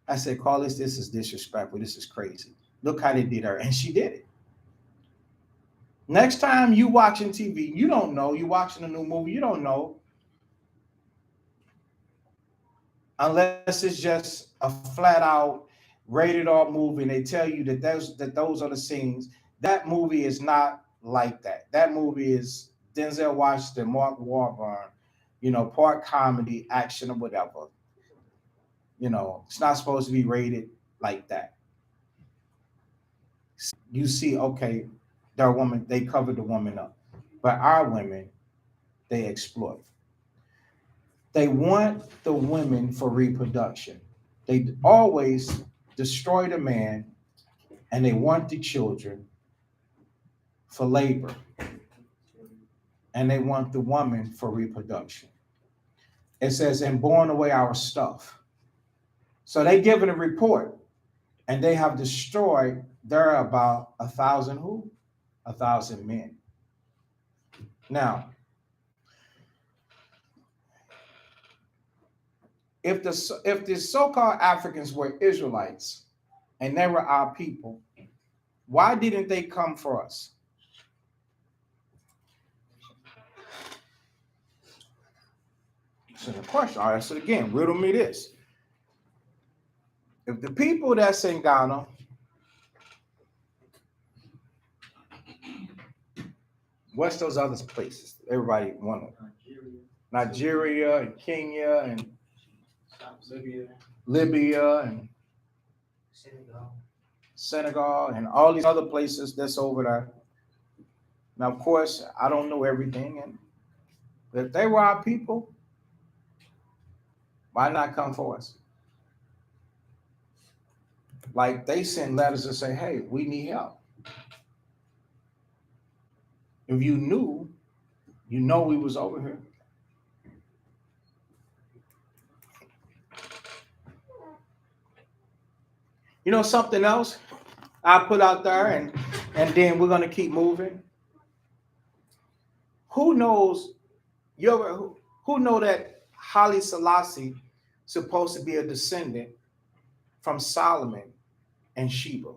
Speaker 1: I said, Carlos, this is disrespectful. This is crazy. Look how they did her. And she did it. Next time you watching TV, you don't know. You watching a new movie, you don't know. Unless it's just a flat out rated R movie and they tell you that those are the scenes. That movie is not like that. That movie is Denzel Washington, Mark Wahlberg, part comedy, action, or whatever. It's not supposed to be rated like that. You see, okay, their woman, they covered the woman up. But our women, they exploit. They want the women for reproduction. They always destroy the man, and they want the children for labor. and they want the woman for reproduction. It says, and borne away our stuff. So they given a report, and they have destroyed there are about 1,000 who? 1,000 men. Now, if the so-called Africans were Israelites and they were our people, why didn't they come for us? So the question, I'll answer it again, riddle me this. If the people that's in Ghana, what's those other places? Everybody wanted Nigeria and Kenya and Libya and Senegal and all these other places that's over there. Now, of course, I don't know everything, and if they were our people, why not come for us? Like they send letters and say, hey, we need help. If you knew, you know we was over here. You know something else I put out there, and then we're gonna keep moving. Who knows? Who know that Haile Selassie supposed to be a descendant from Solomon and Sheba?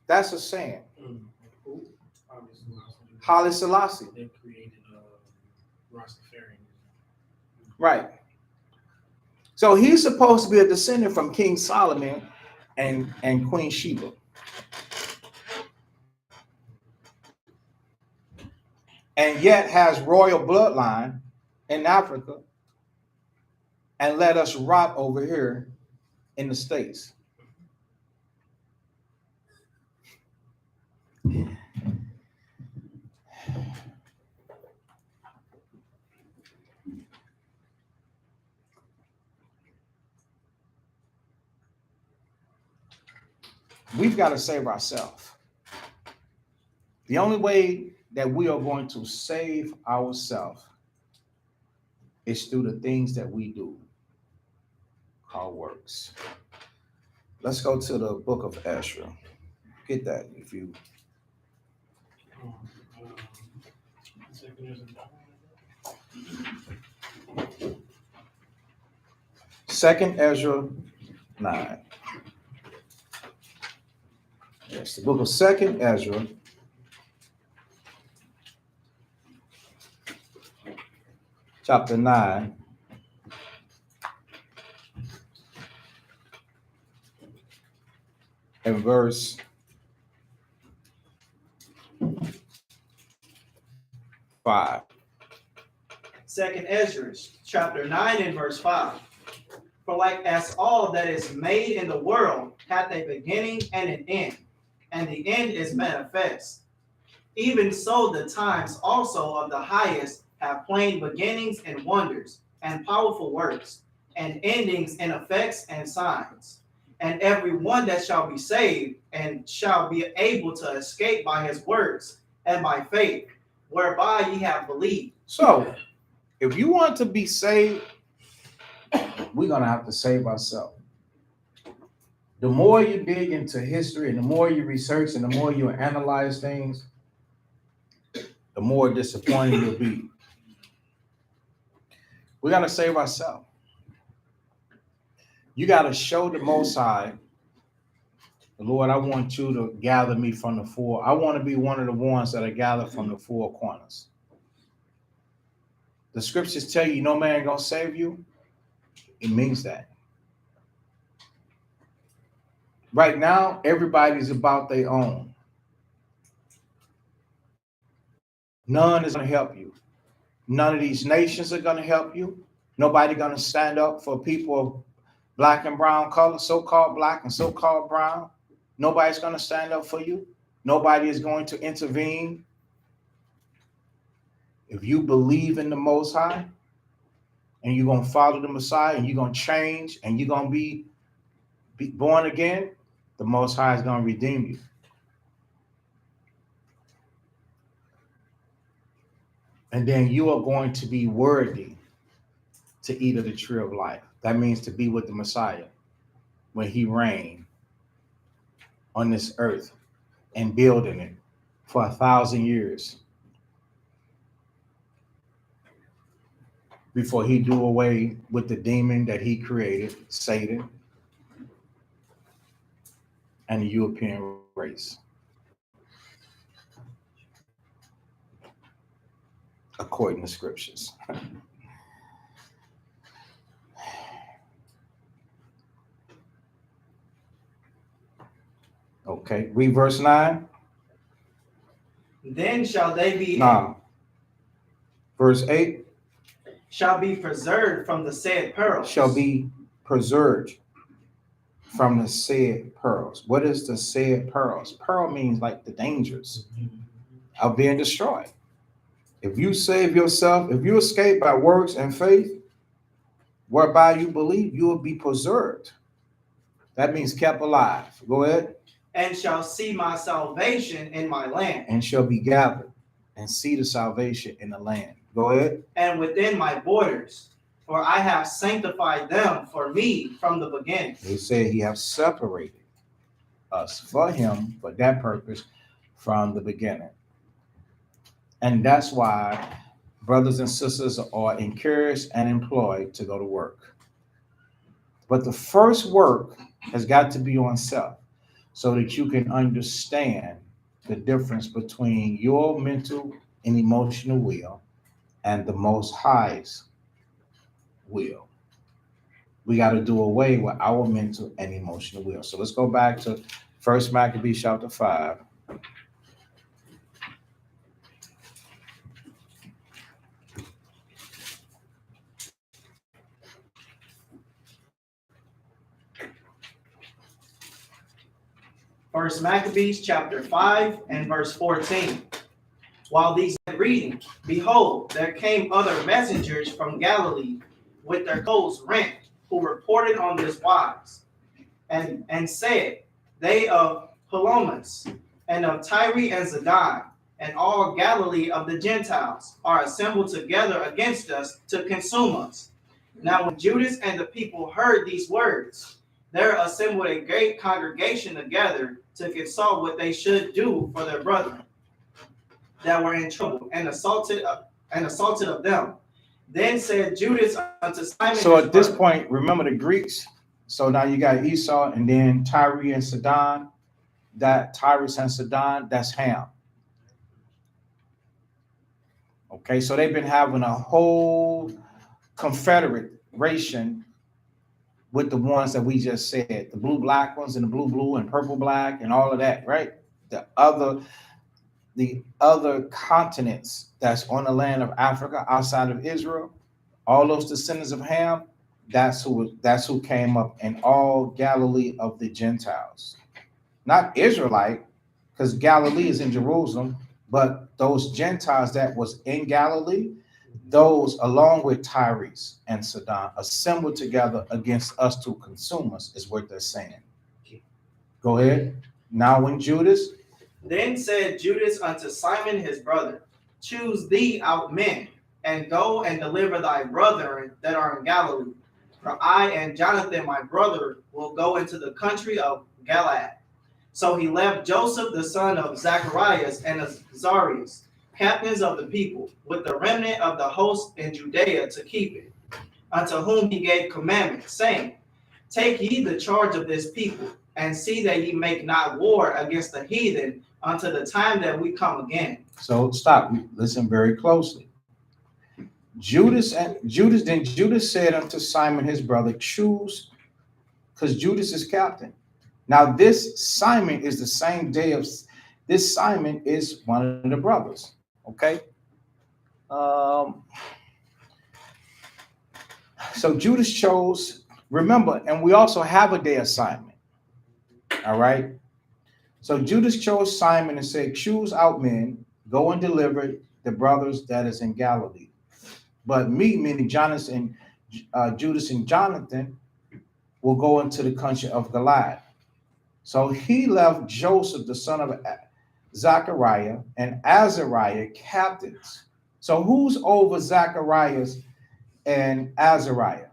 Speaker 1: That's a saying. Haile Selassie.
Speaker 5: They created Rastafarian.
Speaker 1: Right. So he's supposed to be a descendant from King Solomon and Queen Sheba. And yet has royal bloodline in Africa and let us rot over here in the States. We've got to save ourselves. The only way that we are going to save ourselves is through the things that we do, called works. Let's go to the book of Ezra. Get that if you. Second Ezra 9. Yes, the book of Second Ezra. Chapter 9. And verse 5.
Speaker 2: Second Ezra, chapter 9 and verse 5. For like as all that is made in the world hath a beginning and an end, and the end is manifest. Even so the times also of the highest have plain beginnings and wonders, and powerful works, and endings and effects and signs. And every one that shall be saved and shall be able to escape by his works and by faith, whereby ye have believed.
Speaker 1: So, if you want to be saved, we're going to have to save ourselves. The more you dig into history and the more you research and the more you analyze things, the more disappointed you'll be. We got to save ourselves. You got to show the Most High, Lord, I want you to gather me from the four. I want to be one of the ones that are gathered from the four corners. The scriptures tell you no man gonna save you. It means that. Right now, everybody's about their own. None is gonna help you. None of these nations are gonna help you. Nobody gonna stand up for people of black and brown color, so-called black and so-called brown. Nobody's gonna stand up for you. Nobody is going to intervene. If you believe in the Most High and you're going to follow the Messiah and you're going to change and you're going to be born again, the Most High is going to redeem you. And then you are going to be worthy to eat of the tree of life. That means to be with the Messiah when he reigned on this earth and building it for 1,000 years before he do away with the demon that he created, Satan, and the European race, according to scriptures. Okay, read verse 9.
Speaker 2: Then shall they be
Speaker 1: Now, verse 8,
Speaker 2: shall be preserved from the said pearls.
Speaker 1: shall be preserved from the said pearls. What is the said pearls? Pearl means like the dangers of being destroyed. If you save yourself, if you escape by works and faith, whereby you believe, you will be preserved. That means kept alive. Go ahead.
Speaker 2: And shall see my salvation in my land.
Speaker 1: And shall be gathered and see the salvation in the land. Go ahead.
Speaker 2: And within my borders, for I have sanctified them for me from the beginning.
Speaker 1: He said he has separated us for him for that purpose from the beginning. And that's why brothers and sisters are encouraged and employed to go to work. But the first work has got to be on self so that you can understand the difference between your mental and emotional will and the Most High's will. We got to do away with our mental and emotional will. So let's go back to 1 Maccabees chapter 5.
Speaker 2: First Maccabees chapter 5 and verse 14. While these were reading, behold, there came other messengers from Galilee with their clothes rent, who reported on this wise, and said, they of Palomas, and of Tyre and Zidon, and all Galilee of the Gentiles, are assembled together against us to consume us. Now when Judas and the people heard these words, there assembled a great congregation together to consult what they should do for their brethren that were in trouble, and assaulted of them. Then said Judas unto Simon.
Speaker 1: So at this point, remember the Greeks. So now you got Esau and then Tyre and Sidon. That Tyrus and Sidon, that's Ham. Okay, so they've been having a whole confederation with the ones that we just said, the blue black ones and the blue and purple black and all of that, right? The other continents that's on the land of Africa outside of Israel, all those descendants of Ham, that's who came up in all Galilee of the Gentiles. Not Israelite, because Galilee is in Jerusalem, but those Gentiles that was in Galilee, those along with Tyrese and Sidon assembled together against us to consume us, is what they're saying. Go ahead. Now when Judas.
Speaker 2: Then said Judas unto Simon his brother, choose thee out men, and go and deliver thy brethren that are in Galilee. For I and Jonathan my brother will go into the country of Galilee. So he left Joseph the son of Zacharias and Azarias, captains of the people, with the remnant of the host in Judea to keep it, unto whom he gave commandment, saying, take ye the charge of this people, and see that ye make not war against the heathen until the time that we come again.
Speaker 1: So stop. Listen very closely. Judas said unto Simon his brother, choose, because Judas is captain. Now this Simon is the same day of this Simon is one of the brothers. Okay. So Judas chose, remember, and we also have a day assignment. All right. So Judas chose Simon and said, choose out men, go and deliver the brothers that is in Galilee. But me, meaning Judas and Jonathan, will go into the country of Galilee. So he left Joseph, the son of Zachariah, and Azariah captains So who's over Zacharias and Azariah?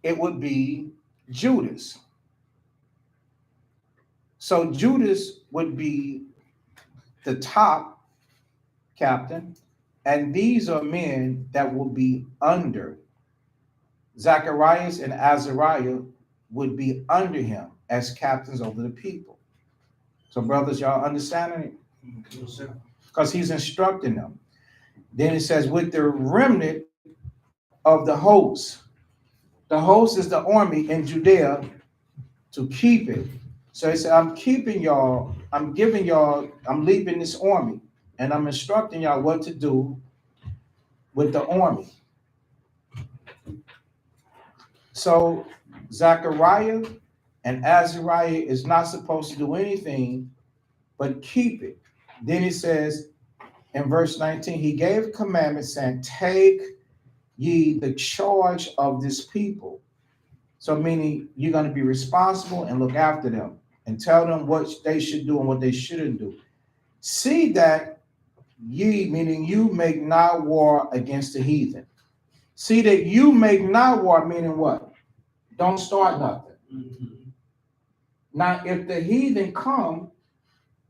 Speaker 1: It would be Judas. So Judas would be the top captain, and these are men that will be under. Zacharias and Azariah would be under him as captains over the people. So, brothers, y'all understanding it?
Speaker 6: Yes, sir.
Speaker 1: Because he's instructing them. Then it says, with the remnant of the host. The host is the army in Judea to keep it. So he said, I'm keeping y'all, I'm giving y'all, I'm leaving this army, and I'm instructing y'all what to do with the army. So Zechariah and Azariah is not supposed to do anything but keep it. Then it says in verse 19, he gave commandments saying, take ye the charge of this people. So meaning you're going to be responsible and look after them and tell them what they should do and what they shouldn't do. See that ye, meaning you, make not war against the heathen. See that you make not war, meaning what? Don't start nothing.
Speaker 6: Mm-hmm.
Speaker 1: Now, if the heathen come,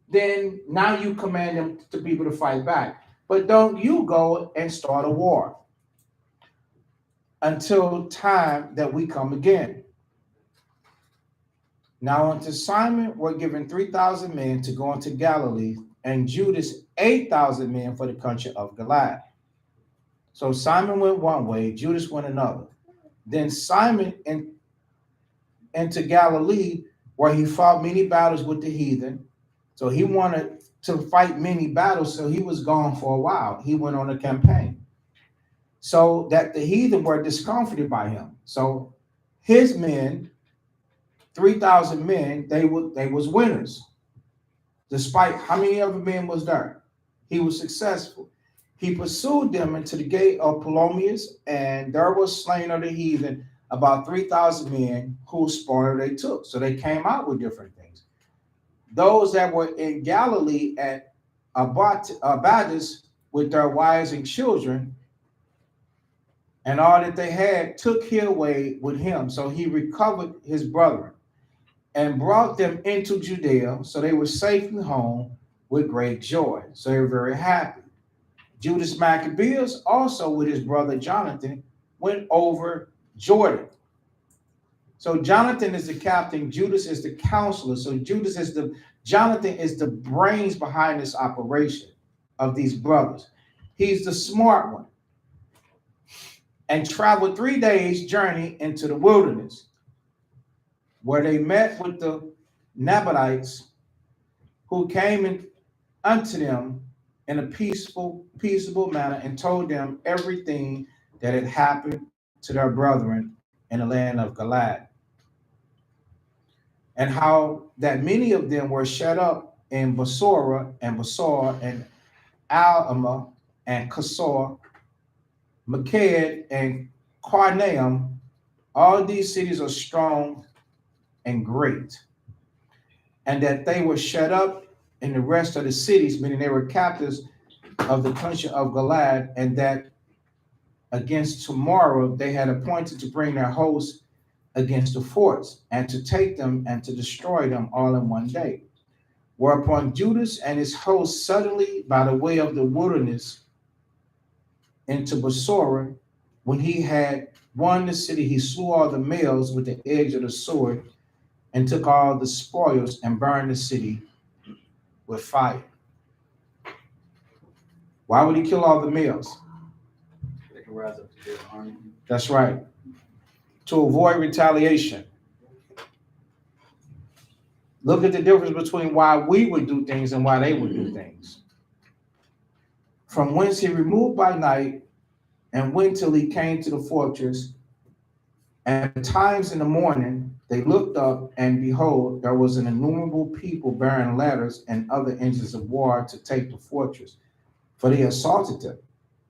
Speaker 1: then now you command them to be able to fight back. But don't you go and start a war until time that we come again. Now unto Simon were given 3,000 men to go into Galilee, and Judas 8,000 men for the country of Gilead. So Simon went one way, Judas went another. Then Simon into Galilee, where he fought many battles with the heathen. So he wanted to fight many battles, so he was gone for a while. He went on a campaign. So that the heathen were discomfited by him. So his men, 3,000 men, they was winners. Despite how many other men was there, he was successful. He pursued them into the gate of Ptolemais, and there was slain of the heathen about 3,000 men whose spoil they took. So they came out with different things. Those that were in Galilee at Abaddis with their wives and children, and all that they had, took he away with him. So he recovered his brethren and brought them into Judea. So they were safely home with great joy. So they were very happy. Judas Maccabeus also with his brother Jonathan went over Jordan. So Jonathan is the captain, Judas is the counselor. So Jonathan is the brains behind this operation of these brothers. He's the smart one. And traveled 3 days' journey into the wilderness, where they met with the Nabateans, who came in unto them in a peaceable manner, and told them everything that had happened to their brethren in the land of Gilead, and how that many of them were shut up in Basora and Basor and Alma and Kasor, Maked and Carnaim. All these cities are strong and great, and that they were shut up in the rest of the cities, meaning they were captives of the country of Gilead, and that against tomorrow they had appointed to bring their hosts against the forts, and to take them and to destroy them all in one day. Whereupon Judas and his hosts suddenly, by the way of the wilderness, into Basora, when he had won the city, he slew all the males with the edge of the sword, and took all the spoils and burned the city with fire. Why would he kill all the males?
Speaker 4: They can rise up to their army.
Speaker 1: That's right. To avoid retaliation. Look at the difference between why we would do things and why they would do things. From whence he removed by night and went till he came to the fortress. And at times in the morning they looked up, and behold, there was an innumerable people bearing ladders and other engines of war to take the fortress, for they assaulted them.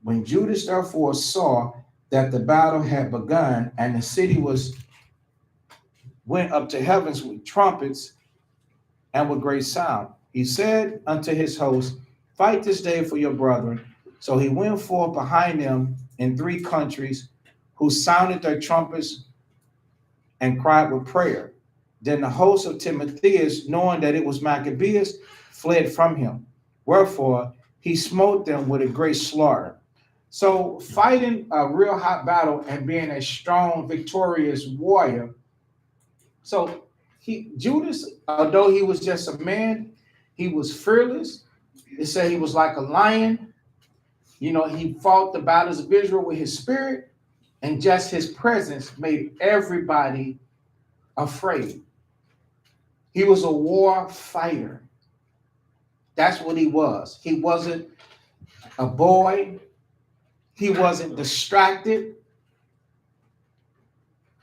Speaker 1: When Judas therefore saw that the battle had begun, and the city went up to heavens with trumpets and with great sound, He said unto his host, fight this day for your brethren. So he went forth behind them in 3 countries, who sounded their trumpets and cried with prayer. Then the host of Timotheus, knowing that it was Maccabeus, fled from him. Wherefore he smote them with a great slaughter. So fighting a real hot battle and being a strong, victorious warrior. So Judas, although he was just a man, he was fearless. It said he was like a lion. He fought the battles of Israel with his spirit, and just his presence made everybody afraid. He was a war fighter. That's what he was. He wasn't a boy. He wasn't distracted.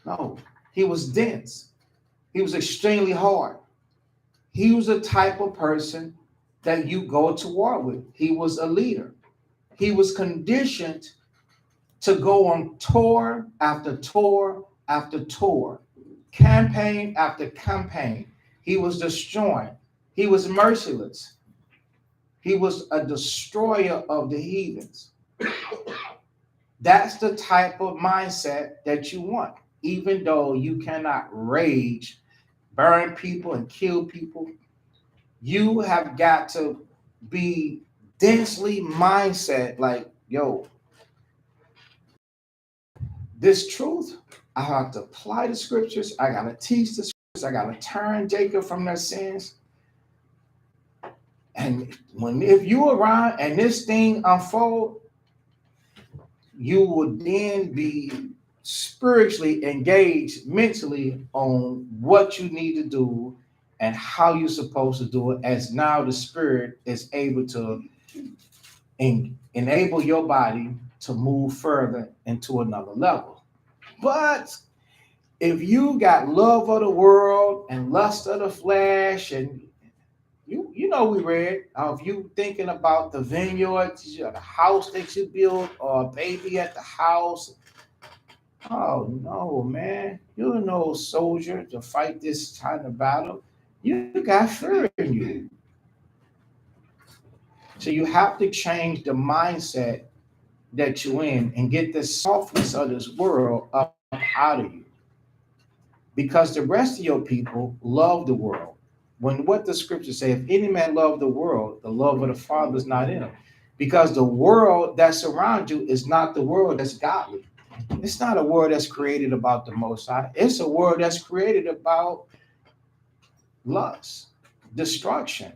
Speaker 1: No, he was dense. He was extremely hard. He was a type of person that you go to war with. He was a leader. He was conditioned to go on tour after tour after tour, campaign after campaign. He was destroying. He was merciless. He was a destroyer of the heathens. That's the type of mindset that you want, even though you cannot rage, burn people, and kill people. You have got to be densely mindset like, yo, this truth, I have to apply the scriptures. I got to teach the scriptures. I got to turn Jacob from their sins. And if you around and this thing unfold, you will then be spiritually engaged mentally on what you need to do and how you're supposed to do it, as now the spirit is able to enable your body to move further into another level. But if you got love of the world and lust of the flesh, and we read, if you thinking about the vineyard, the house that you built, or a baby at the house, oh no, man, you're no soldier to fight this kind of battle. You got fear in you. So you have to change the mindset that you're in and get the softness of this world up out of you. Because the rest of your people love the world. When what the scriptures say, if any man love the world, the love of the Father is not in him. Because the world that's around you is not the world that's godly. It's not a world that's created about the Most High. It's a world that's created about lust, destruction,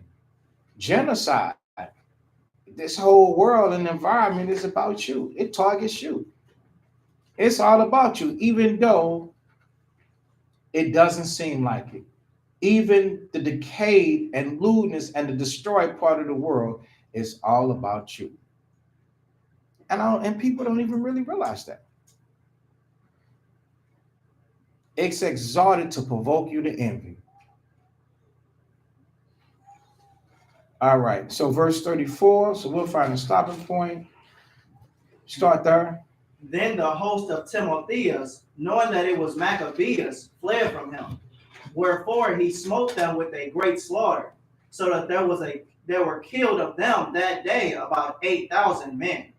Speaker 1: genocide. This whole world and environment is about you. It targets you. It's all about you, even though it doesn't seem like it. Even the decayed and lewdness and the destroyed part of the world is all about you. And people don't even really realize that. It's exalted to provoke you to envy. All right, so verse 34, so we'll find a stopping point. Start there.
Speaker 2: Then the host of Timotheus, knowing that it was Maccabeus, fled from him. Wherefore he smote them with a great slaughter, so that there were killed of them that day about 8,000 men.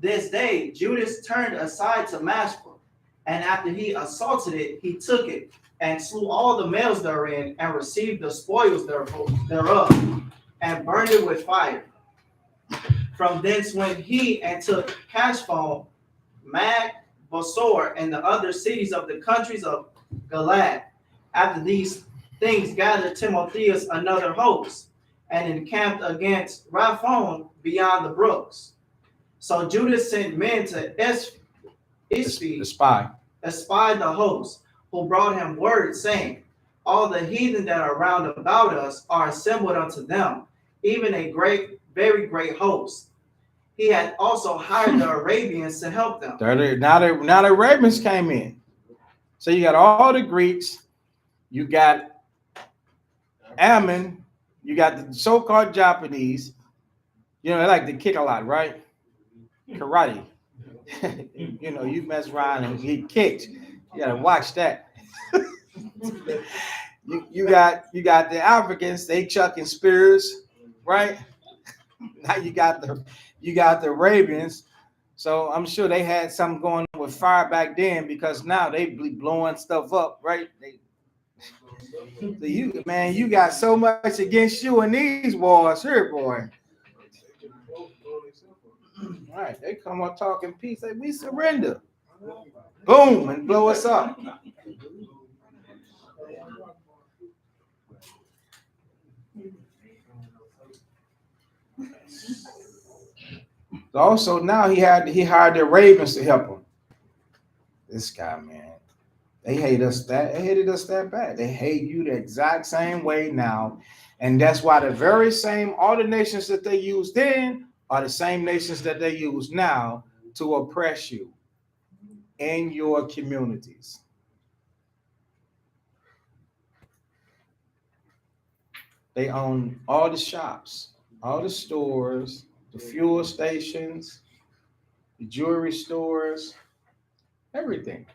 Speaker 2: This day Judas turned aside to Mashpah, and after he assaulted it, he took it, and slew all the males therein, and received the spoils thereof, and burned it with fire. From thence went he and took Cashphone, Mag, Bosor, and the other cities of the countries of Galaad. After these things gathered Timotheus another host, and encamped against Raphon beyond the brooks. So Judas sent men to Ispi, espy the host, who brought him word, saying, all the heathen that are round about us are assembled unto them, even a great, very great host. He had also hired the Arabians to help them.
Speaker 1: Now the Arabians came in. So you got all the Greeks, you got Ammon, you got the so-called Japanese. They like to kick a lot, right? Karate. You mess around and get kicked. You gotta watch that. You got the Africans, they chucking spears, right? Now you got the Arabians. So I'm sure they had something going on with fire back then because now they be blowing stuff up, right? So you got so much against you in these wars here, boy. All right, they come up talking peace, like we surrender, boom, and blow us up. Also, now he hired the Ravens to help him. This guy, man, they hated us that bad. They hate you the exact same way now, and that's why the very same all the nations that they used then are the same nations that they use now to oppress you in your communities. They own all the shops, all the stores, the fuel stations, the jewelry stores, everything.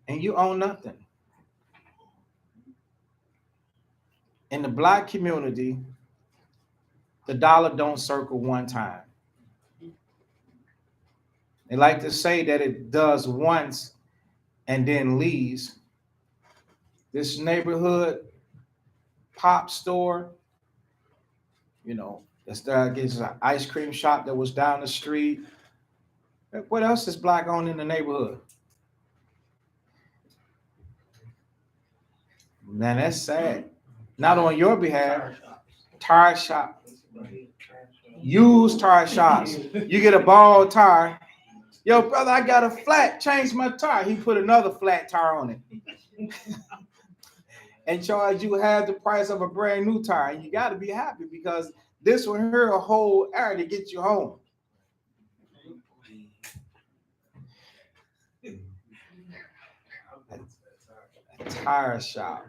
Speaker 1: And you own nothing. In the black community, the dollar don't circle one time. They like to say that it does once and then leaves. This neighborhood pop store, there's an ice cream shop that was down the street. What else is black owned in the neighborhood? Man, that's sad. Not on your behalf. Tire shop. Used tire shops. You get a bald tire. Yo, brother, I got a flat. Change my tire. He put another flat tire on it. And charge you half the price of a brand new tire. And you got to be happy because this one here a whole hour to get you home. A tire shop.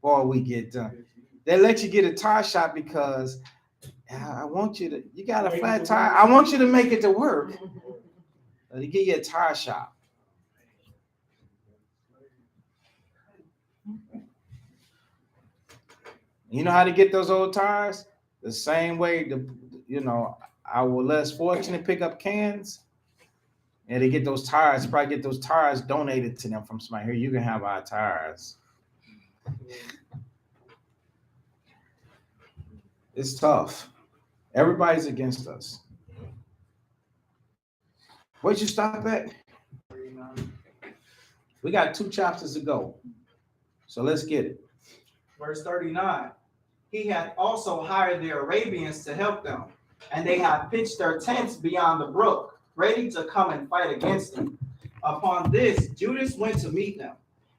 Speaker 1: Boy, we get done. They let you get a tire shop because I want you got a flat tire. I want you to make it to work. They give you a tire shop. You know how to get those old tires? The same way our less fortunate pick up cans. And they get those tires, probably get those tires donated to them from somebody. Here, you can have our tires. It's tough. Everybody's against us. Where'd you stop at? We got 2 chapters to go. So let's get it.
Speaker 2: Verse 39. He hath also hired the Arabians to help them, and they have pitched their tents beyond the brook, ready to come and fight against them. Upon this, Judas went to meet them.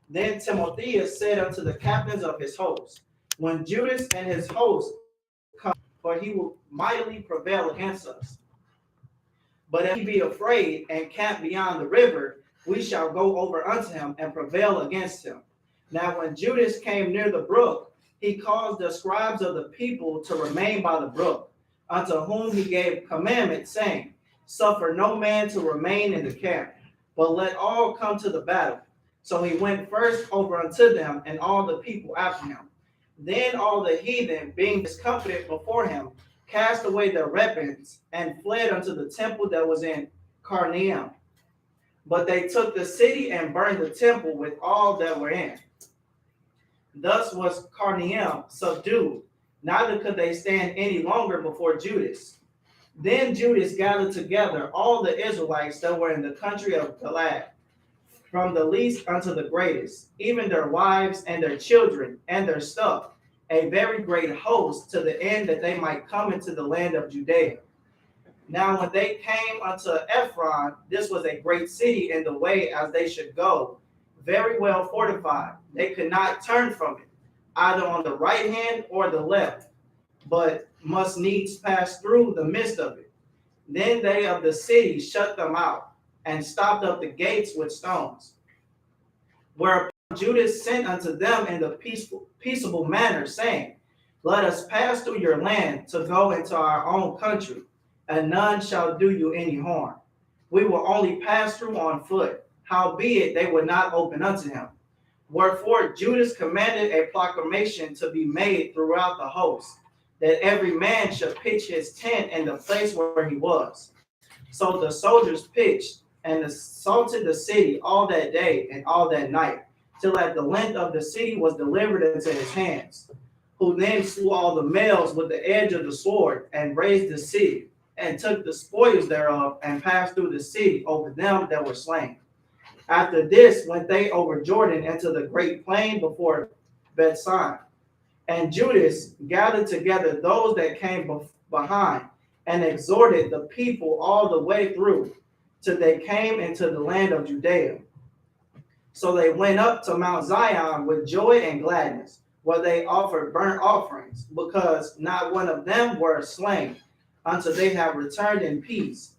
Speaker 2: Then Timotheus said unto the captains of his host, when Judas and his host come, for he will mightily prevail against us. But if he be afraid and camp beyond the river, we shall go over unto him and prevail against him. Now when Judas came near the brook, he caused the scribes of the people to remain by the brook, unto whom he gave commandment, saying, suffer no man to remain in the camp, but let all come to the battle. So he went first over unto them, and all the people after him. Then all the heathen, being discomfited before him, cast away their weapons, and fled unto the temple that was in Carneum. But they took the city and burned the temple with all that were in. Thus was Carneum subdued, neither could they stand any longer before Judas. Then Judas gathered together all the Israelites that were in the country of Gilead, from the least unto the greatest, even their wives and their children and their stuff, a very great host, to the end that they might come into the land of Judea. Now when they came unto Ephron, this was a great city in the way as they should go, very well fortified. They could not turn from it, either on the right hand or the left, but must needs pass through the midst of it. Then they of the city shut them out, and stopped up the gates with stones. Whereupon Judas sent unto them in the peaceable manner, saying, let us pass through your land to go into our own country, and none shall do you any harm. We will only pass through on foot. Howbeit they would not open unto him. Wherefore Judas commanded a proclamation to be made throughout the host, that every man should pitch his tent in the place where he was. So the soldiers pitched and assaulted the city all that day and all that night, till at the length of the city was delivered into his hands, who then slew all the males with the edge of the sword, and razed the city, and took the spoils thereof, and passed through the city over them that were slain. After this went they over Jordan into the great plain before Bethsan. And Judas gathered together those that came behind, and exhorted the people all the way through, till they came into the land of Judea. So they went up to Mount Zion with joy and gladness, where they offered burnt offerings, because not one of them were slain, until they have returned in peace.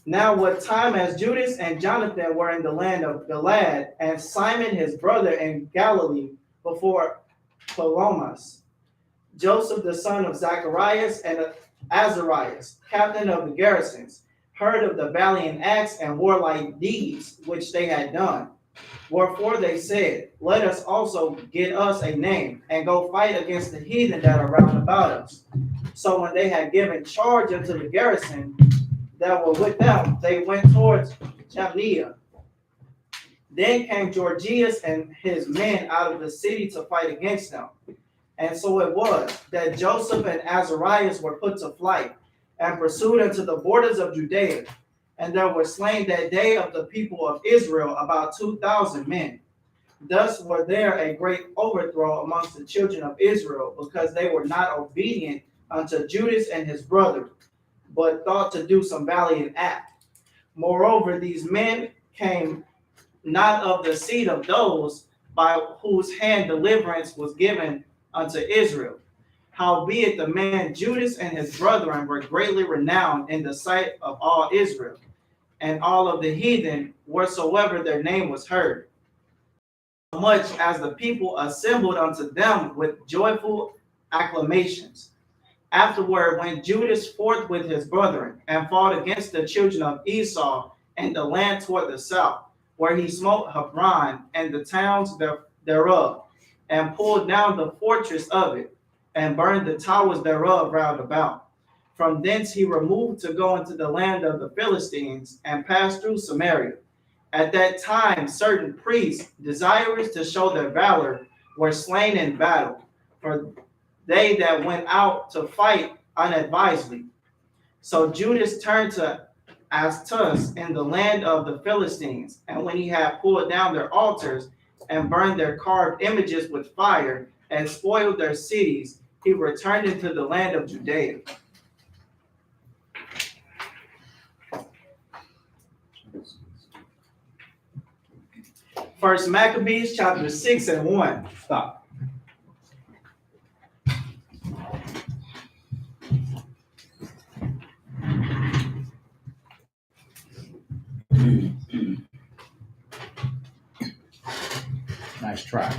Speaker 2: Now, what time as Judas and Jonathan were in the land of Gilead, and Simon his brother in Galilee before Palomas, Joseph the son of Zacharias and Azarias, captain of the garrisons, heard of the valiant acts and warlike deeds which they had done. Wherefore they said, let us also get us a name, and go fight against the heathen that are round about us. So when they had given charge unto the garrison that were with them, they went towards Jamnia. Then came Georgius and his men out of the city to fight against them. And so it was that Joseph and Azarias were put to flight, and pursued unto the borders of Judea. And there were slain that day of the people of Israel about 2,000 men. Thus were there a great overthrow amongst the children of Israel, because they were not obedient unto Judas and his brother, but thought to do some valiant act. Moreover, these men came not of the seed of those by whose hand deliverance was given unto Israel. Howbeit the man Judas and his brethren were greatly renowned in the sight of all Israel, and all of the heathen, wheresoever their name was heard. Much as the people assembled unto them with joyful acclamations. Afterward went Judas forth with his brethren, and fought against the children of Esau in the land toward the south, where he smote Hebron and the towns thereof, and pulled down the fortress of it, and burned the towers thereof round about. From thence he removed to go into the land of the Philistines, and passed through Samaria. At that time certain priests, desirous to show their valor, were slain in battle, for they that went out to fight unadvisedly. So Judas turned to Astus in the land of the Philistines, and when he had pulled down their altars, and burned their carved images with fire, and spoiled their cities, he returned into the land of Judea. First Maccabees chapter 6 and 1. Stop.
Speaker 1: Nice try.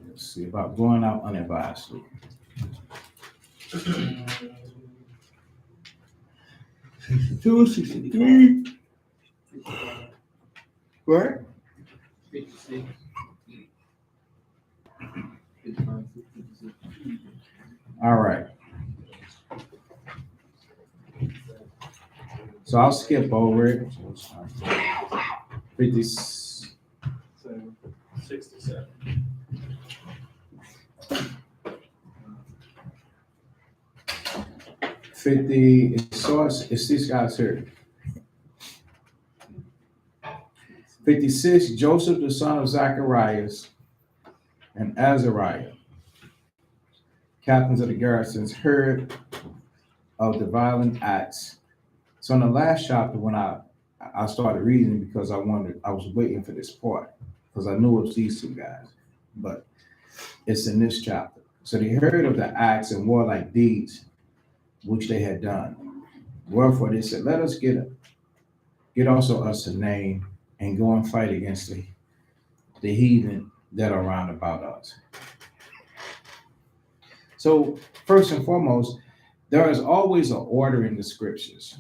Speaker 1: Let's see about going out unadvisedly. Two 63. Where?
Speaker 4: 56.
Speaker 1: All right. So I'll skip over it. 50.
Speaker 5: 67.
Speaker 1: 50. It's these guys here. 56. Joseph the son of Zacharias and Azariah, captains of the garrisons, heard of the violent acts. So in the last chapter, when I started reading, because I was waiting for this part, because I knew it was these two guys, but it's in this chapter. So they heard of the acts and warlike deeds which they had done. Wherefore they said, let us get also us a name, and go and fight against the heathen that are round about us. So first and foremost, there is always an order in the scriptures.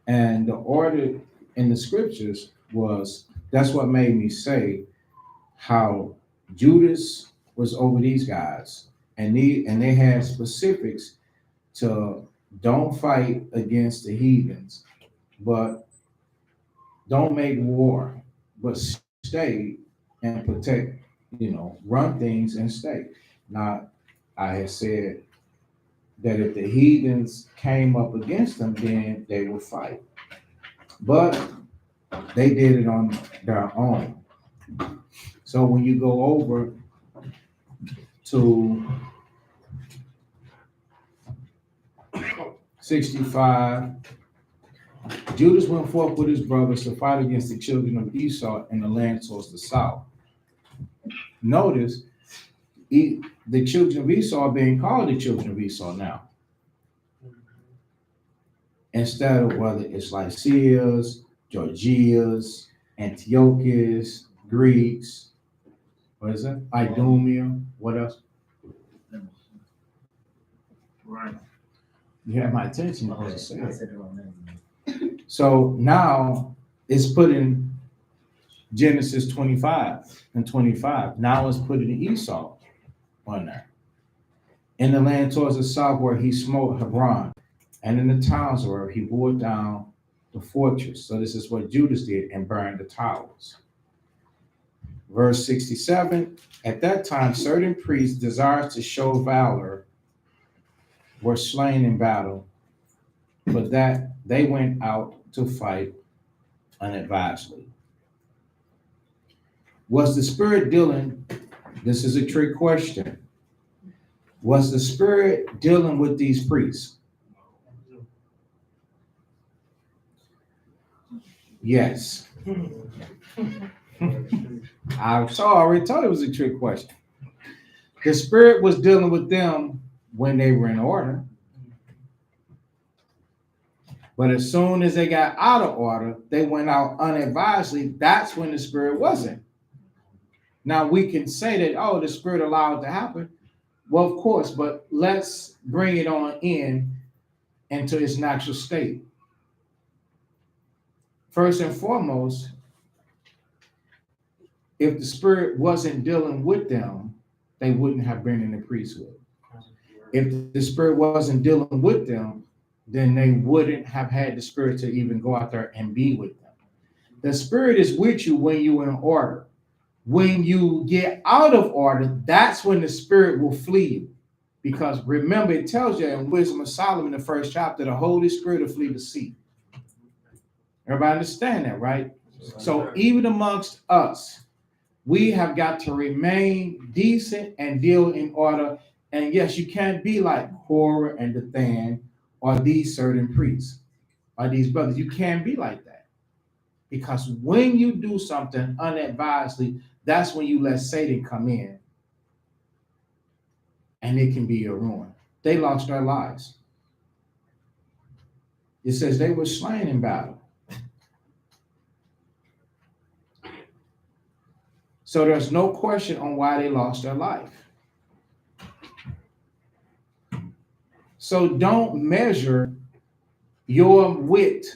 Speaker 1: And the order in the scriptures was, that's what made me say how Judas was over these guys, and they had specifics to don't fight against the heathens, but don't make war, but stay and protect, run things and stay. Now, I had said that if the heathens came up against them, then they would fight. But they did it on their own. So when you go over to 65, Judas went forth with his brothers to fight against the children of Esau in the land towards the south. Notice, the children of Esau are being called the children of Esau now. Instead of whether it's Lycias, Georgias, Antiochus, Greeks, what is it? Idumea, what else?
Speaker 5: Right.
Speaker 1: You have my attention.
Speaker 4: Okay,
Speaker 1: As I
Speaker 4: I
Speaker 1: said.
Speaker 4: said the wrong name.
Speaker 1: So now it's put in Genesis 25 and 25. Now it's put in Esau on there. In the land towards the south where he smote Hebron, and in the towns where he bore down the fortress. So this is what Judas did and burned the towers. Verse 67, at that time certain priests desired to show valor were slain in battle, but that they went out to fight unadvisedly. Was the Spirit dealing? This is a trick question. Was the Spirit dealing with these priests? Yes. I already told it was a trick question. The Spirit was dealing with them when they were in order. But as soon as they got out of order, they went out unadvisedly. That's when the Spirit wasn't. Now we can say that, oh, the Spirit allowed it to happen. Well, of course, but let's bring it on into its natural state. First and foremost, if the Spirit wasn't dealing with them, they wouldn't have been in the priesthood. If the Spirit wasn't dealing with them, then they wouldn't have had the Spirit to even go out there and be with them. The Spirit is with you when you're in order. When you get out of order, that's when the Spirit will flee you. Because remember, it tells you in Wisdom of Solomon, the first chapter, the Holy Spirit will flee the sea. Everybody understand that, right? So even amongst us, we have got to remain decent and deal in order. And yes, you can't be like Korah and Dathan or these certain priests or these brothers. You can't be like that. Because when you do something unadvisedly, that's when you let Satan come in. And it can be your ruin. They lost their lives. It says they were slain in battle. So there's no question on why they lost their life. So don't measure your wit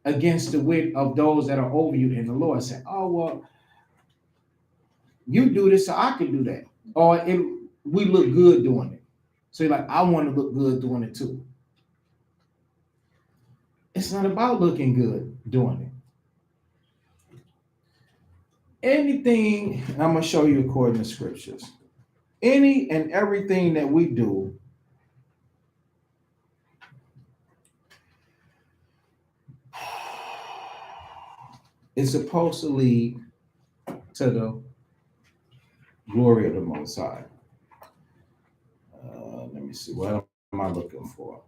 Speaker 1: against the wit of those that are over you in the Lord. Say, oh, well, you do this, so I can do that. Or we look good doing it. So you're like, I want to look good doing it too. It's not about looking good doing it. Anything, and I'm going to show you according to scriptures, any and everything that we do is supposed to lead to the glory of the Most High. Let me see, what am I looking for?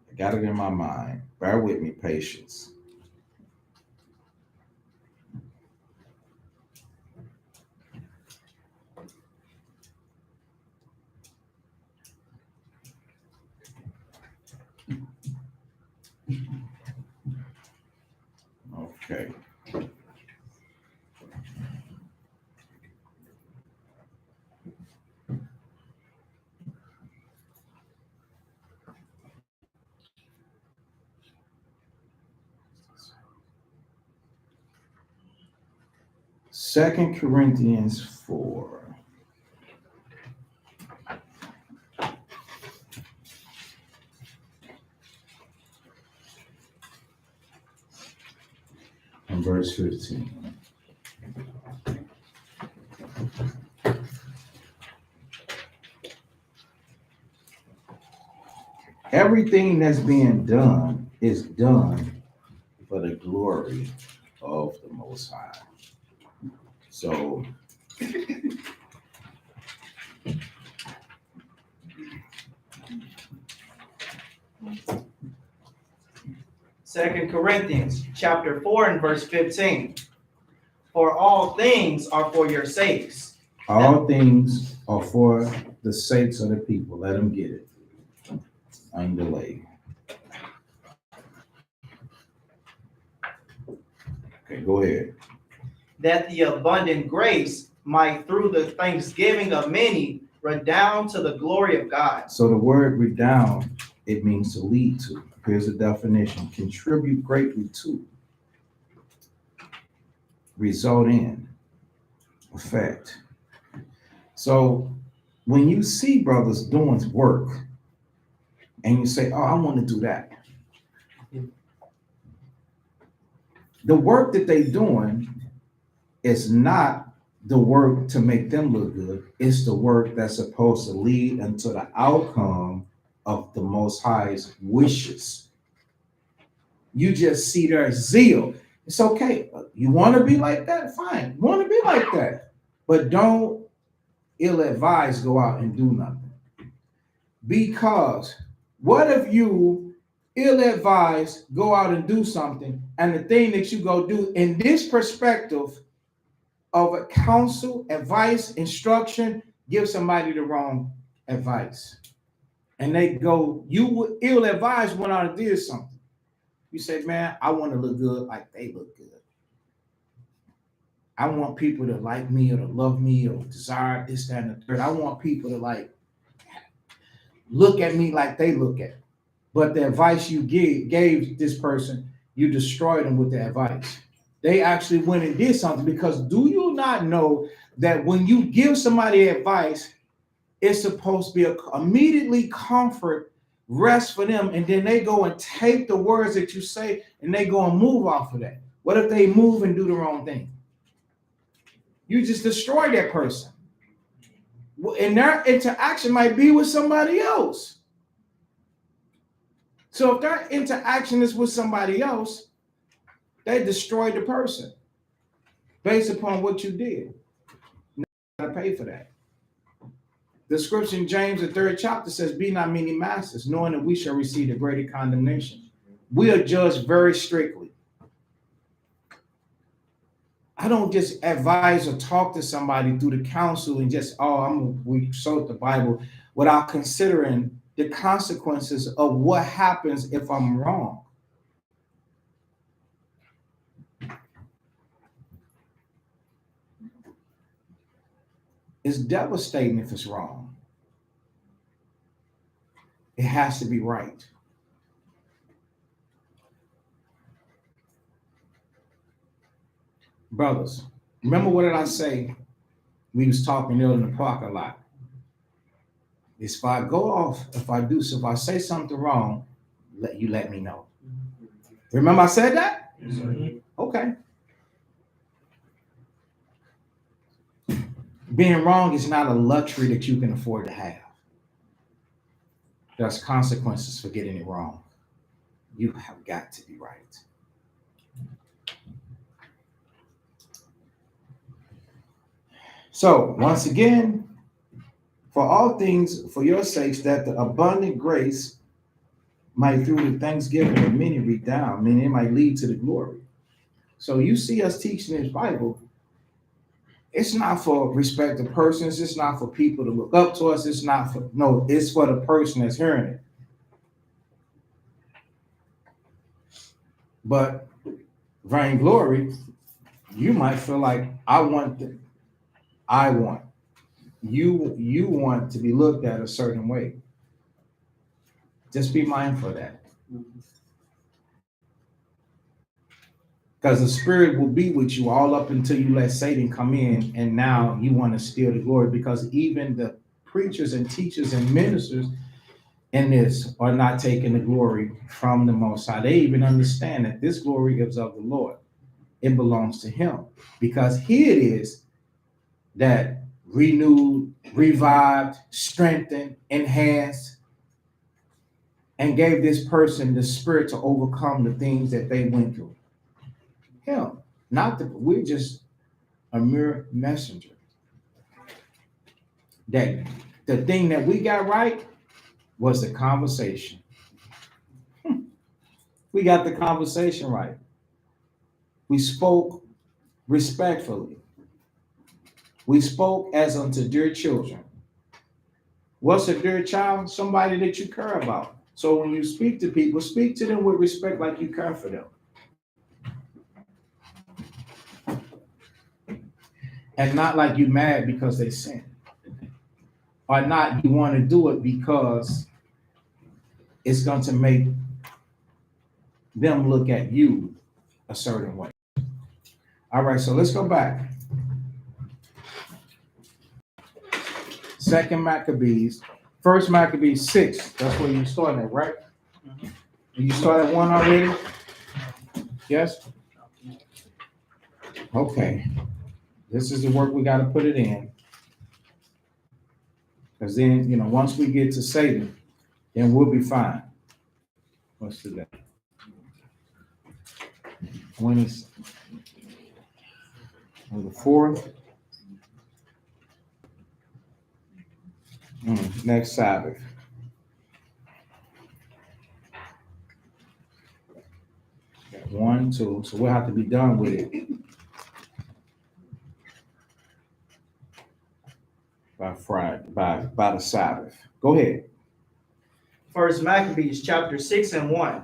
Speaker 1: I got it in my mind. Bear with me, patience. Okay. 2 Corinthians 4. And verse 15. Everything that's being done is done for the glory of the Most High. So,
Speaker 2: Second Corinthians chapter 4 and verse 15. For all things are for your sakes.
Speaker 1: all things are for the sakes of the people. Let them get it. Undelayed. Okay, go ahead.
Speaker 2: That the abundant grace might through the thanksgiving of many redound to the glory of God.
Speaker 1: So the word redound, it means to lead to. Here's the definition: contribute greatly to, result in, effect. So when you see brothers doing work and you say, oh, I want to do that. The work that they're doing is not the work to make them look good. It's the work that's supposed to lead into the outcome of the Most High's wishes. You just see their zeal. It's okay. You want to be like that? Fine. Want to be like that. But don't ill-advised go out and do nothing. Because what if you ill-advised go out and do something, and the thing that you go do in this perspective of a counsel, advice, instruction, give somebody the wrong advice. And they go, you ill-advised went out and did something. You say, man, I want to look good like they look good. I want people to like me or to love me or desire this, that, and the third. I want people to like look at me like they look at me. But the advice you gave this person, you destroyed them with the advice. They actually went and did something, because do you not know that when you give somebody advice, it's supposed to be immediately comfort, rest for them, and then they go and take the words that you say and they go and move off of that. What if they move and do the wrong thing? You just destroy that person. And their interaction might be with somebody else. So if their interaction is with somebody else, they destroyed the person based upon what you did. Now you gotta pay for that. The scripture in James, the 3rd chapter says, be not many masters, knowing that we shall receive the greater condemnation. We are judged very strictly. I don't just advise or talk to somebody through the counsel and just, we sold the Bible, without considering the consequences of what happens if I'm wrong. It's devastating if it's wrong. It has to be right. Brothers, remember what did I say? We was talking earlier in the parking lot. If I go off, if I say something wrong, let me know. Remember I said that?
Speaker 2: Mm-hmm.
Speaker 1: Okay. Being wrong is not a luxury that you can afford to have. There's consequences for getting it wrong. You have got to be right. So, once again, for all things, for your sakes, that the abundant grace might through the thanksgiving of many redound, meaning it might lead to the glory. So you see us teaching this Bible, it's not for respect of persons, it's not for people to look up to us, it's for the person that's hearing it. But vainglory, you might feel like you want to be looked at a certain way. Just be mindful of that. Because the spirit will be with you all up until you let Satan come in, and now you want to steal the glory. Because even the preachers and teachers and ministers in this are not taking the glory from the Most High. They even understand that this glory is of the Lord. It belongs to him, because he it is that renewed, revived, strengthened, enhanced, and gave this person the spirit to overcome the things that they went through. Him, not the, we're just a mere messenger. That the thing that we got right was the conversation. We got the conversation right. We spoke respectfully. We spoke as unto dear children. What's a dear child? Somebody that you care about. So when you speak to people, speak to them with respect, like you care for them. And not like you mad because they sin. Or not you want to do it because it's going to make them look at you a certain way. All right, so let's go back. Second Maccabees, First Maccabees 6. That's where you started at, right? You started one already? Yes? Okay. This is the work we got to put it in. Because then, once we get to Satan, then we'll be fine. What's today? 20, the 4th. Next Sabbath. Got 1, 2. So we'll have to be done with it by Friday, by the Sabbath. Go ahead.
Speaker 2: First Maccabees chapter 6 and 1.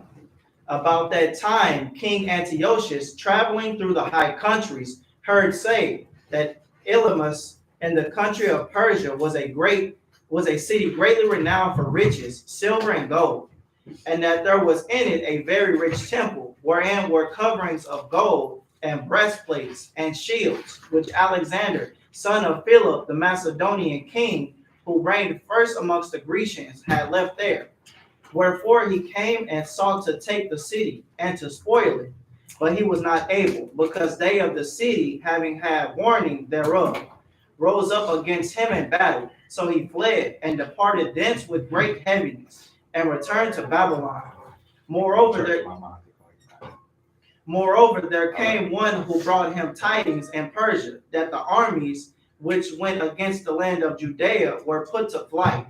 Speaker 2: About that time, King Antiochus, traveling through the high countries, heard say that Elymas in the country of Persia was a city greatly renowned for riches, silver and gold, and that there was in it a very rich temple, wherein were coverings of gold and breastplates and shields, which Alexander, son of Philip, the Macedonian king, who reigned first amongst the Grecians, had left there. Wherefore he came and sought to take the city and to spoil it, but he was not able, because they of the city, having had warning thereof, rose up against him in battle. So he fled and departed thence with great heaviness, and returned to Babylon. Moreover, there came one who brought him tidings in Persia, that the armies which went against the land of Judea were put to flight,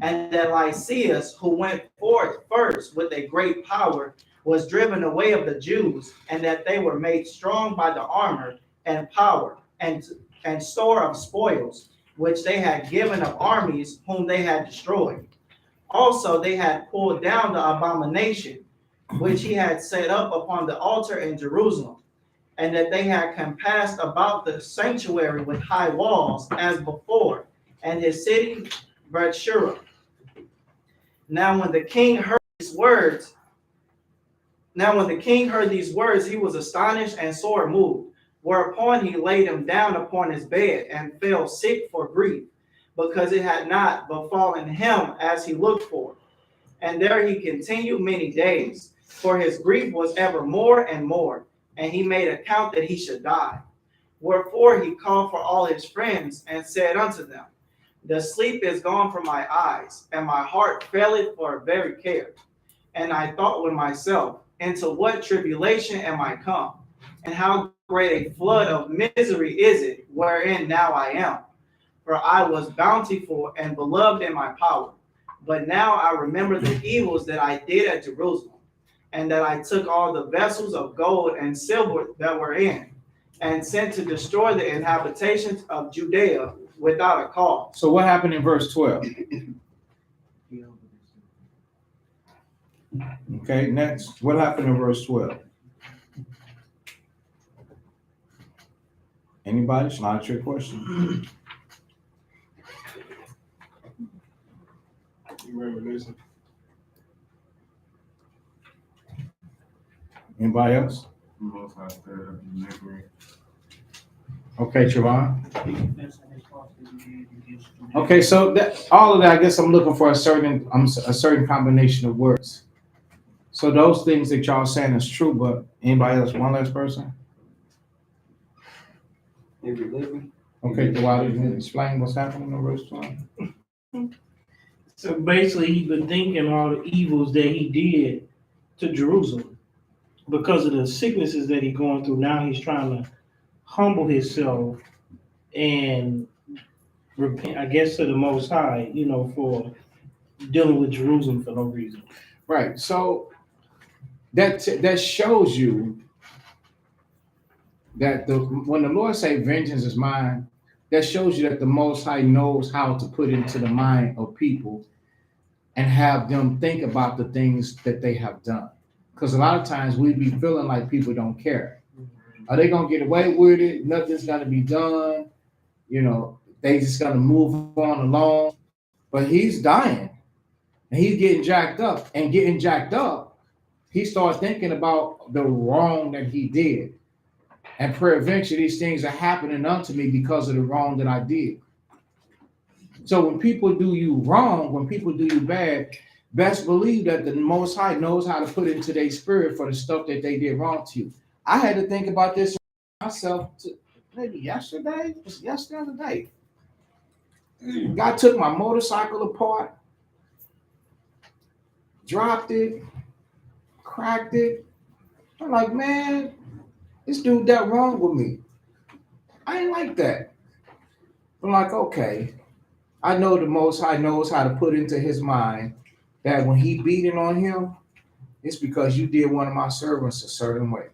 Speaker 2: and that Lysias, who went forth first with a great power, was driven away of the Jews, and that they were made strong by the armor and power and store of spoils, which they had given of armies whom they had destroyed. Also they had pulled down the abomination which he had set up upon the altar in Jerusalem, and that they had compassed about the sanctuary with high walls as before, and his city Bethshura. Now when the king heard these words, he was astonished and sore moved. Whereupon he laid him down upon his bed and fell sick for grief, because it had not befallen him as he looked for. And there he continued many days, for his grief was ever more and more, and he made account that he should die. Wherefore he called for all his friends and said unto them, the sleep is gone from my eyes, and my heart faileth for very care. And I thought with myself, into what tribulation am I come? And how great a flood of misery is it wherein now I am? For I was bountiful and beloved in my power. But now I remember the evils that I did at Jerusalem, and that I took all the vessels of gold and silver that were in, and sent to destroy the inhabitations of Judea without a cause.
Speaker 1: So what happened in verse 12? Okay, next. What happened in verse 12? Anybody? It's not a trick question.
Speaker 5: You reminiscing.
Speaker 1: Anybody else?
Speaker 5: Most High stirred up in memory.
Speaker 1: Okay, Trevon.
Speaker 6: Confessing his faults that he did against you.
Speaker 1: Okay, so that all of that, I guess I'm looking for a certain combination of words. So those things that y'all saying is true, but anybody else, one last person?
Speaker 4: Every living.
Speaker 1: Okay, Dwight, you can explain what's happening in verse 20.
Speaker 7: So basically, he's been thinking all the evils that he did to Jerusalem because of the sicknesses that he's going through. Now he's trying to humble himself and repent, I guess, to the Most High, for dealing with Jerusalem for no reason.
Speaker 1: Right. So that shows you that when the Lord say vengeance is mine, that shows you that the Most High knows how to put into the mind of people and have them think about the things that they have done. Because a lot of times we be feeling like people don't care. Are they gonna get away with it? Nothing's gonna be done. They just gonna move on along. But he's dying and he's getting jacked up. And getting jacked up, he started thinking about the wrong that he did. And peradventure, these things are happening unto me because of the wrong that I did. So when people do you wrong, when people do you bad, best believe that the Most High knows how to put into their spirit for the stuff that they did wrong to you. I had to think about this myself maybe yesterday. It was yesterday or the day. God took my motorcycle apart, dropped it, cracked it. I'm like, man, this dude that wrong with me. I ain't like that. I'm like, okay, I know the Most High knows how to put into his mind that when he beating on him, it's because you did one of my servants a certain way.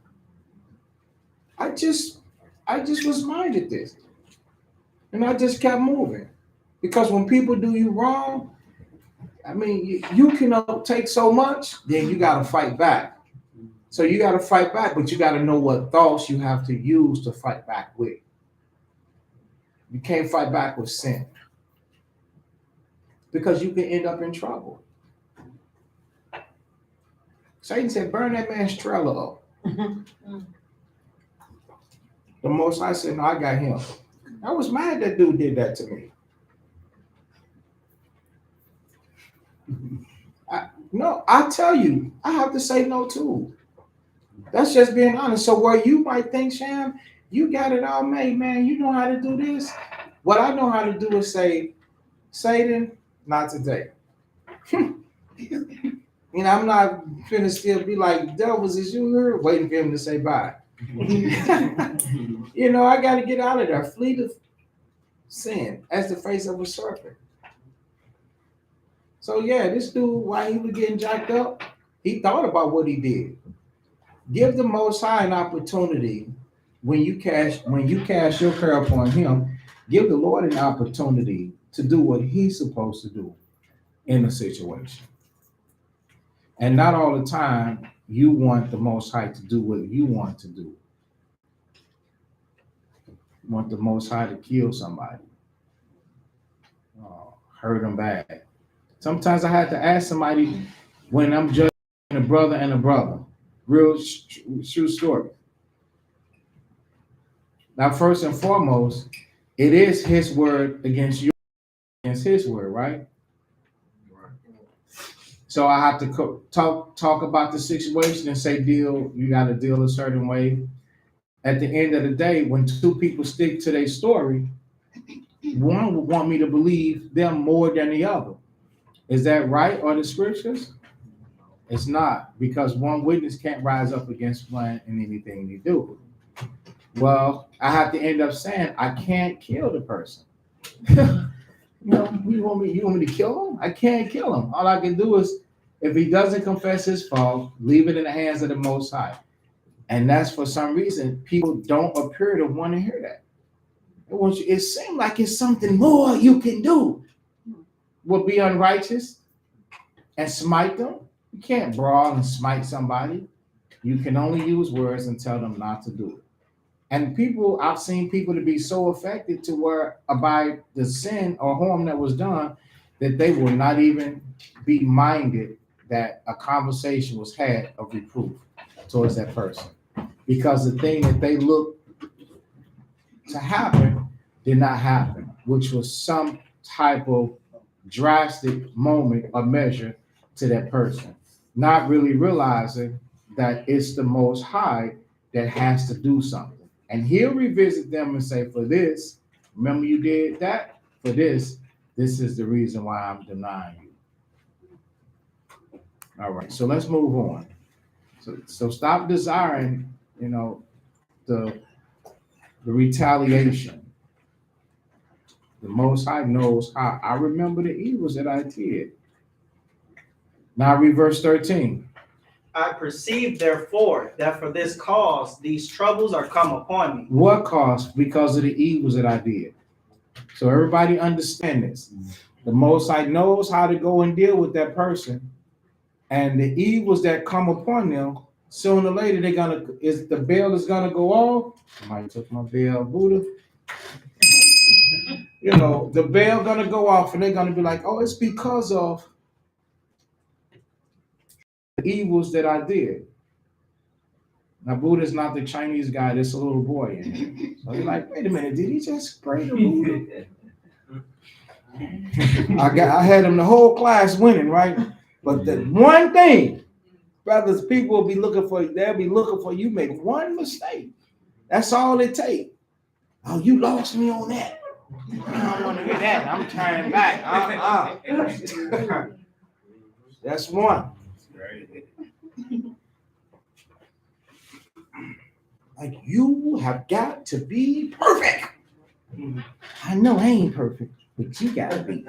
Speaker 1: I just was minded this. And I just kept moving. Because when people do you wrong, I mean, you can take so much, then you got to fight back. So you got to fight back, but you got to know what thoughts you have to use to fight back with. You can't fight back with sin. Because you can end up in trouble. Satan said, burn that man's trailer up. The Most High said, no, I got him. I was mad that dude did that to me. I tell you, I have to say no too. That's just being honest. So where you might think, Sham, you got it all made, man. You know how to do this. What I know how to do is say, Satan, not today. I'm not finna still be like, devils, is you here? Waiting for him to say bye. I got to get out of there. Flee to sin as the face of a serpent. So yeah, this dude, while he was getting jacked up, he thought about what he did. Give the Most High an opportunity when you cast your care upon him. Give the Lord an opportunity to do what he's supposed to do in a situation. And not all the time you want the Most High to do what you want to do. You want the Most High to kill somebody, hurt them bad. Sometimes I had to ask somebody when I'm judging a brother and a brother. Real true story. Now, first and foremost, it is his word against you, against his word, right? So I have to talk about the situation and say, you got to deal a certain way. At the end of the day, when two people stick to their story, one would want me to believe them more than the other. Is that right? Or the scriptures? It's not, because one witness can't rise up against one in anything they do. Well, I have to end up saying I can't kill the person. You want me to kill him? I can't kill him. All I can do is, if he doesn't confess his fault, leave it in the hands of the Most High. And that's for some reason people don't appear to want to hear that. It seems like it's something more you can do. Will be unrighteous and smite them. You can't brawl and smite somebody. You can only use words and tell them not to do it. And I've seen people to be so affected to where by the sin or harm that was done that they will not even be minded that a conversation was had of reproof towards that person. because the thing that they looked to happen did not happen, which was some type of drastic moment or measure to that person, not really realizing that it's the Most High that has to do something. And he'll revisit them and say, for this, remember you did that? For this is the reason why I'm denying you. All right, so let's move on. So stop desiring, the retaliation. The Most High knows how. I remember the evils that I did. Now read verse 13.
Speaker 2: I perceive therefore that for this cause these troubles are come upon me.
Speaker 1: What cause? Because of the evils that I did. So everybody understand this. The Most High knows how to go and deal with that person, and the evils that come upon them, sooner or later the bell is gonna go off. Somebody took my bell, Buddha. The bell gonna go off, and they're gonna be like, "Oh, it's because of the evils that I did." Now, Buddha's not the Chinese guy. There's a little boy in here. So you're like, "Wait a minute, did he just pray to Buddha?" I had him the whole class winning, right? But the one thing, brothers, people will be looking for. They'll be looking for you. Make one mistake. That's all it takes. Oh, you lost me on that. I don't want to hear that. I'm turning back. That's one. Like, you have got to be perfect. I know I ain't perfect, but you gotta be.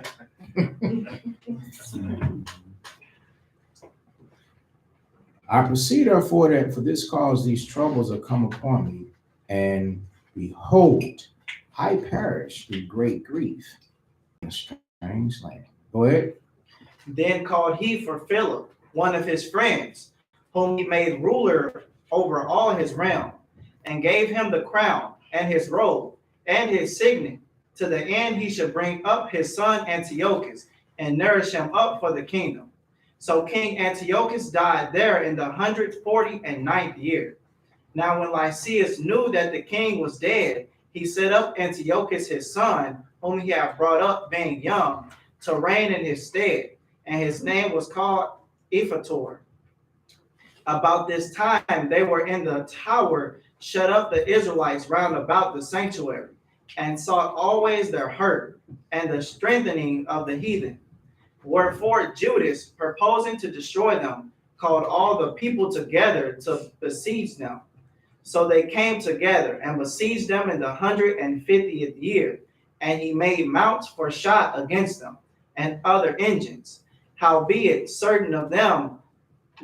Speaker 1: I proceed therefore that for this cause these troubles are come upon me, and behold, I perish through great grief in a strange land. Go ahead.
Speaker 2: Then called he for Philip, one of his friends, whom he made ruler over all his realm, and gave him the crown and his robe and his signet, to the end he should bring up his son Antiochus and nourish him up for the kingdom. So King Antiochus died there in the 149th year. Now when Lysias knew that the king was dead, he set up Antiochus his son, whom he had brought up being young, to reign in his stead, and his name was called Ephator. About this time they were in the tower, shut up the Israelites round about the sanctuary, and sought always their hurt and the strengthening of the heathen. Wherefore Judas, purposing to destroy them, called all the people together to besiege them. So they came together and besieged them in the 150th year, and he made mounts for shot against them, and other engines. Howbeit certain of them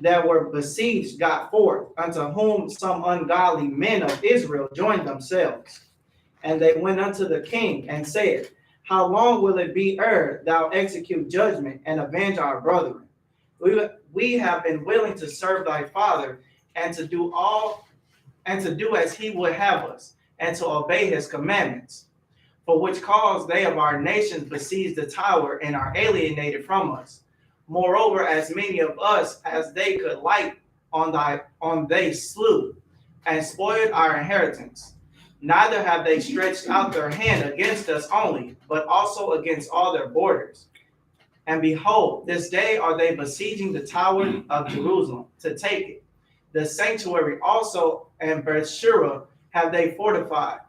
Speaker 2: that were besieged got forth, unto whom some ungodly men of Israel joined themselves. And they went unto the king and said, How long will it be ere thou execute judgment and avenge our brethren? We have been willing to serve thy father, and to do as he would have us, and to obey his commandments. For which cause they of our nations besieged the tower and are alienated from us. Moreover, as many of us as they could light on they slew, and spoiled our inheritance. Neither have they stretched out their hand against us only, but also against all their borders. And behold, this day are they besieging the tower of Jerusalem to take it. The sanctuary also and Bethshura have they fortified.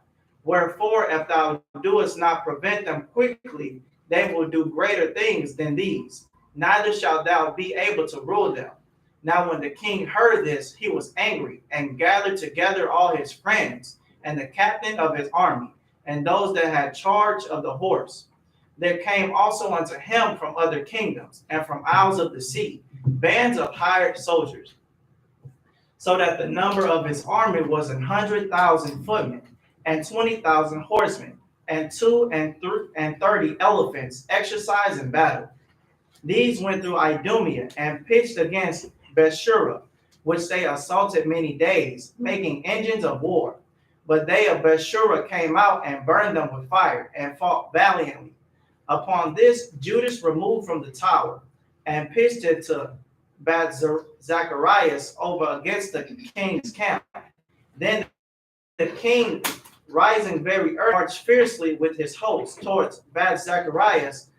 Speaker 2: Wherefore, if thou doest not prevent them quickly, they will do greater things than these. Neither shalt thou be able to rule them. Now when the king heard this, he was angry, and gathered together all his friends, and the captain of his army, and those that had charge of the horse. There came also unto him from other kingdoms, and from isles of the sea, bands of hired soldiers, so that the number of his army was 100,000 footmen, and 20,000 horsemen, and 30 elephants exercised in battle. These went through Idumea and pitched against Bethshura, which they assaulted many days, making engines of war. But they of Bethshura came out and burned them with fire, and fought valiantly. Upon this, Judas removed from the tower, and pitched it to Zacharias over against the king's camp. Then the king, rising very early, marched fiercely with his host towards Bad Zacharias,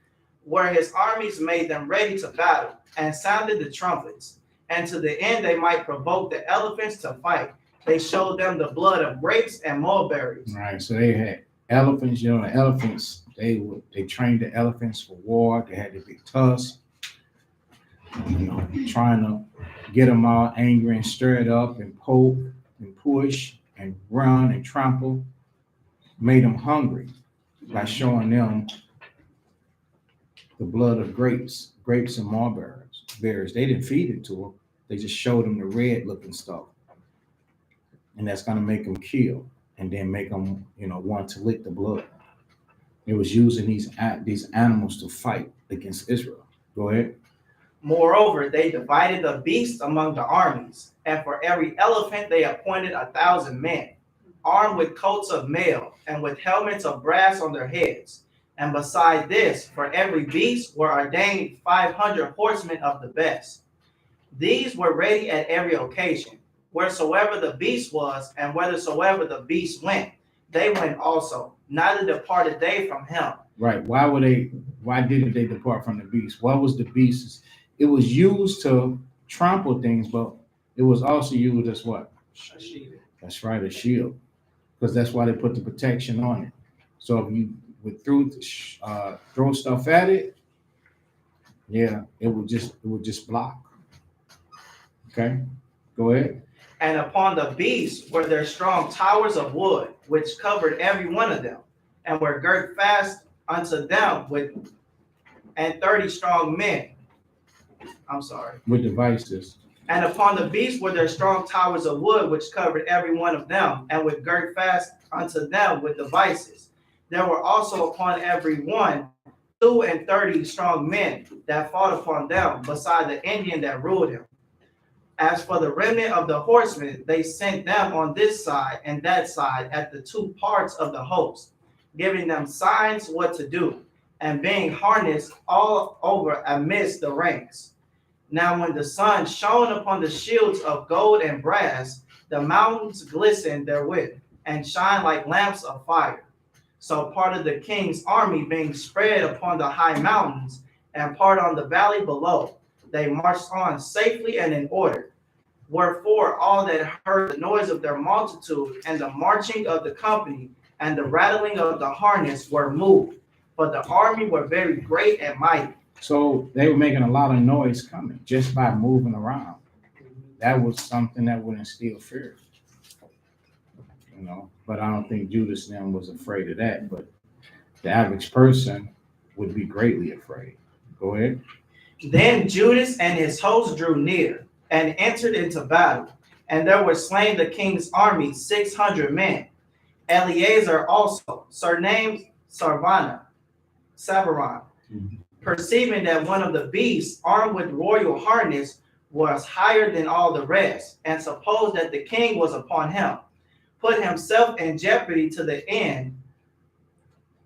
Speaker 2: where his armies made them ready to battle, and sounded the trumpets. And to the end they might provoke the elephants to fight. They showed them the blood of grapes and mulberries.
Speaker 1: Right. So they had elephants. You know, the elephants. They trained the elephants for war. They had the big tusks. You know, trying to get them all angry and stir it up and poke and push and run and trample. Made them hungry by showing them the blood of grapes and mulberries. Berries. They didn't feed it to them. They just showed them the red looking stuff, and that's gonna make them kill, and then make them, want to lick the blood. It was using these animals to fight against Israel. Go ahead.
Speaker 2: Moreover, they divided the beasts among the armies, and for every elephant they appointed 1,000 men, armed with coats of mail and with helmets of brass on their heads. And beside this, for every beast were ordained 500 horsemen of the best. These were ready at every occasion. Wheresoever the beast was, and whithersoever the beast went, they went also. Neither departed they from him.
Speaker 1: Right. Why didn't they depart from the beast? What was the beast? It was used to trample things, but it was also used as what?
Speaker 2: A shield.
Speaker 1: That's right, a shield. Because that's why they put the protection on it. So if you would throw stuff at it, yeah, it would just block. Okay, go ahead.
Speaker 2: And upon the beasts were their strong towers of wood, which covered every one of them, and were girt fast unto them with 30 strong men.
Speaker 1: With devices.
Speaker 2: And upon the beasts were their strong towers of wood, which covered every one of them, and were girt fast unto them with devices. There were also upon every one 32 strong men that fought upon them, beside the Indian that ruled him. As for the remnant of the horsemen, they sent them on this side and that side at the two parts of the host, giving them signs what to do, and being harnessed all over amidst the ranks. Now when the sun shone upon the shields of gold and brass, the mountains glistened therewith, and shine like lamps of fire. So part of the king's army being spread upon the high mountains, and part on the valley below, they marched on safely and in order. Wherefore all that heard the noise of their multitude, and the marching of the company, and the rattling of the harness were moved. But the army were very great and mighty.
Speaker 1: So they were making a lot of noise coming just by moving around. That was something that would instill fear. But I don't think Judas and them was afraid of that. But the average person would be greatly afraid. Go ahead.
Speaker 2: Then Judas and his host drew near and entered into battle, and there were slain the king's army 600 men. Eleazar also, surnamed Sabaron, perceiving that one of the beasts armed with royal harness was higher than all the rest, and supposed that the king was upon him, put himself in jeopardy to the end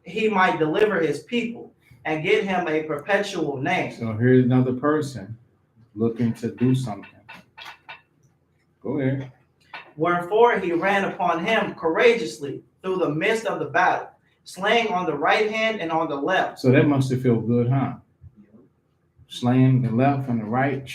Speaker 2: he might deliver his people and get him a perpetual name.
Speaker 1: So here's another person looking to do something. Go ahead.
Speaker 2: Wherefore he ran upon him courageously through the midst of the battle, slaying on the right hand and on the left.
Speaker 1: So that must have felt good, huh? Slaying the left and the right.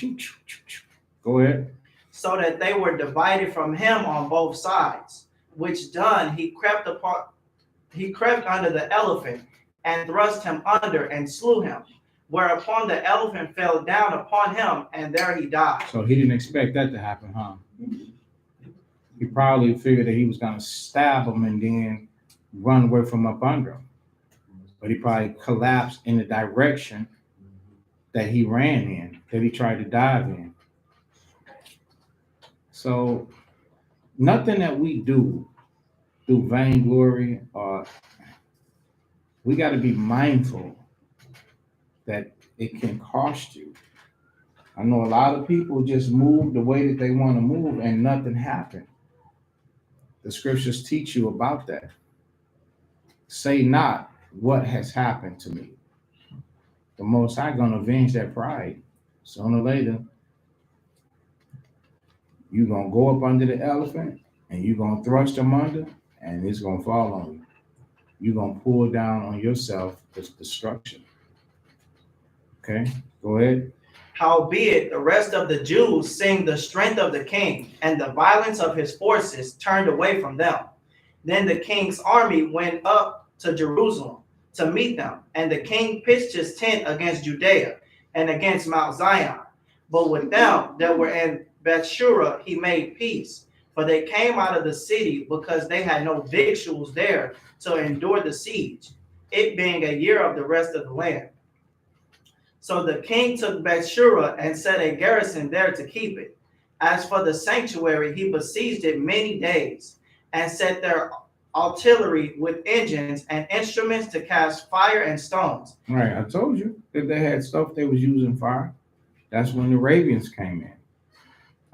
Speaker 1: Go ahead.
Speaker 2: So that they were divided from him on both sides. Which done, he crept under the elephant and thrust him under and slew him. Whereupon the elephant fell down upon him, and there he died.
Speaker 1: So he didn't expect that to happen, huh? He probably figured that he was going to stab him and then run away from up under him. But he probably collapsed in the direction that he ran in, that he tried to dive in. So nothing that we do through vainglory, or we got to be mindful that it can cost you. I know a lot of people just move the way that they want to move and nothing happened. The scriptures teach you about that. Say not what has happened to me. The Most High gonna avenge that pride. Sooner or later, you gonna go up under the elephant and you're going to thrust them under, and it's going to fall on you. You're going to pull down on yourself this destruction. Okay, go ahead.
Speaker 2: Howbeit, the rest of the Jews, seeing the strength of the king and the violence of his forces, turned away from them. Then the king's army went up to Jerusalem to meet them, and the king pitched his tent against Judea and against Mount Zion. But with them that were in Bethshura, he made peace, for they came out of the city because they had no victuals there to endure the siege, it being a year of the rest of the land. So the king took Bethshura and set a garrison there to keep it. As for the sanctuary, he besieged it many days, and set there artillery with engines and instruments to cast fire and stones.
Speaker 1: Right, I told you that they had stuff they was using fire. That's when the Arabians came in.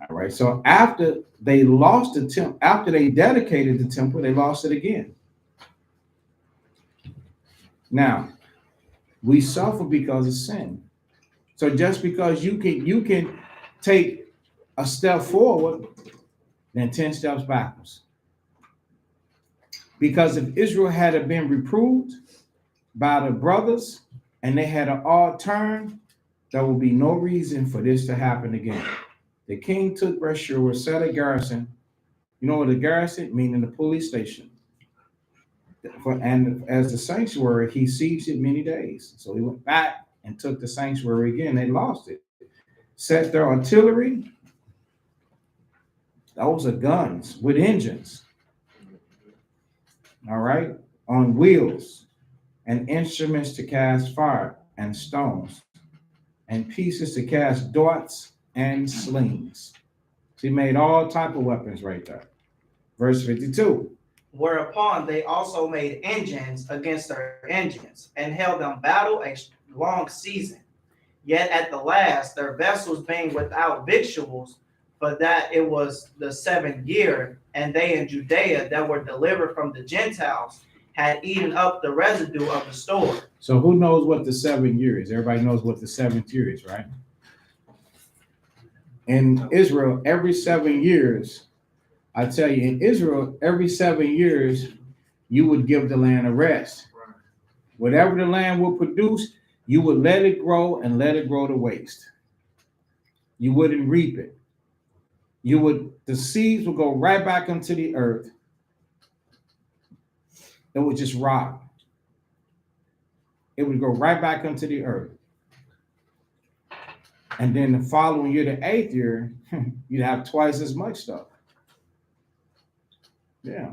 Speaker 1: All right, so after they lost the temple, after they dedicated the temple, they lost it again. Now, we suffer because of sin. So just because you can take a step forward, then 10 steps backwards. Because if Israel had been reproved by the brothers and they had all turned, there would be no reason for this to happen again. The king took Bethshura, set a garrison. You know what a garrison meaning the police station. And as the sanctuary, he sieged it many days. So he went back and took the sanctuary again. They lost it. Set their artillery. Those are guns with engines. All right, on wheels, and instruments to cast fire and stones, and pieces to cast darts and slings. So he made all type of weapons right there. Verse 52.
Speaker 2: Whereupon they also made engines against their engines, and held them battle a long season. Yet at the last, their vessels being without victuals, for that it was the 7th year, and they in Judea that were delivered from the Gentiles had eaten up the residue of the store.
Speaker 1: So who knows what the 7th year is? Everybody knows what the 7th year is, right? In Israel, every 7 years, I tell you, in Israel, every 7 years, you would give the land a rest. Whatever the land will produce, you would let it grow and let it grow to waste. You wouldn't reap it. The seeds would go right back into the earth. It would just rot. It would go right back into the earth. And then the following year, the 8th year, you'd have twice as much stuff. Yeah.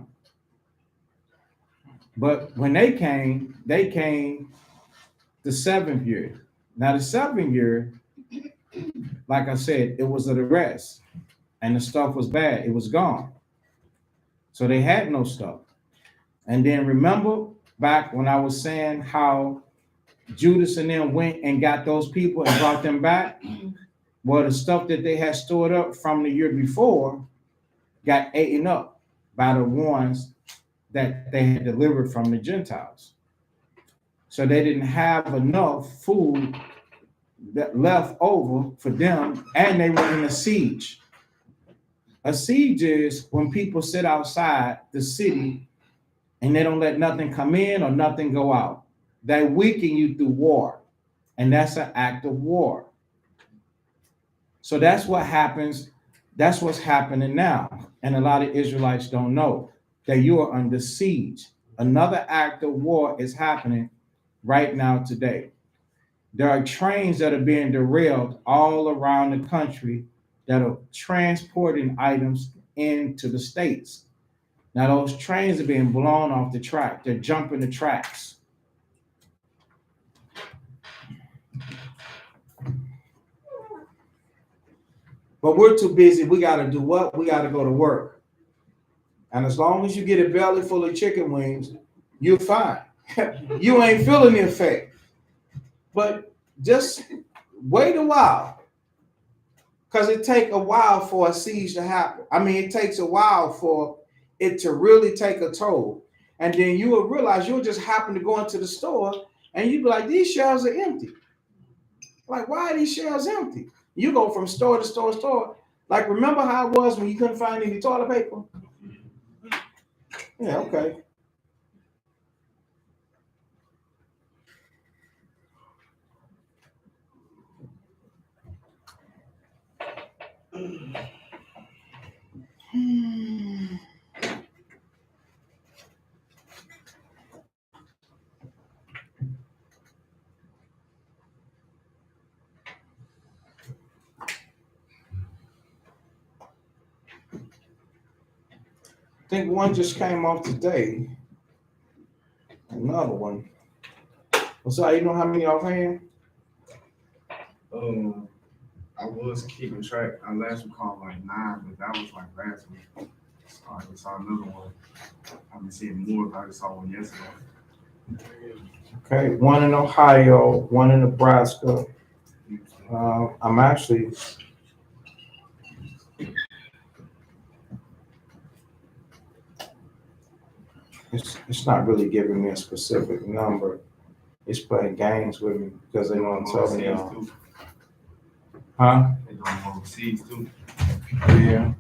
Speaker 1: But when they came the 7th year. Now the 7th year, like I said, it was of the rest. And the stuff was bad. It was gone. So they had no stuff. And then remember back when I was saying how Judas and them went and got those people and brought them back? Well, the stuff that they had stored up from the year before got eaten up by the ones that they had delivered from the Gentiles. So they didn't have enough food that left over for them, and they were in a siege. A siege is when people sit outside the city and they don't let nothing come in or nothing go out. They weaken you through war, and that's an act of war. So that's what happens. That's what's happening now. And a lot of Israelites don't know that you are under siege. Another act of war is happening right now today. There are trains that are being derailed all around the country that are transporting items into the states. Now those trains are being blown off the track. They're jumping the tracks. But we're too busy. We got to do what? We got to go to work. And as long as you get a belly full of chicken wings, you're fine. You ain't feeling the effect. But just wait a while. Because it takes a while for a siege to happen. I mean, it takes a while for it to really take a toll. And then you will realize you'll just happen to go into the store and you'll be like, these shelves are empty. Like, why are these shelves empty? You go from store to store to store. Like, remember how it was when you couldn't find any toilet paper? Yeah, okay. I think one just came off today. Another one. So you know how many offhand?
Speaker 5: I was keeping track. I last recall like 9, but that was like last week. So I just saw another one. I've been seeing more, but I just saw one yesterday.
Speaker 1: Okay, one in Ohio, one in Nebraska. I'm actually. It's not really giving me a specific number. It's playing games with me because they know I'm telling y'all. Huh?
Speaker 5: They doing them overseas too.
Speaker 1: Yeah.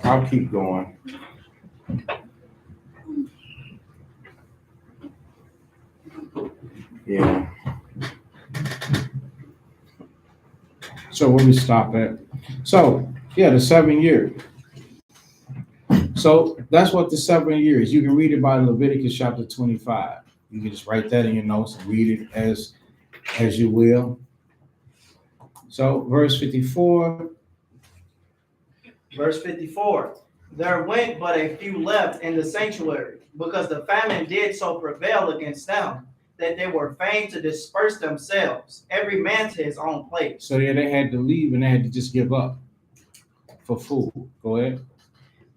Speaker 1: I'll keep going. Yeah. So where we stop at? So yeah, the 7 year. So that's what the 7 years. You can read it by Leviticus chapter 25. You can just write that in your notes and read it as you will. So verse 54.
Speaker 2: Verse 54. There went but a few left in the sanctuary, because the famine did so prevail against them, that they were fain to disperse themselves, every man to his own place.
Speaker 1: So yeah, they had to leave and they had to just give up for food. Go ahead.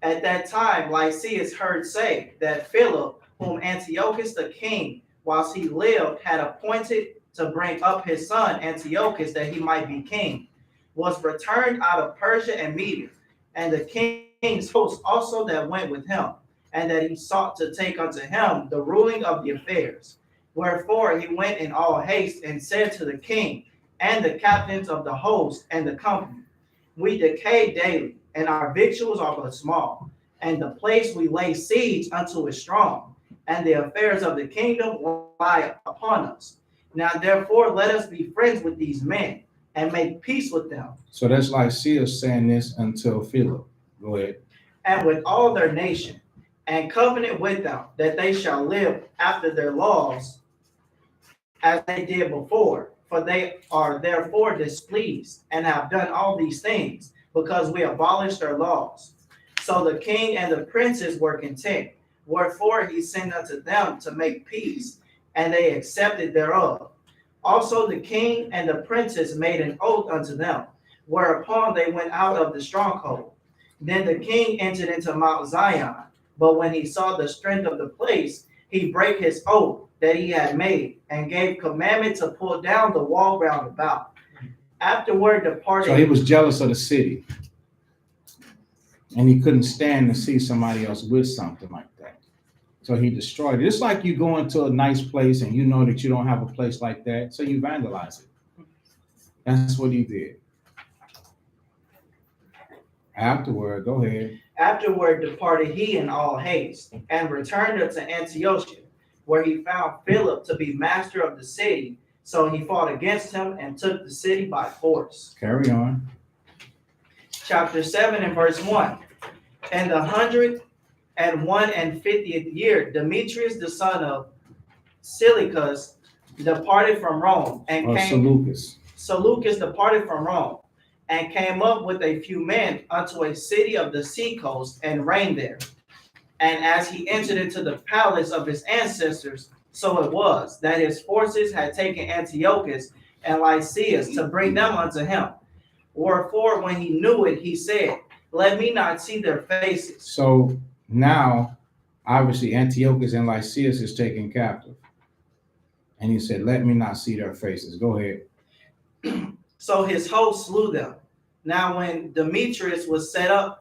Speaker 2: At that time, Lysias heard say that Philip, whom Antiochus the king, whilst he lived, had appointed to bring up his son Antiochus that he might be king, was returned out of Persia and Media, and the king's host also that went with him, and that he sought to take unto him the ruling of the affairs. Wherefore he went in all haste and said to the king and the captains of the host and the company, we decay daily, and our victuals are but small, and the place we lay siege unto is strong, and the affairs of the kingdom lie upon us. Now therefore let us be friends with these men, and make peace with them.
Speaker 1: So that's Lysias saying this until Philip. Go ahead.
Speaker 2: And with all their nation, and covenant with them that they shall live after their laws as they did before. For they are therefore displeased, and have done all these things, because we abolished their laws. So the king and the princes were content. Wherefore he sent unto them to make peace, and they accepted thereof. Also the king and the princes made an oath unto them, whereupon they went out of the stronghold. Then the king entered into Mount Zion, but when he saw the strength of the place, he brake his oath that he had made, and gave commandment to pull down the wall round about. Afterward departed.
Speaker 1: So he was jealous of the city. And he couldn't stand to see somebody else with something like that. So he destroyed it. It's like you go into a nice place and you know that you don't have a place like that, so you vandalize it. That's what he did. Afterward, go ahead.
Speaker 2: Afterward departed he in all haste, and returned unto Antioch, where he found Philip to be master of the city. So he fought against him and took the city by force.
Speaker 1: Carry on.
Speaker 2: Chapter 7 and verse 1. In the 151st year, Demetrius the son of Seleucus departed from Rome, and Seleucus departed from Rome, and came up with a few men unto a city of the seacoast, and reigned there. And as he entered into the palace of his ancestors, so it was that his forces had taken Antiochus and Lysias to bring them unto him. Wherefore, when he knew it, he said, let me not see their faces.
Speaker 1: So now Obviously, Antiochus and Lysias is taken captive. And he said, let me not see their faces. Go ahead.
Speaker 2: So his host slew them. Now when Demetrius was set upon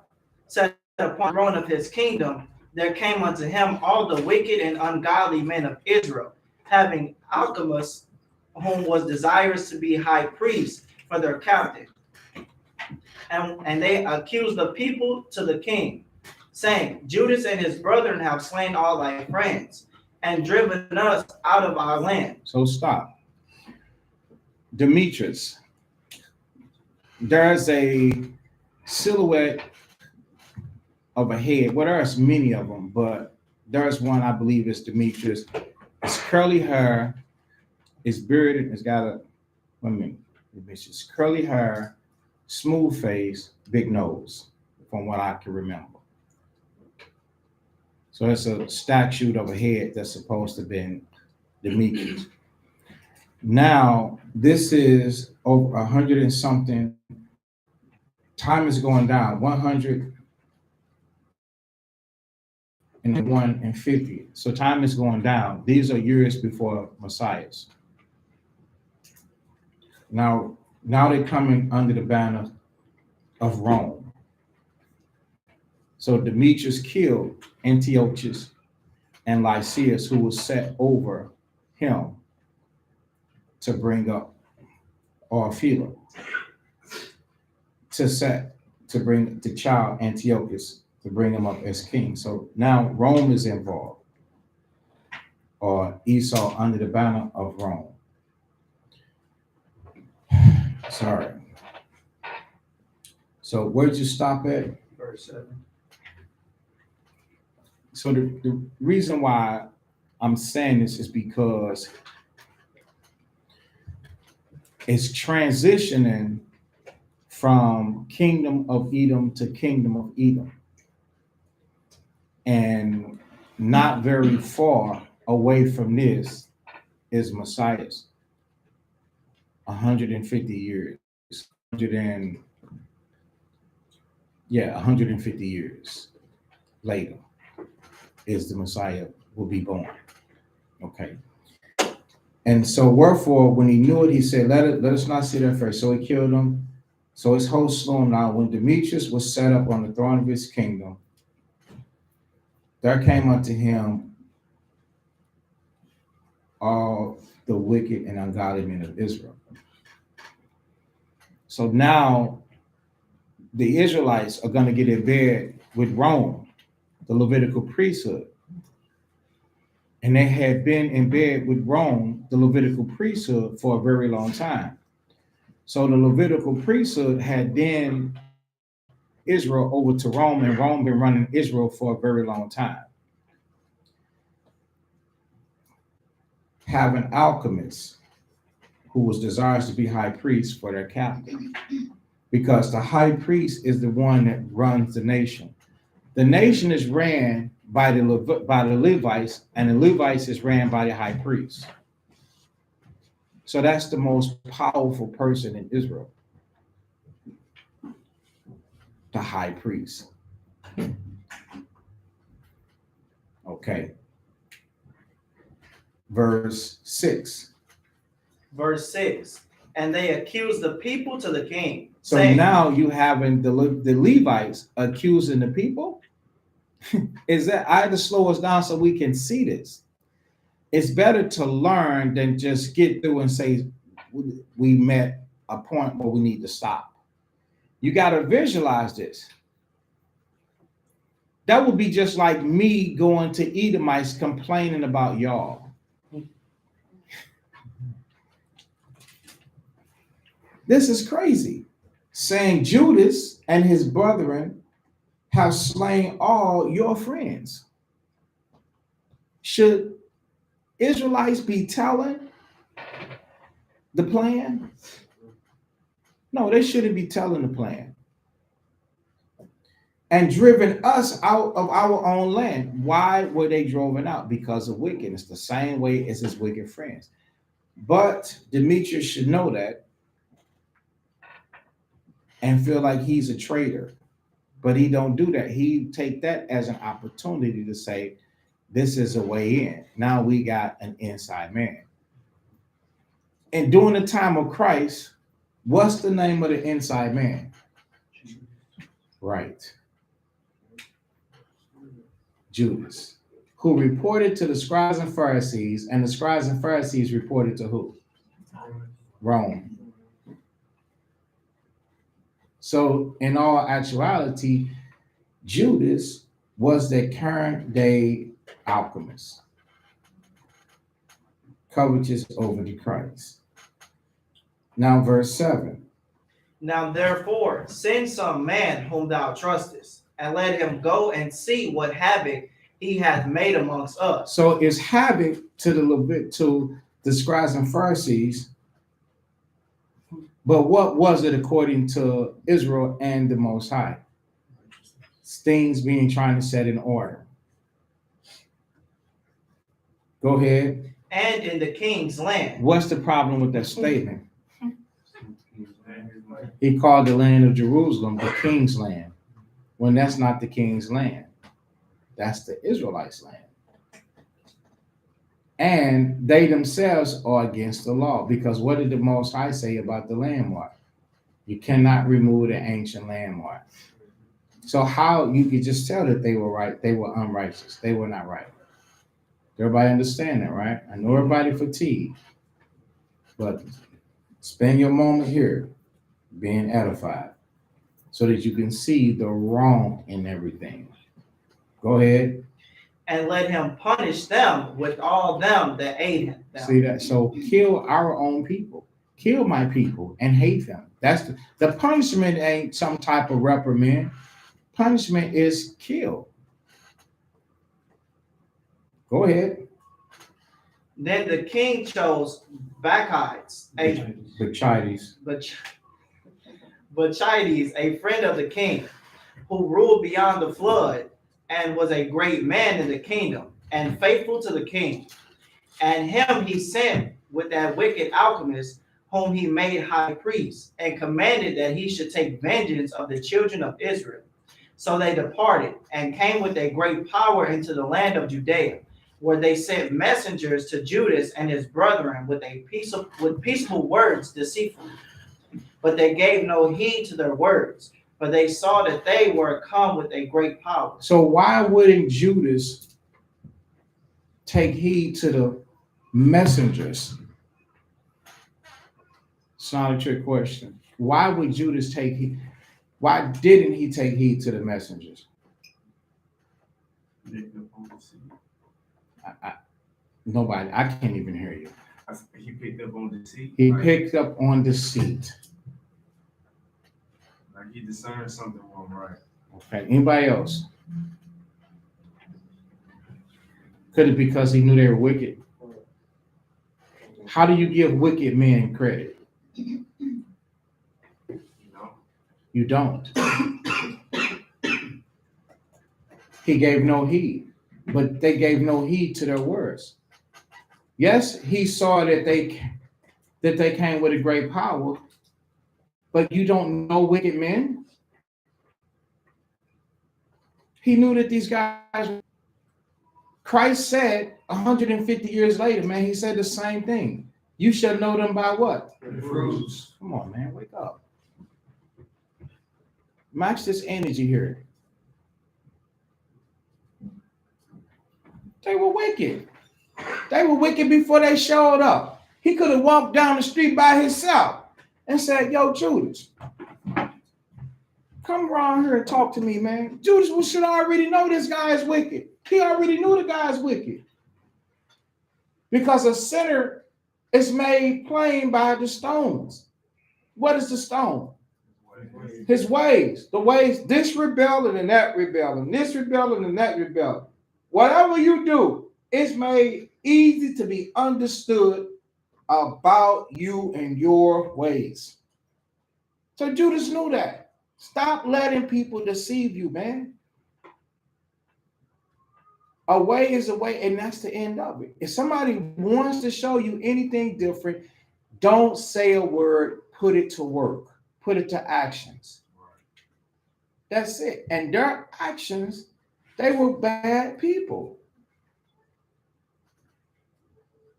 Speaker 2: the throne of his kingdom, there came unto him all the wicked and ungodly men of Israel, having Alchemus, whom was desirous to be high priest for their captain. And they accused the people to the king, saying, Judas and his brethren have slain all thy friends, and driven us out of our land.
Speaker 1: So stop. Demetrius. There's a silhouette of a head. Well, there's many of them, but there's one I believe is Demetrius. It's curly hair. It's bearded. It's got a, let me, it's curly hair, smooth face, big nose, from what I can remember. So it's a statue of a head that's supposed to have been Demetrius. Now, this is over 100 and something. Time is going down, 100 and 1 and 50. So time is going down. These are years before Messiah's. Now they're coming under the banner of Rome. So Demetrius killed Antiochus and Lysias, who was set over him to bring up, or Philo, to bring the child Antiochus, to bring him up as king. So now Rome is involved, or Esau under the banner of Rome. Sorry. So where'd you stop at?
Speaker 2: Verse 7.
Speaker 1: So the reason why I'm saying this is because it's transitioning from kingdom of Edom to kingdom of Edom. And not very far away from this is Messiah's. 150 years. 150 years later is the Messiah will be born. Okay. And so wherefore, when he knew it, he said, let us not see their face. So he killed him. So his host slew him. Now, when Demetrius was set up on the throne of his kingdom, there came unto him all the wicked and ungodly men of Israel. So now the Israelites are going to get in bed with Rome, the Levitical priesthood. And they had been in bed with Rome, the Levitical priesthood, for a very long time. So the Levitical priesthood had then Israel over to Rome, and Rome been running Israel for a very long time. Having alchemists who was desirous to be high priest for their captain, because the high priest is the one that runs the nation. The nation is ran by the Levites, and the Levites is ran by the high priest. So that's the most powerful person in Israel, the high priest. Okay. Verse 6.
Speaker 2: Verse 6. And they accused the people to the king.
Speaker 1: So
Speaker 2: saying,
Speaker 1: now you having the Levites accusing the people. Is that I had to slow us down so we can see this? It's better to learn than just get through and say we met a point where we need to stop. You got to visualize this. That would be just like me going to Edomites complaining about y'all. This is crazy. Saying Judas and his brethren have slain all your friends. Should Israelites be telling the plan? No, they shouldn't be telling the plan. And driven us out of our own land. Why were they driven out? Because of wickedness, the same way as his wicked friends. But Demetrius should know that and feel like he's a traitor. But he don't do that. He take that as an opportunity to say, This is a way in. Now we got an inside man. And during the time of Christ, what's the name of the inside man? Right. Judas, who reported to the scribes and Pharisees, and the scribes and Pharisees reported to who? Rome. So, in all actuality, Judas was the current day alchemist, covetous over the Christ. Now, verse 7.
Speaker 2: Now therefore, send some man whom thou trustest, and let him go and see what havoc he hath made amongst us.
Speaker 1: So it's havoc to the scribes and Pharisees, but what was it according to Israel and the Most High? Things being trying to set in order. Go ahead.
Speaker 2: And in the king's land.
Speaker 1: What's the problem with that statement? He called the land of Jerusalem the king's land, when that's not the king's land. That's the Israelites' land. And they themselves are against the law, because what did the Most High say about the landmark? You cannot remove the ancient landmark. So how you could just tell that they were right, they were unrighteous, they were not right. Everybody understand that, right? I know everybody fatigued, but spend your moment here being edified so that you can see the wrong in everything. Go ahead.
Speaker 2: And let him punish them with all them that aid him.
Speaker 1: See that? So kill our own people. Kill my people and hate them. That's the punishment ain't some type of reprimand. Punishment is kill. Go ahead.
Speaker 2: Then the king chose Bacchides, Bacchides, a friend of the king, who ruled beyond the flood, and was a great man in the kingdom, and faithful to the king. And him he sent with that wicked alchemist, whom he made high priest, and commanded that he should take vengeance of the children of Israel. So they departed, and came with a great power into the land of Judea, where they sent messengers to Judas and his brethren with peaceable words deceitfully. But they gave no heed to their words, for they saw that they were come with a great power.
Speaker 1: So why wouldn't Judas take heed to the messengers? It's not a trick question. Why would Judas take heed? Why didn't he take heed to the messengers? Nobody, I can't even hear you.
Speaker 5: He picked up on deceit.
Speaker 1: He picked up on deceit.
Speaker 5: Like he discerned something wrong, right?
Speaker 1: Okay, anybody else? Could it be because he knew they were wicked? How do you give wicked men credit?
Speaker 5: You know?
Speaker 1: You don't. He gave no heed, but they gave no heed to their words. Yes, he saw that they came with a great power, but you don't know wicked men. He knew that these guys. Christ said 150 years later, man, he said the same thing. You shall know them by what?
Speaker 4: The fruits.
Speaker 1: Come on, man, wake up. Match this energy here. They were wicked. They were wicked before they showed up. He could have walked down the street by himself and said, yo, Judas, come around here and talk to me, man. Judas should already know this guy is wicked. He already knew the guy is wicked. Because a sinner is made plain by the stones. What is the stone? His ways. The ways, this rebelling and that rebelling, this rebelling and that rebelling. Whatever you do, it's made easy to be understood about you and your ways. So Judas knew that. Stop letting people deceive you, man. A way is a way, and that's the end of it. If somebody wants to show you anything different, don't say a word, put it to work, put it to actions. That's it. And their actions, they were bad people.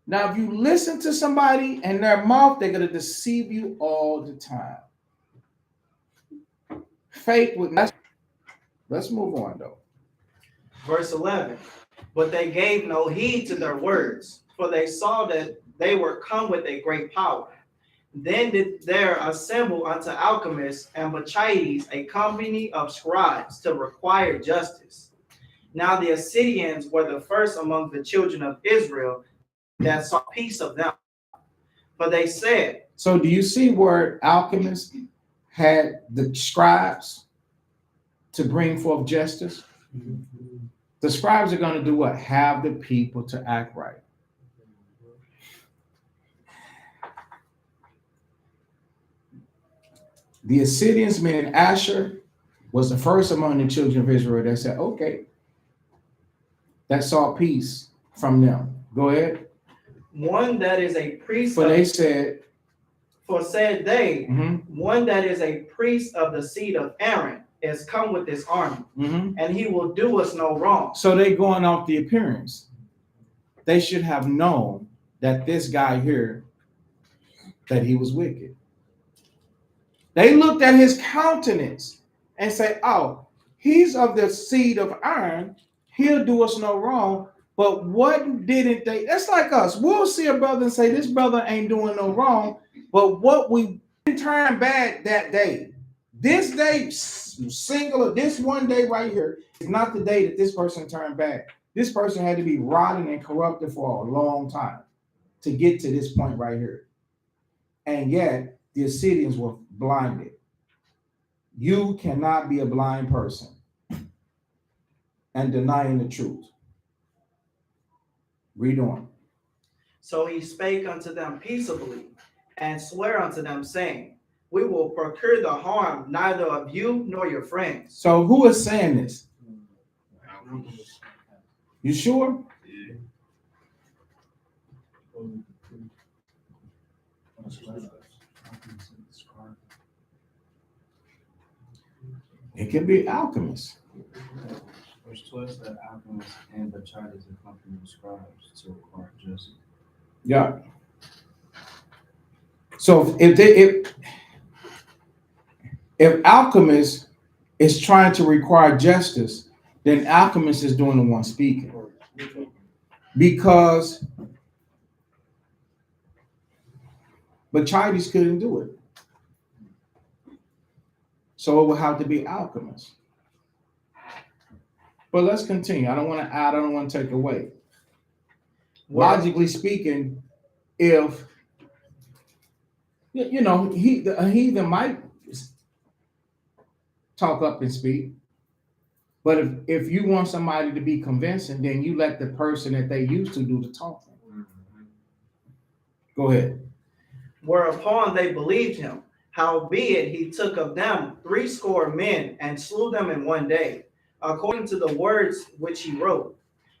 Speaker 1: Now, if you listen to somebody and their mouth, they're going to deceive you all the time. Faith with. Let's move on though.
Speaker 2: Verse 11. But they gave no heed to their words, for they saw that they were come with a great power. Then did there assemble unto Alchemists and Bachides a company of scribes to require justice. Now the Assyrians were the first among the children of Israel that saw peace of them. For they said.
Speaker 1: So do you see where alchemists had the scribes to bring forth justice? The scribes are going to do what? Have the people to act right. The Assyrians, meaning Asher, was the first among the children of Israel that said, okay, that saw peace from them. Go ahead.
Speaker 2: One that is a priest.
Speaker 1: For they said.
Speaker 2: For said they, one that is a priest of the seed of Aaron is come with this army, and he will do us no wrong.
Speaker 1: So they going off the appearance. They should have known that this guy here, that he was wicked. They looked at his countenance and say, oh, he's of the seed of Aaron. He'll do us no wrong. But what didn't they? That's like us. We'll see a brother and say, this brother ain't doing no wrong. But what we turned bad that day, this day, singular, this one day right here is not the day that this person turned bad. This person had to be rotten and corrupted for a long time to get to this point right here. And yet, the Assyrians were blinded. You cannot be a blind person and denying the truth. Read on.
Speaker 2: So he spake unto them peaceably, and sware unto them, saying, we will procure the harm neither of you nor your friends.
Speaker 1: So who is saying this? You sure?
Speaker 5: Yeah.
Speaker 1: It can be alchemists.
Speaker 4: Verse 12 said, Alchemists and Bachides accompany the scribes to acquire justice.
Speaker 1: Yeah. So if alchemist is trying to require justice, then alchemist is doing the one speaking. Because Bachides couldn't do it. So it would have to be alchemist. But let's continue. I don't want to add, I don't want to take away. Logically speaking, if a heathen might talk up and speak, but if you want somebody to be convincing, then you let the person that they used to do the talking. Go ahead.
Speaker 2: Whereupon they believed him. Howbeit he took of them 80 men and slew them in one day, according to the words which he wrote.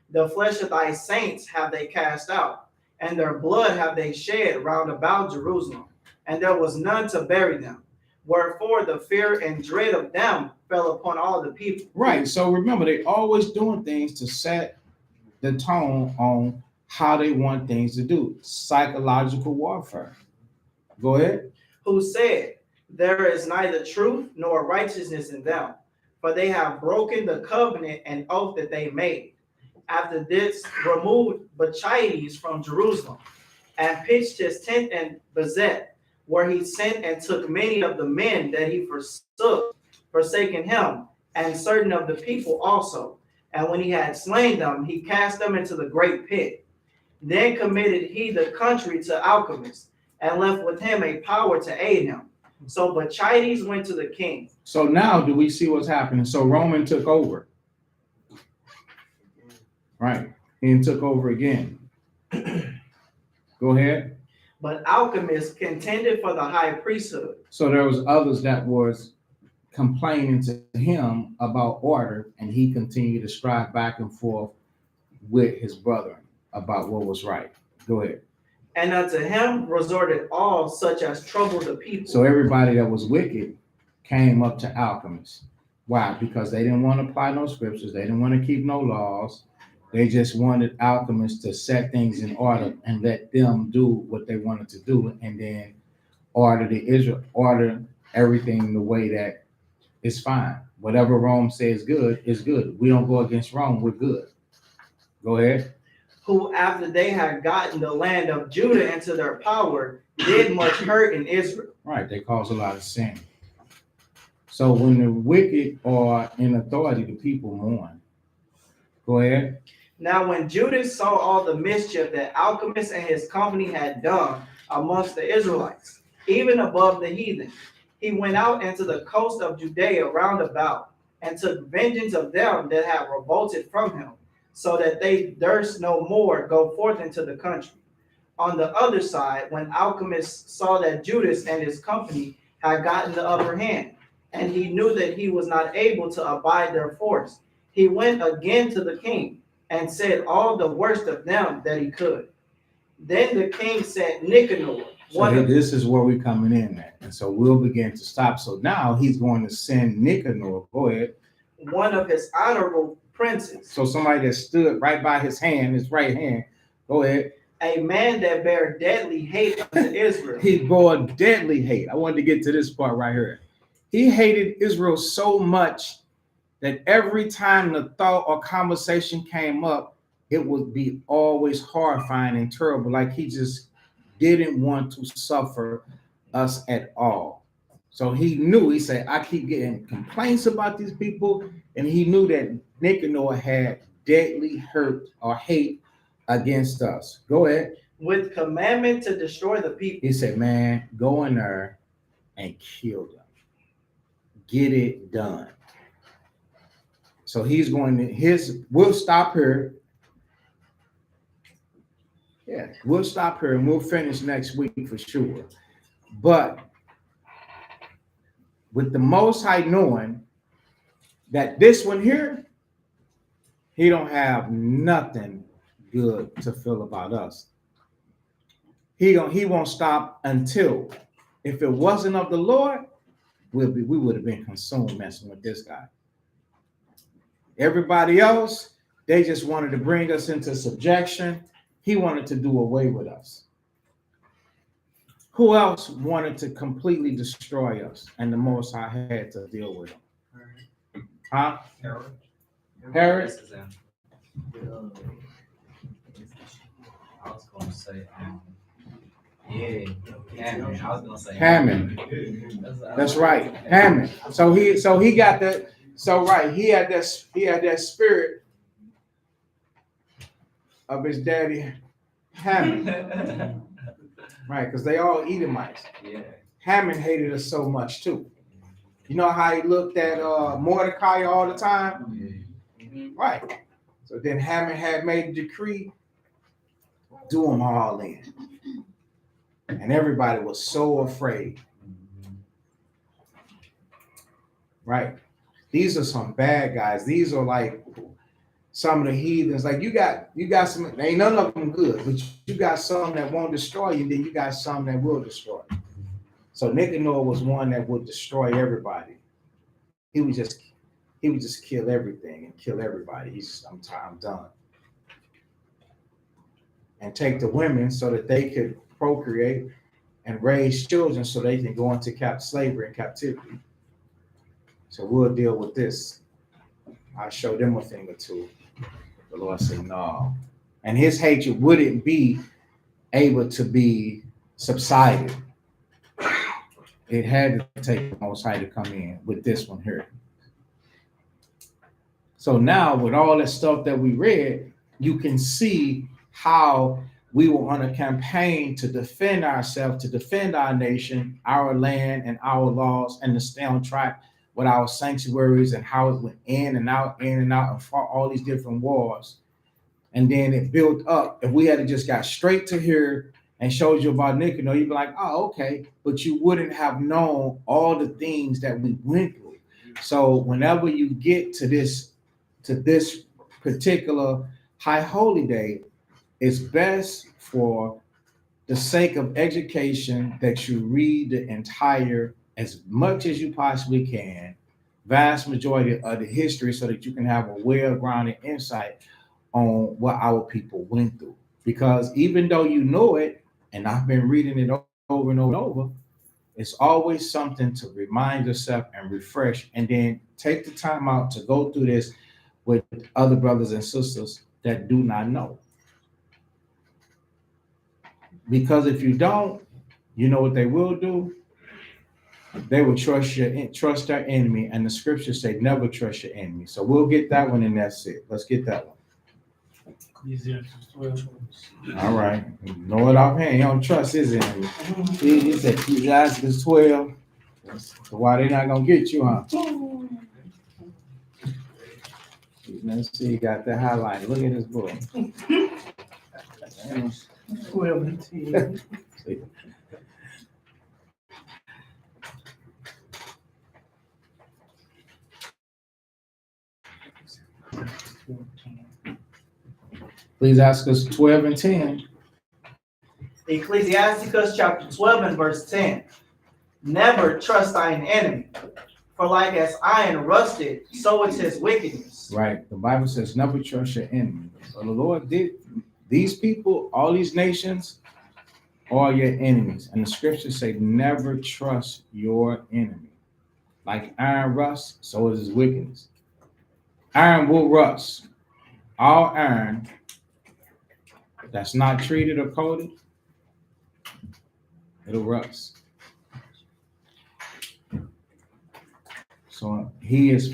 Speaker 2: The flesh of thy saints have they cast out, and their blood have they shed round about Jerusalem, and there was none to bury them. Wherefore the fear and dread of them fell upon all the people.
Speaker 1: Right. So remember, they always doing things to set the tone on how they want things to do. Psychological warfare. Go ahead.
Speaker 2: Who said, there is neither truth nor righteousness in them, for they have broken the covenant and oath that they made. After this, removed Bachides from Jerusalem, and pitched his tent in Bezet, where he sent and took many of the men that he forsook, forsaken him, and certain of the people also. And when he had slain them, he cast them into the great pit. Then committed he the country to alchemists, and left with him a power to aid him. So Bachides went to the king.
Speaker 1: So now do we see what's happening? So Roman took over. Right. And took over again. Go ahead.
Speaker 2: But alchemists contended for the high priesthood.
Speaker 1: So there was others that was complaining to him about order, and he continued to strive back and forth with his brethren about what was right. Go ahead.
Speaker 2: And unto him resorted all such as troubled the people.
Speaker 1: So everybody that was wicked came up to alchemists. Why? Because they didn't want to apply no scriptures. They didn't want to keep no laws. They just wanted alchemists to set things in order and let them do what they wanted to do, and then order everything the way that is fine. Whatever Rome says good is good. We don't go against Rome. We're good. Go ahead.
Speaker 2: Who, after they had gotten the land of Judah into their power, did much hurt in Israel.
Speaker 1: Right. They cause a lot of sin. So when the wicked are in authority, the people mourn. Go ahead.
Speaker 2: Now, when Judas saw all the mischief that Alchemist and his company had done amongst the Israelites, even above the heathen, he went out into the coast of Judea round about, and took vengeance of them that had revolted from him, so that they durst no more go forth into the country. On the other side, when Alchemist saw that Judas and his company had gotten the upper hand, and he knew that he was not able to abide their force, he went again to the king, and said all the worst of them that he could. Then the king sent Nicanor,
Speaker 1: So this is where we're coming in at. And so we'll begin to stop. So now he's going to send Nicanor. Go ahead.
Speaker 2: one of his honorable princes,
Speaker 1: So somebody that stood right by his hand, his right hand. Go ahead.
Speaker 2: a man that bare deadly hate unto Israel.
Speaker 1: He bore deadly hate. I wanted to get to this part right here. He hated Israel so much that every time the thought or conversation came up, it would be always horrifying and terrible. Like he just didn't want to suffer us at all. So he knew, he said, I keep getting complaints about these people. And he knew that Nicanor had deadly hurt or hate against us. Go ahead.
Speaker 2: With commandment to destroy the people.
Speaker 1: He said, man, go in there and kill them. Get it done. So he's going to we'll stop here. Yeah, we'll stop here and we'll finish next week for sure. But with the Most High knowing that this one here, he don't have nothing good to feel about us. He won't stop until, if it wasn't of the Lord, we would have been consumed messing with this guy. Everybody else, they just wanted to bring us into subjection. He wanted to do away with us. Who else wanted to completely destroy us? And the Most High had to deal with them. Huh? Herod?
Speaker 4: I was gonna say, Hammond. I was gonna say
Speaker 1: Hammond. That's right, Hammond. So he got that. So right, he had that spirit of his daddy Hammond. Right, because they all Edomites.
Speaker 4: Yeah.
Speaker 1: Hammond hated us so much too. You know how he looked at Mordecai all the time? Right. So then Hammond had made a decree, do them all in. And everybody was so afraid. Right. These are some bad guys. These are like some of the heathens. Like you got some, ain't none of them good, but you got some that won't destroy you, then you got some that will destroy you. So Nicanor was one that would destroy everybody. He would just kill everything and kill everybody. I'm done. And take the women so that they could procreate and raise children so they can go into slavery and captivity. So we'll deal with this. I'll show them a thing or two. The Lord said, no. And his hatred wouldn't be able to be subsided. It had to take the Most High to come in with this one here. So now with all that stuff that we read, you can see how we were on a campaign to defend ourselves, to defend our nation, our land, and our laws, and to stay on track with our sanctuaries and how it went in and out, and fought all these different wars. And then it built up. If we had just got straight to here and showed you about Nicanor, you'd be like, oh, okay. But you wouldn't have known all the things that we went through. So whenever you get to this particular high holy day, it's best for the sake of education that you read the entire, as much as you possibly can, vast majority of the history so that you can have a well-grounded insight on what our people went through. Because even though you know it, and I've been reading it over and over and over, it's always something to remind yourself and refresh, and then take the time out to go through this with other brothers and sisters that do not know. Because if you don't, you know what they will do? They will trust their enemy, and the scriptures say never trust your enemy. So we'll get that one, and that's it. Let's get that one.
Speaker 7: Ecclesiastes 12.
Speaker 1: All right. Know it offhand. You don't trust his enemy. He said Ecclesiastes 12. So why they not gonna get you, huh? Let's see, you got that highlight. Look at this book.
Speaker 7: 12 and 10.
Speaker 1: Please ask us 12 and 10.
Speaker 2: Ecclesiasticus chapter 12 and verse 10. Never trust thine enemy, for like as iron rusted, so is his wickedness.
Speaker 1: Right. The Bible says never trust your enemy. So the Lord did these people, all these nations, are your enemies. And the scriptures say never trust your enemy. Like iron rusts, so is his wickedness. Iron will rust. All iron that's not treated or coated, it'll rust. So he is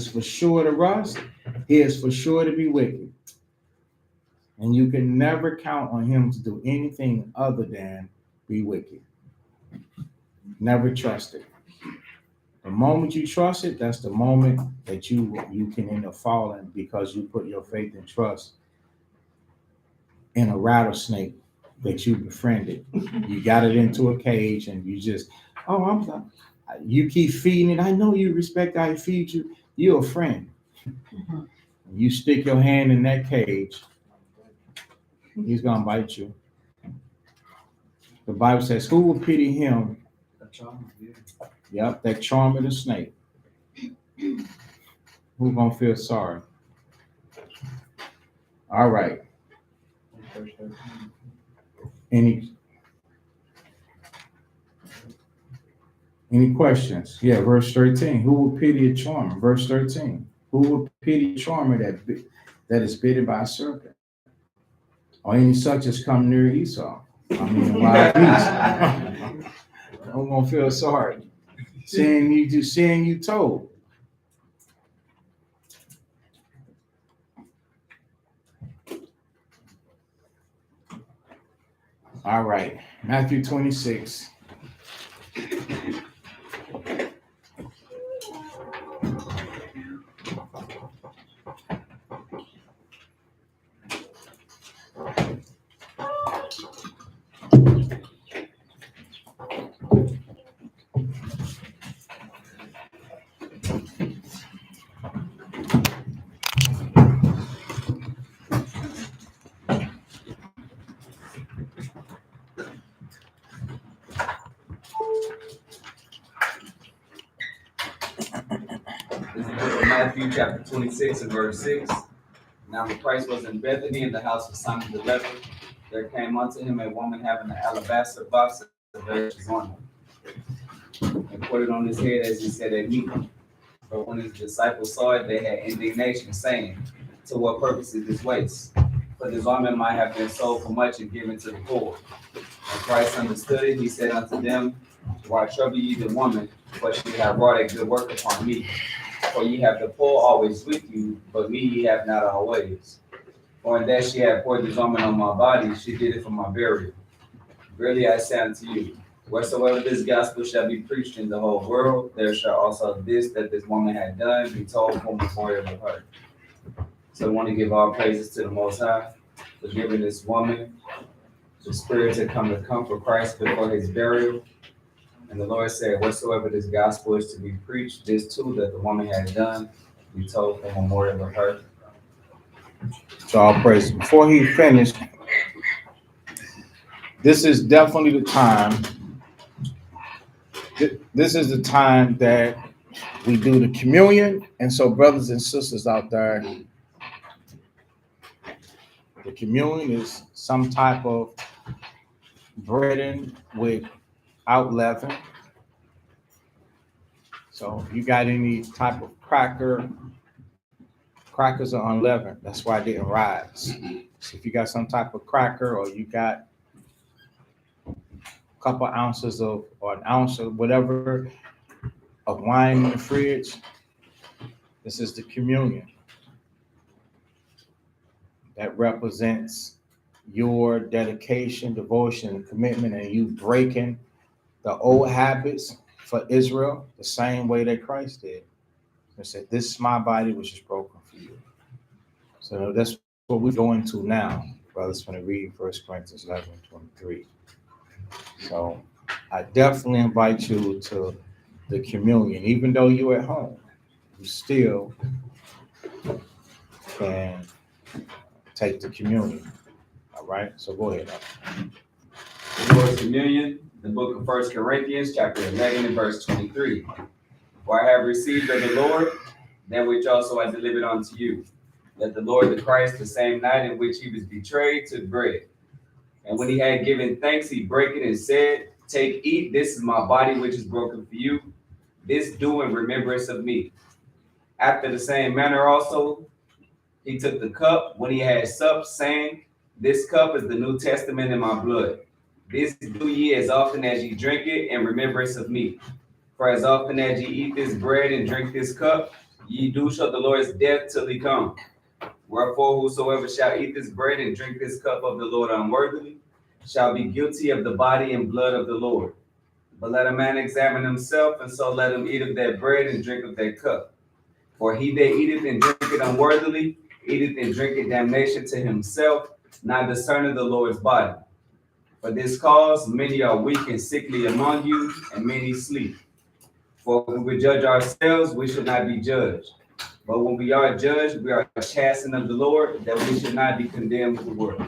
Speaker 1: for sure to rust. He is for sure to be wicked. And you can never count on him to do anything other than be wicked. Never trust it. The moment you trust it, that's the moment that you can end up falling, because you put your faith and trust in a rattlesnake that you befriended. You got it into a cage, and you just, you keep feeding it. I know you respect how I feed you. You're a friend. You stick your hand in that cage, he's gonna bite you. The Bible says, who will pity him? Yep, that charm of the snake. Who gonna feel sorry? All right. Any questions? Yeah, verse 13. Who will pity a charmer? Verse 13. Who will pity a charmer that is bitten by a serpent? Or any such as come near Esau? I mean, wild beast. I'm gonna feel sorry. Seeing you told. All right, Matthew 26.
Speaker 4: This is the book of Matthew, chapter 26, and verse 6. Now when Christ was in Bethany in the house of Simon the leper, there came unto him a woman having an alabaster box of precious ointment, and put it on his head as he sat at meat. But when his disciples saw it, they had indignation, saying, to what purpose is this waste? For this ointment might have been sold for much and given to the poor. And Christ understood it. He said unto them, why trouble ye the woman? For she hath wrought a good work upon me. For ye have the poor always with you, but me ye have not always. For in that she had poured this ointment on my body, she did it for my burial. Verily I say unto you, wheresoever this gospel shall be preached in the whole world, there shall also this that this woman had done be told for memorial of her. So I want to give all praises to the Most High for giving this woman the spirit to come to comfort Christ before his burial. And the Lord said, whatsoever this gospel is to be preached, this too that the woman had done, be told for memorial of her.
Speaker 1: So all praise. Before he finished, this is definitely the time. This is the time that we do the communion. And so brothers and sisters out there, The communion is some type of breading without leaven. So if you got any type of crackers are unleavened. That's why it didn't rise. So if you got some type of cracker or you got a couple ounces of or an ounce of whatever of wine in the fridge, this is the communion that represents your dedication, devotion, and commitment, and you breaking the old habits for Israel the same way that Christ did. He said, "This is my body, which is broken for you." So that's what we go into now. Brothers, going to read 1 Corinthians 11:23. So I definitely invite you to the communion, even though you're at home, you still can take the communion. All right, so go ahead.
Speaker 4: The Lord's Communion, the book of 1 Corinthians, chapter 11, and verse 23. For I have received of the Lord that which also I delivered unto you, that the Lord the Christ, the same night in which he was betrayed, took bread. And when he had given thanks, he brake it and said, Take, eat, this is my body which is broken for you. This do in remembrance of me. After the same manner also, he took the cup when he had supped, saying, This cup is the New Testament in my blood. This do ye as often as ye drink it in remembrance of me. For as often as ye eat this bread and drink this cup, ye do show the Lord's death till he come. Wherefore, whosoever shall eat this bread and drink this cup of the Lord unworthily shall be guilty of the body and blood of the Lord. But let a man examine himself, and so let him eat of that bread and drink of that cup. For he that eateth and drinketh unworthily eateth and drinketh damnation to himself, not discerning the Lord's body. For this cause many are weak and sickly among you, and many sleep. For if we would judge ourselves, we should not be judged. But when we are judged, we are chastened of the Lord, that we should not be condemned with the world.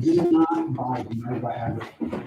Speaker 8: Do not buy them as I have it.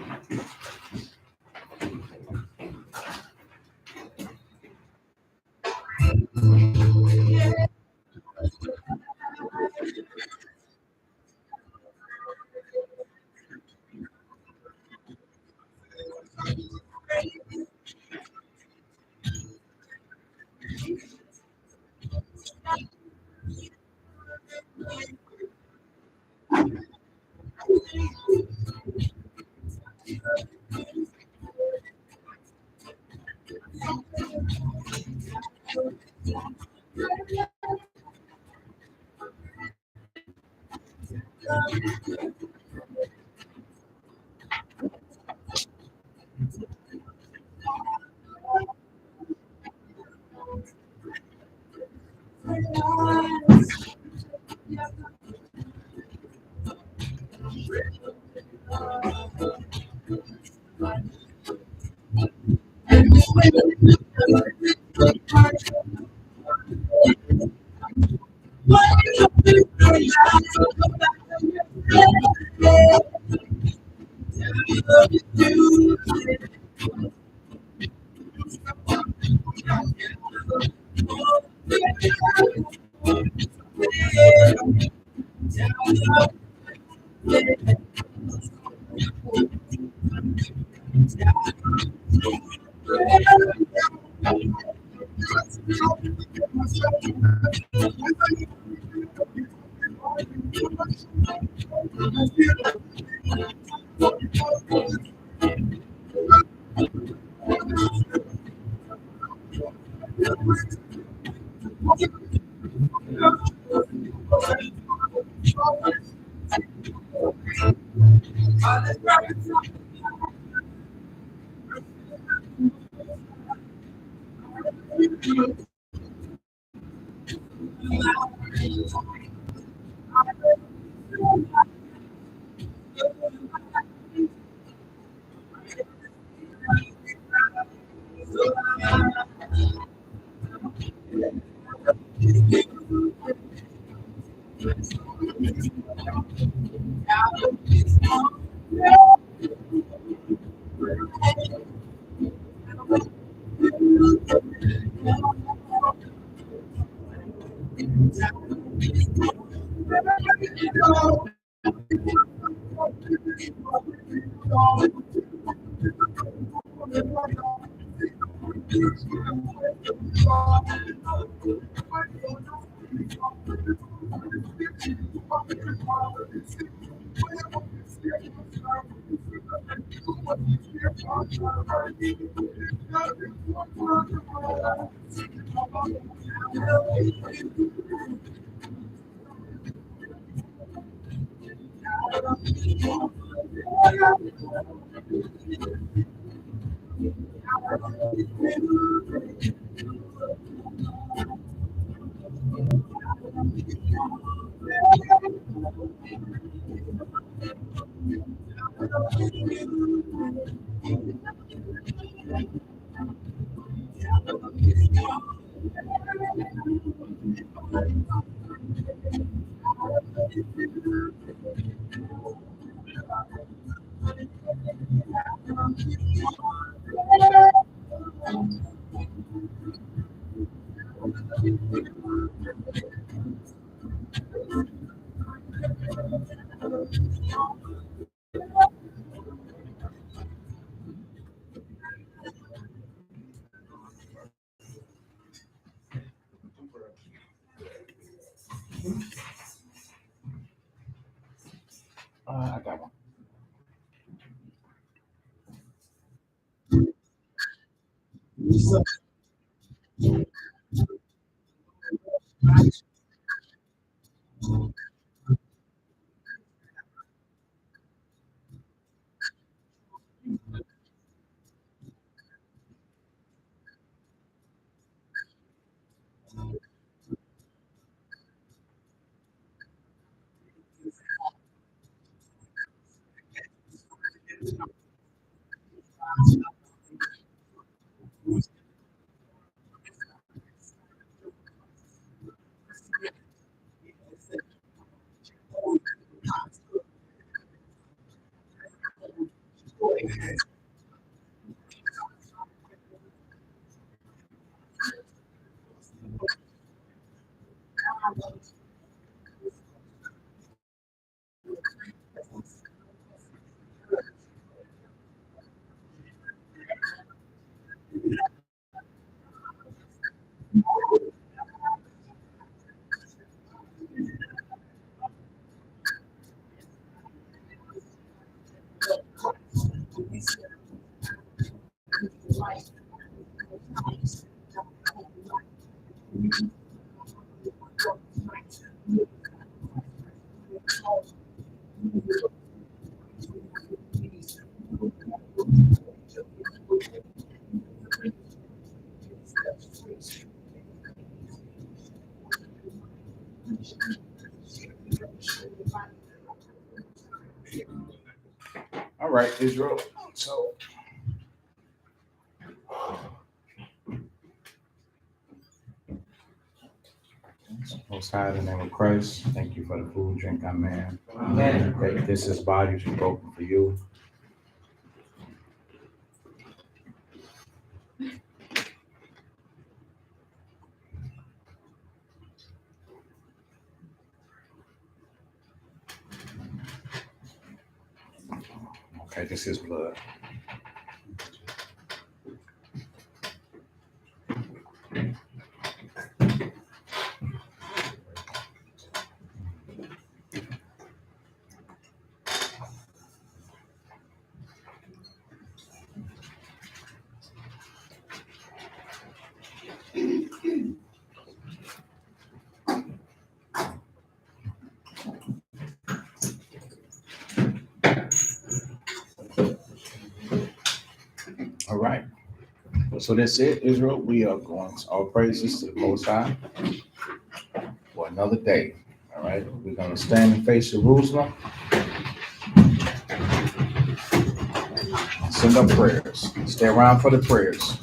Speaker 1: I got one. All right, Israel. So, Most High, in the name of Christ, thank you for the food, drink, amen.
Speaker 2: Amen.
Speaker 1: Okay, this is body which is broken for you. Okay, this is blood. All right. So that's it, Israel. We are going to all praises to the Most High for another day. All right. We're going to stand and face Jerusalem and send up prayers. Stay around for the prayers.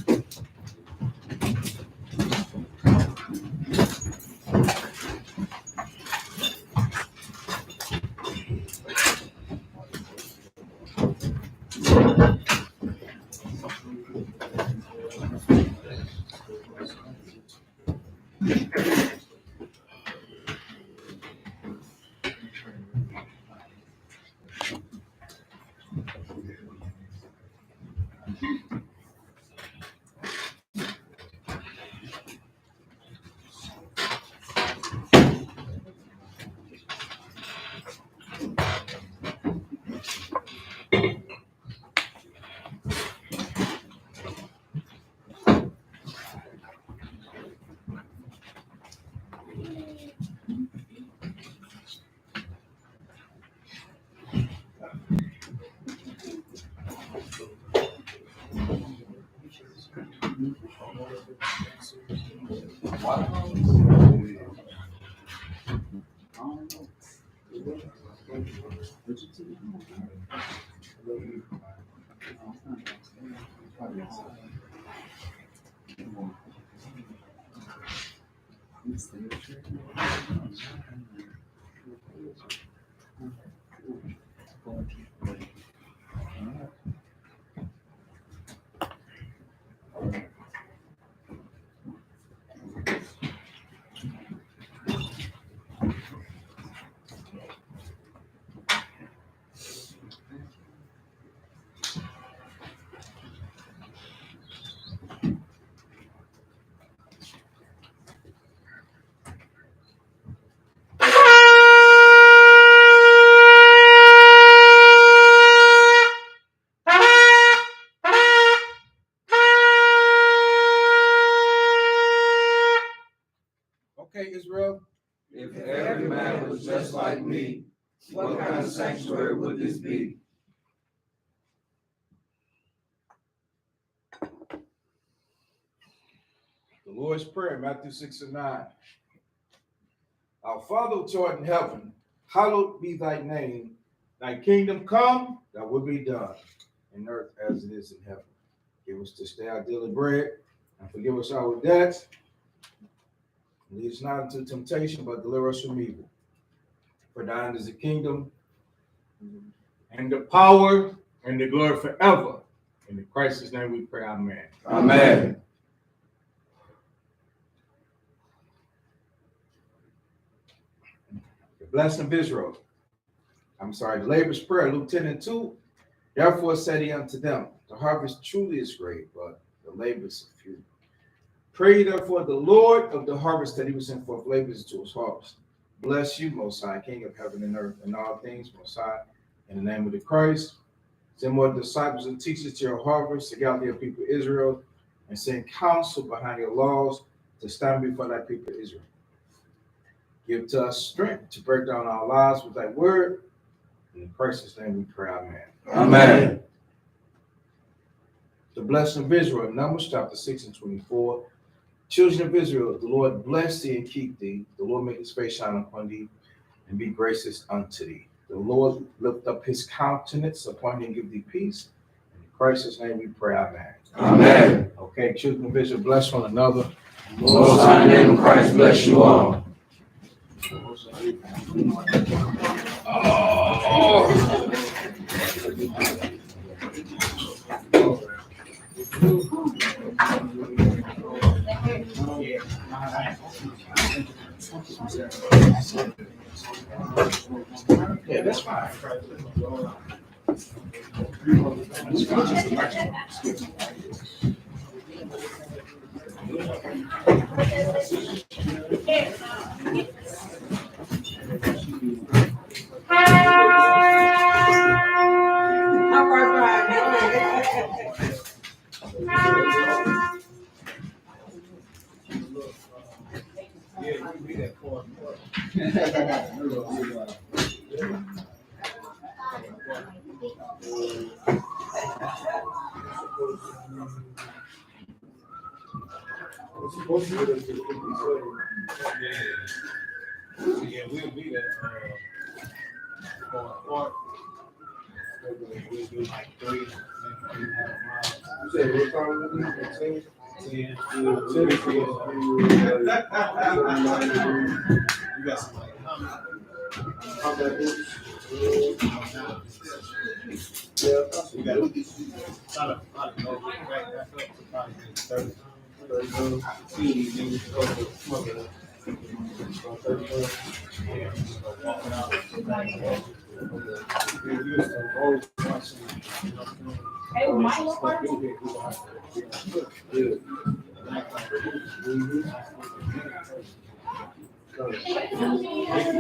Speaker 1: Okay, Israel.
Speaker 4: If every man was just like me, what kind of sanctuary would this be?
Speaker 1: The Lord's Prayer, Matthew 6:9. Our Father which art in heaven, hallowed be thy name. Thy kingdom come, thy will be done, in earth as it is in heaven. Give us this day our daily bread, and forgive us our debts. And lead us not into temptation, but deliver us from evil. For thine is the kingdom, and the power, and the glory forever. In Christ's name we pray, amen.
Speaker 4: Amen.
Speaker 1: The blessing of Israel. The labor's prayer, Luke 10:2. Therefore said he unto them, the harvest truly is great, but the laborers are few. Pray therefore the Lord of the harvest that he will send forth laborers to his harvest. Bless you, Most High, King of heaven and earth, and all things, Most High, in the name of the Christ. Send more disciples and teachers to your harvest, to gather your people Israel, and send counsel behind your laws to stand before thy people Israel. Give to us strength to break down our lives with thy word. In Christ's name we pray, amen.
Speaker 4: Amen.
Speaker 1: The blessing of Israel, Numbers chapter 6:24. Children of Israel, the Lord bless thee and keep thee. The Lord make his face shine upon thee and be gracious unto thee. The Lord lift up his countenance upon thee and give thee peace. In Christ's name we pray, amen.
Speaker 4: Amen.
Speaker 1: Okay, children of Israel, bless one another.
Speaker 4: Most High name of Christ bless you all.
Speaker 1: Yeah, that's fine. Yeah, we'll be there. Going apart. We'll do like 3.5 miles.
Speaker 3: You said what time is it?
Speaker 1: 10.
Speaker 3: You
Speaker 1: got some like
Speaker 3: combat boots?
Speaker 1: Yeah, you got to go back up to probably 30.
Speaker 9: Hey, my part.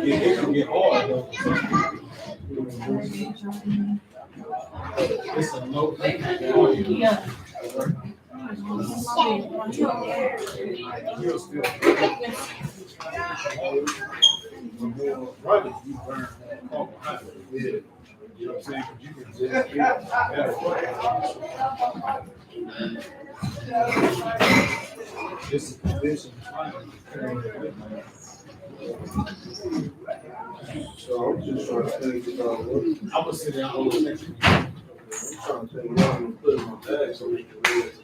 Speaker 1: It can get hard though. It's a low thing.
Speaker 9: Yeah.
Speaker 1: You're still running, you burn carbohydrates.
Speaker 5: You know what I'm saying? 'Cause you can just get this is condition.
Speaker 3: So I'm just trying to think about what
Speaker 5: I was sitting there all the
Speaker 3: I'm trying to think what I'm gonna put in my bag so we can read it.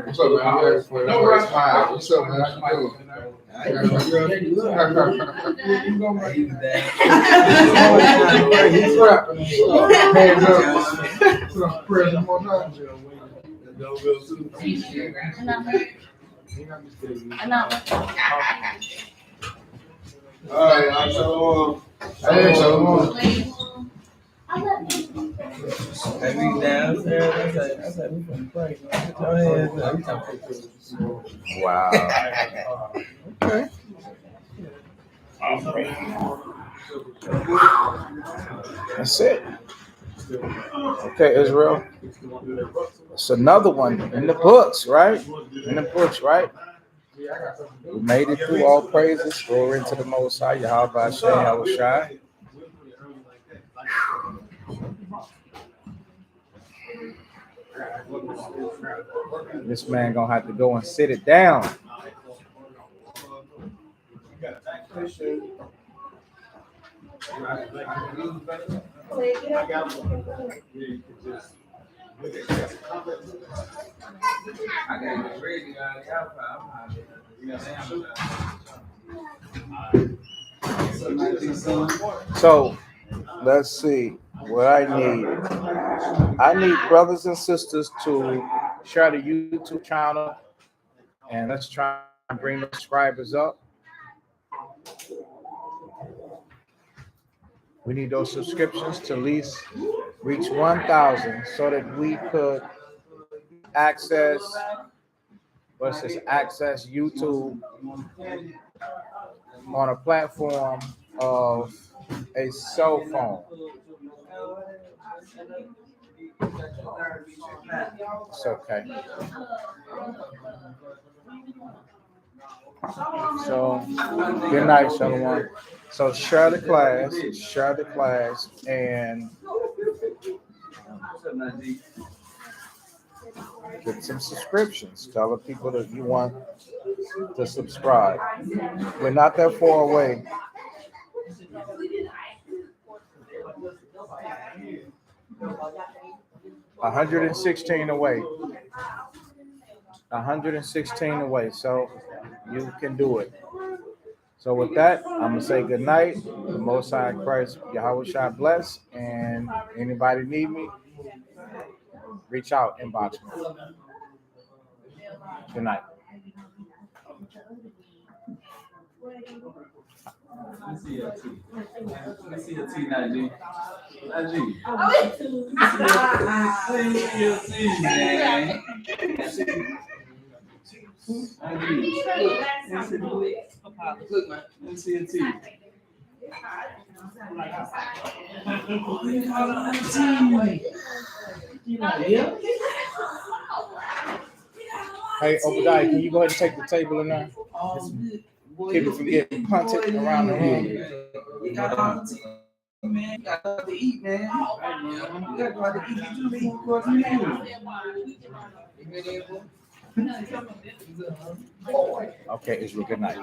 Speaker 5: What's up, man? No rush. What's up, man? How you doing? He's rapping. Hands up. Prayers one more time. All right, so hey, so
Speaker 1: Wow. Okay. That's it. Okay, Israel. It's another one in the books, right? In the books, right? We made it through. All praises. Glory into the Most High. Yahweh Hashem, Yahweh Shai. This man gonna have to go and sit it down. So let's see what I need. I need brothers and sisters to share the YouTube channel, and let's try and bring the subscribers up. We need those subscriptions to at least reach 1,000 so that we could access, what's this, access YouTube on a platform of a cell phone. It's okay. So, good night, Shalom. So share the class, and get some subscriptions. Tell the people that you want to subscribe. We're not that far away. $116 away. 116 away. So you can do it. So with that, I'm gonna say good night. The Most High Christ, Yahweh Shai bless, and anybody need me, reach out, inbox me. Good night.
Speaker 4: Let me see your T. Let me see your T, Najee. Najee. Let me see your T, man. Najee. Let me see your T.
Speaker 1: Hey, Obadiah, can you go ahead and take the table in there? Keep it from getting punted around the room.
Speaker 4: Man, got to eat, man. You got to eat. You do what you
Speaker 1: Okay, Israel, good night.